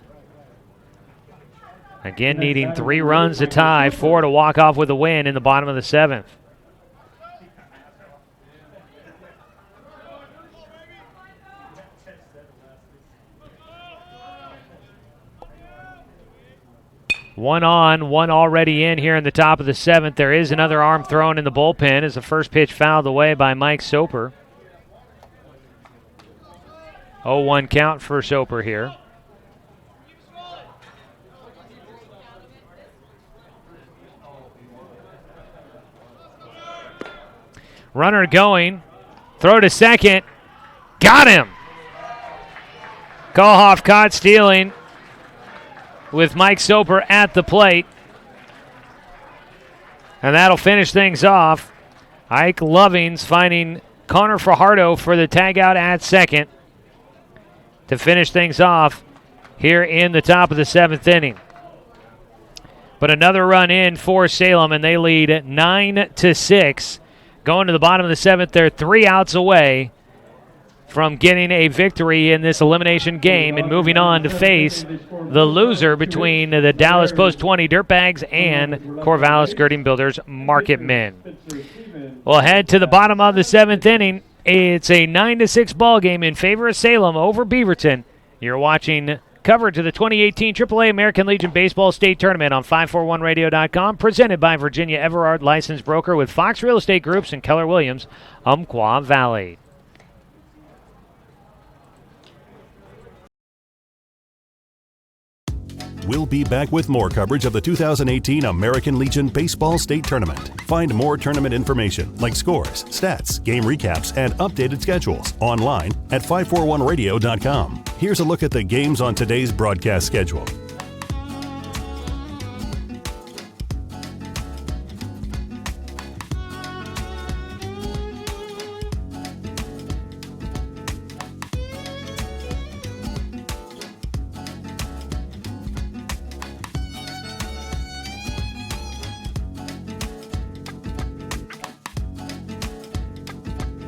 C: Again, needing 3 runs to tie, 4 to walk off with a win in the bottom of the 7th. One on, one already in here in the top of the 7th. There is another arm thrown in the bullpen as the first pitch fouled away by Mike Soper. 0-1 count for Soper here. Runner going. Throw to second. Got him! Kohoff caught stealing with Mike Soper at the plate. And that'll finish things off. Ike Lovings finding Connor Fajardo for the tagout at second to finish things off here in the top of the 7th inning. But another run in for Salem, and they lead 9-6. Going to the bottom of the 7th, they're 3 outs away from getting a victory in this elimination game and moving on to face the loser between the Dallas Post 20 Dirtbags and Corvallis Skirting Builders Market Men. We'll head to the bottom of the 7th inning. It's a 9-6 ball game in favor of Salem over Beaverton. You're watching coverage of the 2018 AAA American Legion Baseball State Tournament on 541radio.com, presented by Virginia Everard, licensed broker with Fox Real Estate Groups and Keller Williams, Umpqua Valley.
B: We'll be back with more coverage of the 2018 American Legion Baseball State Tournament. Find more tournament information like scores, stats, game recaps, and updated schedules online at 541radio.com. Here's a look at the games on today's broadcast schedule.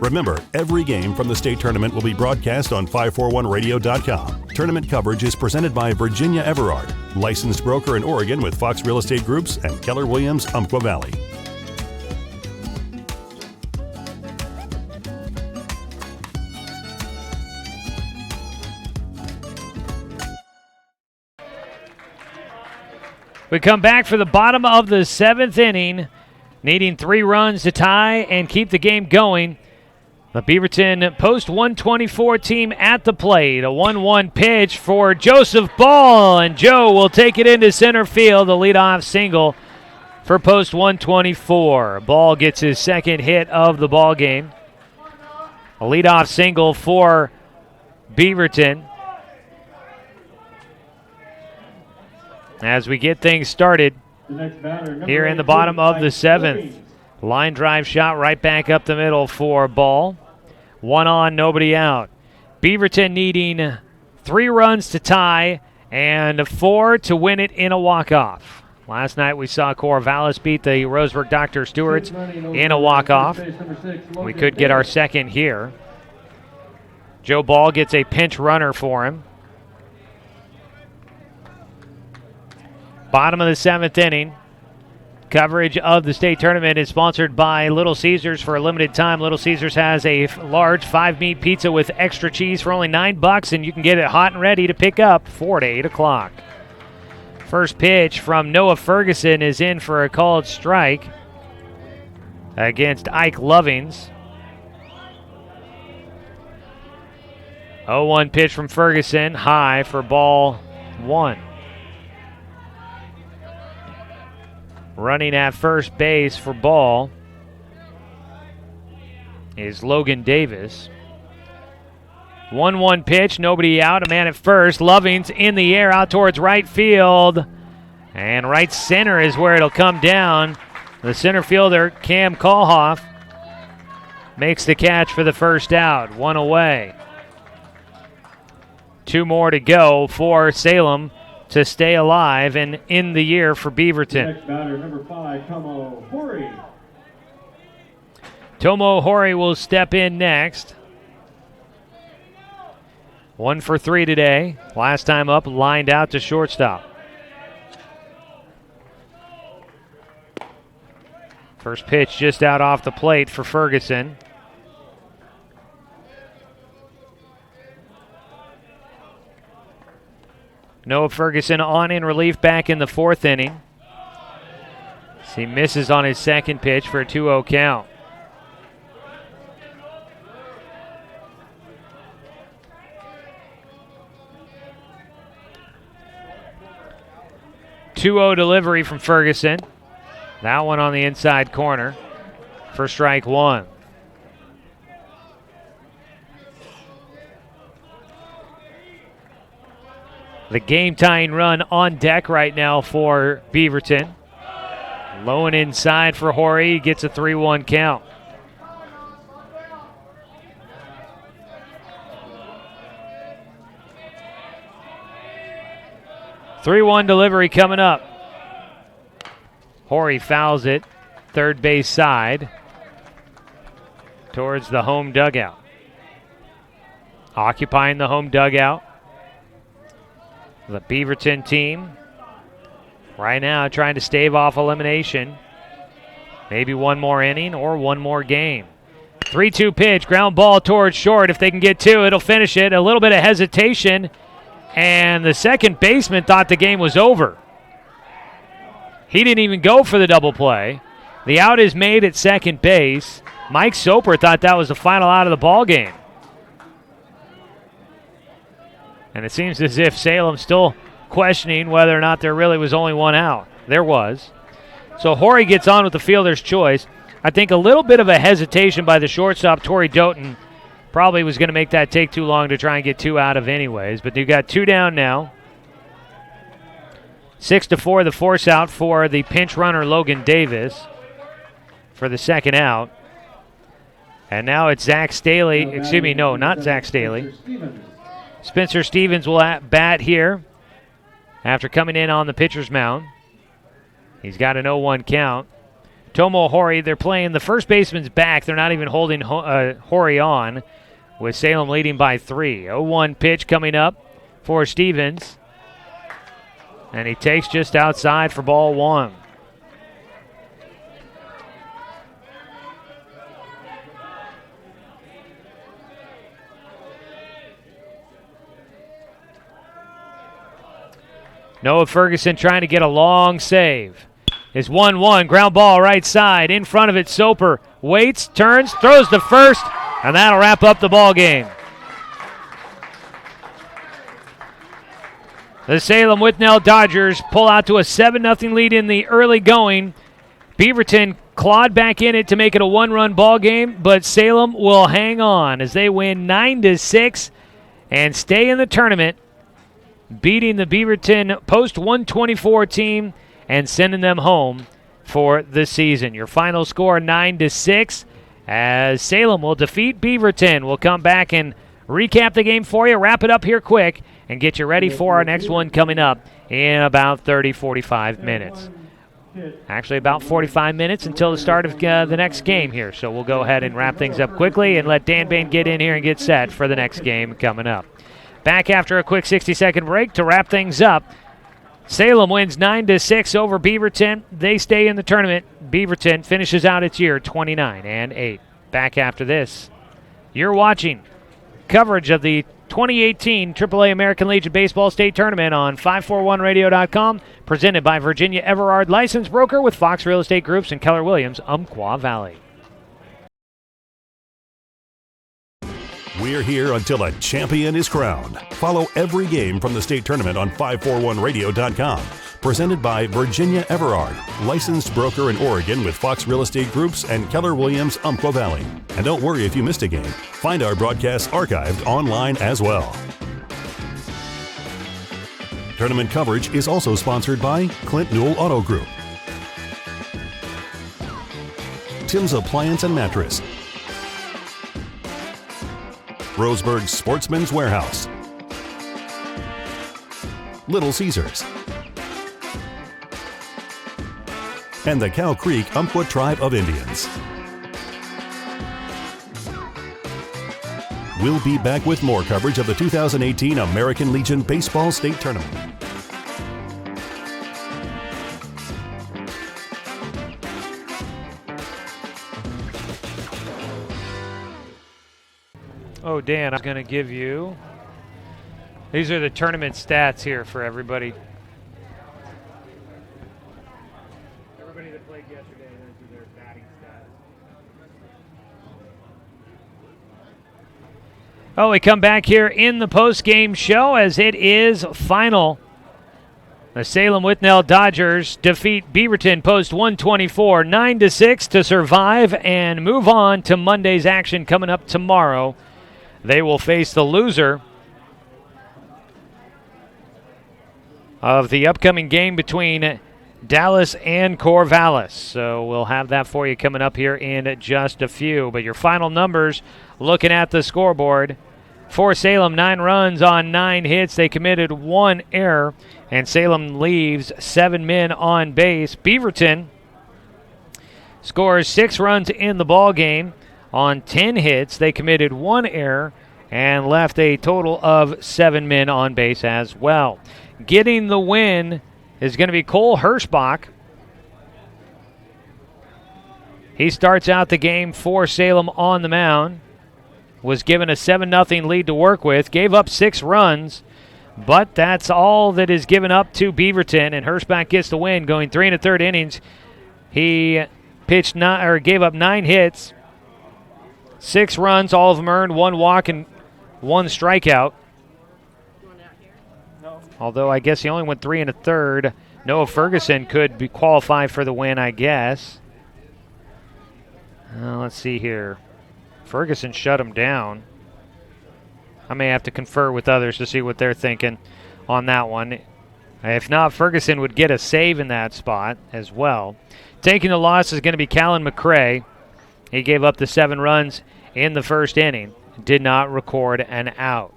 B: Remember, every game from the state tournament will be broadcast on 541radio.com. Tournament coverage is presented by Virginia Everard, licensed broker in Oregon with Fox Real Estate Groups and Keller Williams, Umpqua Valley.
C: We come back for the bottom of the 7th inning, needing 3 runs to tie and keep the game going. The Beaverton Post 124 team at the plate. A 1-1 pitch for Joseph Ball, and Joe will take it into center field, the leadoff single for Post 124. Ball gets his second hit of the ball game. A leadoff single for Beaverton. As we get things started here in the bottom of the 7th. Line drive shot right back up the middle for Ball. 1 on, nobody out. Beaverton needing 3 runs to tie and 4 to win it in a walk-off. Last night we saw Corvallis beat the Roseburg Dr. Stewarts in a walk-off. We could get our second here. Joe Ball gets a pinch runner for him. Bottom of the 7th inning. Coverage of the state tournament is sponsored by Little Caesars. For a limited time, Little Caesars has a large 5-meat pizza with extra cheese for only $9, and you can get it hot and ready to pick up 4 to 8 o'clock. First pitch from Noah Ferguson is in for a called strike against Ike Lovings. 0-1 pitch from Ferguson, high for ball 1. Running at first base for Ball is Logan Davis. 1-1 pitch, nobody out, a man at first. Lovings in the air out towards right field. And right center is where it'll come down. The center fielder, Cam Kohoff, makes the catch for the first out. 1 away. 2 more to go for Salem to stay alive and in the year for Beaverton.
A: Next batter, number 5, Tomo Hori.
C: Tomo Hori will step in next. 1 for 3 today. Last time up, lined out to shortstop. First pitch just out off the plate for Ferguson. Noah Ferguson on in relief back in the 4th inning. He misses on his second pitch for a 2-0 count. Two-0 delivery from Ferguson. That one on the inside corner for strike one. The game-tying run on deck right now for Beaverton. Low and inside for Horry. He gets a 3-1 count. Three-one delivery coming up. Horry fouls it, third base side, towards the home dugout. Occupying the home dugout, the Beaverton team right now trying to stave off elimination. Maybe one more inning or one more game. 3-2 pitch, ground ball towards short. If they can get to it, it'll finish it. A little bit of hesitation, and the second baseman thought the game was over. He didn't even go for the double play. The out is made at second base. Mike Soper thought that was the final out of the ball game. And it seems as if Salem's still questioning whether or not there really was only one out. There was. So Horry gets on with the fielder's choice. I think a little bit of a hesitation by the shortstop, Torrey Doughton, probably was going to make that take too long to try and get two out of anyways. But you got two down now. 6-4 the force out for the pinch runner Logan Davis for the second out. And now it's Zach Staley. Excuse me, no, not Zach Staley. Spencer Stevens will bat here after coming in on the pitcher's mound. He's got an 0-1 count. Tomo Horry, they're playing the first baseman's back. They're not even holding Horry on, with Salem leading by 3. 0-1 pitch coming up for Stevens. And he takes just outside for ball one. Noah Ferguson trying to get a long save. It's 1-1, ground ball right side. In front of it, Soper waits, turns, throws to first, and that'll wrap up the ball game. The Salem Withnell Dodgers pull out to a 7-0 lead in the early going. Beaverton clawed back in it to make it a one-run ball game, but Salem will hang on as they win 9-6 and stay in the tournament, beating the Beaverton post-124 team and sending them home for the season. Your final score, 9-6, as Salem will defeat Beaverton. We'll come back and recap the game for you, wrap it up here quick, and get you ready for our next one coming up in about 30, 45 minutes. Actually, about 45 minutes until the start of the next game here. So we'll go ahead and wrap things up quickly and let Dan Bain get in here and get set for the next game coming up. Back after a quick 60-second break to wrap things up. Salem wins 9-6 over Beaverton. They stay in the tournament. Beaverton finishes out its year 29-8. Back after this. You're watching coverage of the 2018 AAA American Legion Baseball State Tournament on 541radio.com, presented by Virginia Everard, licensed broker with Fox Real Estate Groups and Keller Williams, Umpqua Valley.
B: We're here until a champion is crowned. Follow every game from the state tournament on 541radio.com. Presented by Virginia Everard, licensed broker in Oregon with Fox Real Estate Groups and Keller Williams, Umpqua Valley. And don't worry if you missed a game. Find our broadcasts archived online as well. Tournament coverage is also sponsored by Clint Newell Auto Group, Tim's Appliance and Mattress, Roseburg Sportsman's Warehouse, Little Caesars, and the Cow Creek Umpqua Tribe of Indians. We'll be back with more coverage of the 2018 American Legion Baseball State Tournament.
C: Oh, Dan, I'm going to give you, these are the tournament stats here for everybody. Everybody that played yesterday, those are their batting stats. Oh, we come back here in the post-game show as it is final. The Salem Withnell Dodgers defeat Beaverton post 124, 9-6 to survive and move on to Monday's action coming up tomorrow. They will face the loser of the upcoming game between Dallas and Corvallis. So we'll have that for you coming up here in just a few. But your final numbers, looking at the scoreboard, for Salem, 9 runs on 9 hits. They committed 1 error, and Salem leaves 7 men on base. Beaverton scores 6 runs in the ball game. On 10 hits, they committed 1 error and left a total of 7 men on base as well. Getting the win is going to be Cole Hirschbach. He starts out the game for Salem on the mound. Was given a 7-0 lead to work with. Gave up 6 runs, but that's all that is given up to Beaverton, and Hirschbach gets the win, going 3 1/3 innings. He gave up 9 hits. 6 runs, all of them earned, 1 walk and 1 strikeout. Although I guess he only went 3 1/3. Noah Ferguson could qualify for the win, I guess. Let's see here. Ferguson shut him down. I may have to confer with others to see what they're thinking on that one. If not, Ferguson would get a save in that spot as well. Taking the loss is going to be Callan McCray. He gave up the 7 runs in the first inning. Did not record an out.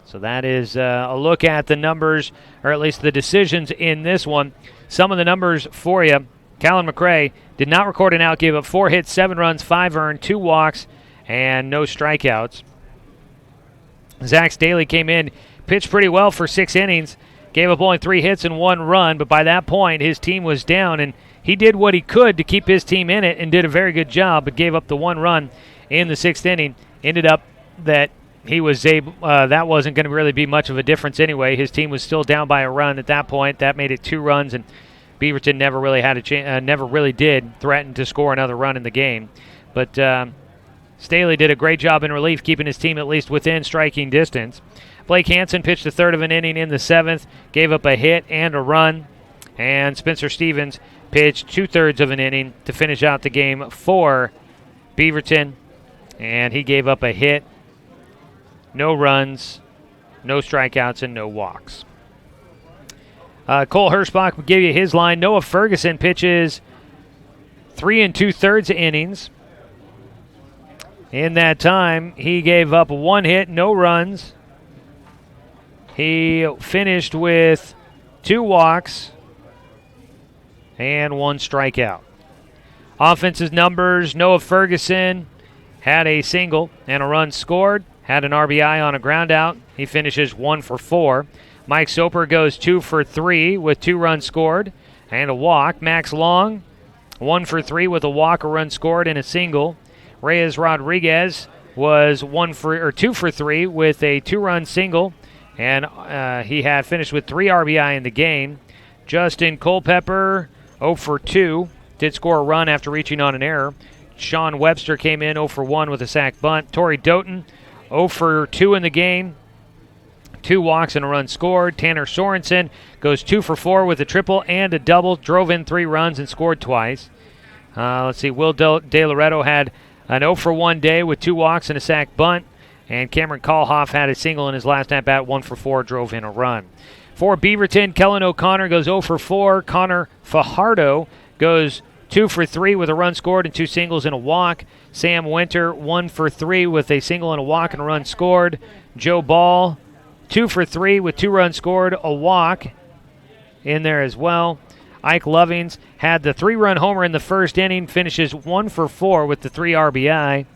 C: So that is a look at the numbers, or at least the decisions in this one. Some of the numbers for you. Callan McCray did not record an out, gave up 4 hits, 7 runs, 5 earned, 2 walks, and no strikeouts. Zach Staley came in, pitched pretty well for 6 innings, gave up only 3 hits and 1 run, but by that point his team was down, and he did what he could to keep his team in it and did a very good job, but gave up the 1 run in the 6th inning. Ended up that he was able, that wasn't going to really be much of a difference anyway. His team was still down by a run at that point. That made it 2 runs, and Beaverton never really had a chance, never really did threaten to score another run in the game. But Staley did a great job in relief, keeping his team at least within striking distance. Blake Hansen pitched a 1/3 of an inning in the 7th, gave up a hit and a run. And Spencer Stevens pitched 2/3 of an inning to finish out the game for Beaverton. And he gave up a hit, no runs, no strikeouts, and no walks. Cole Hirschbach will give you his line. Noah Ferguson pitches 3 2/3 innings. In that time, he gave up 1 hit, no runs. He finished with 2 walks and 1 strikeout. Offensive numbers, Noah Ferguson had a single and a run scored, had an RBI on a ground out. He finishes 1 for 4. Mike Soper goes 2 for 3 with 2 runs scored and a walk. Max Long, 1 for 3 with a walk, a run scored, and a single. Reyes Rodriguez was 2 for 3 with a 2-run single, and he had finished with 3 RBI in the game. Justin Culpepper, 0 for 2, did score a run after reaching on an error. Sean Webster came in 0 for 1 with a sac bunt. Torrey Doughton, 0 for 2 in the game, 2 walks and a run scored. Tanner Sorensen goes 2 for 4 with a triple and a double, drove in 3 runs and scored twice. Let's see, Will De Loretto had an 0 for 1 day with 2 walks and a sac bunt. And Cameron Kalhoff had a single in his last at-bat, 1 for 4, drove in a run. For Beaverton, Kellen O'Connor goes 0 for 4. Connor Fajardo goes 2 for 3 with a run scored and 2 singles and a walk. Sam Winter, 1 for 3 with a single and a walk and a run scored. Joe Ball, 2 for 3 with 2 runs scored, a walk in there as well. Ike Lovings had the 3-run homer in the first inning, finishes 1 for 4 with the 3 RBI.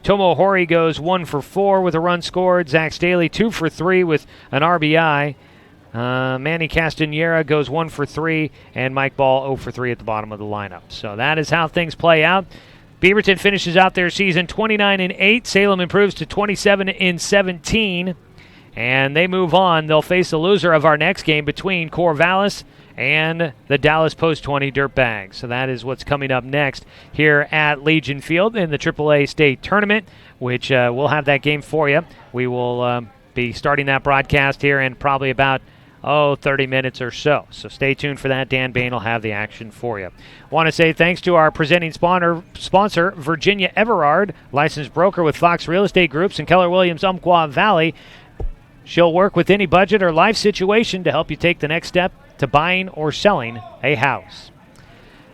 C: Tomo Hori goes 1 for 4 with a run scored. Zach Staley 2 for 3 with an RBI. Manny Castanera goes 1 for 3, and Mike Ball 0 for 3 at the bottom of the lineup. So that is how things play out. Beaverton finishes out their season 29-8. Salem improves to 27-17, and they move on. They'll face the loser of our next game between Corvallis and the Dallas Post 20 Dirtbags. So that is what's coming up next here at Legion Field in the AAA State Tournament, which we'll have that game for you. We will be starting that broadcast here in probably about 30 minutes or so. So stay tuned for that. Dan Bain will have the action for you. Want to say thanks to our presenting sponsor, Virginia Everard, licensed broker with Fox Real Estate Groups in Keller Williams, Umpqua Valley. She'll work with any budget or life situation to help you take the next step to buying or selling a house.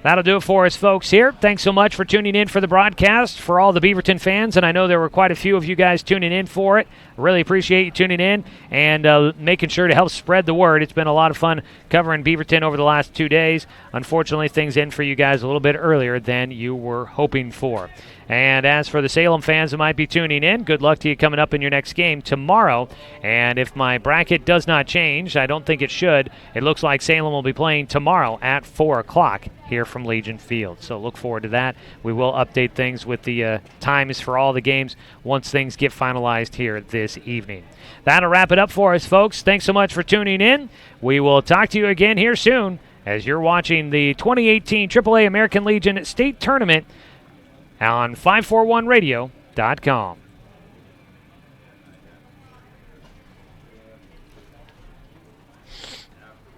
C: That'll do it for us, folks, here. Thanks so much for tuning in for the broadcast, for all the Beaverton fans, and I know there were quite a few of you guys tuning in for it. Really appreciate you tuning in and making sure to help spread the word. It's been a lot of fun covering Beaverton over the last 2 days. Unfortunately, things end for you guys a little bit earlier than you were hoping for. And as for the Salem fans that might be tuning in, good luck to you coming up in your next game tomorrow. And if my bracket does not change, I don't think it should, it looks like Salem will be playing tomorrow at 4 o'clock here from Legion Field. So look forward to that. We will update things with the times for all the games once things get finalized here this evening. That'll wrap it up for us, folks. Thanks so much for tuning in. We will talk to you again here soon as you're watching the 2018 AAA American Legion State Tournament on 541radio.com.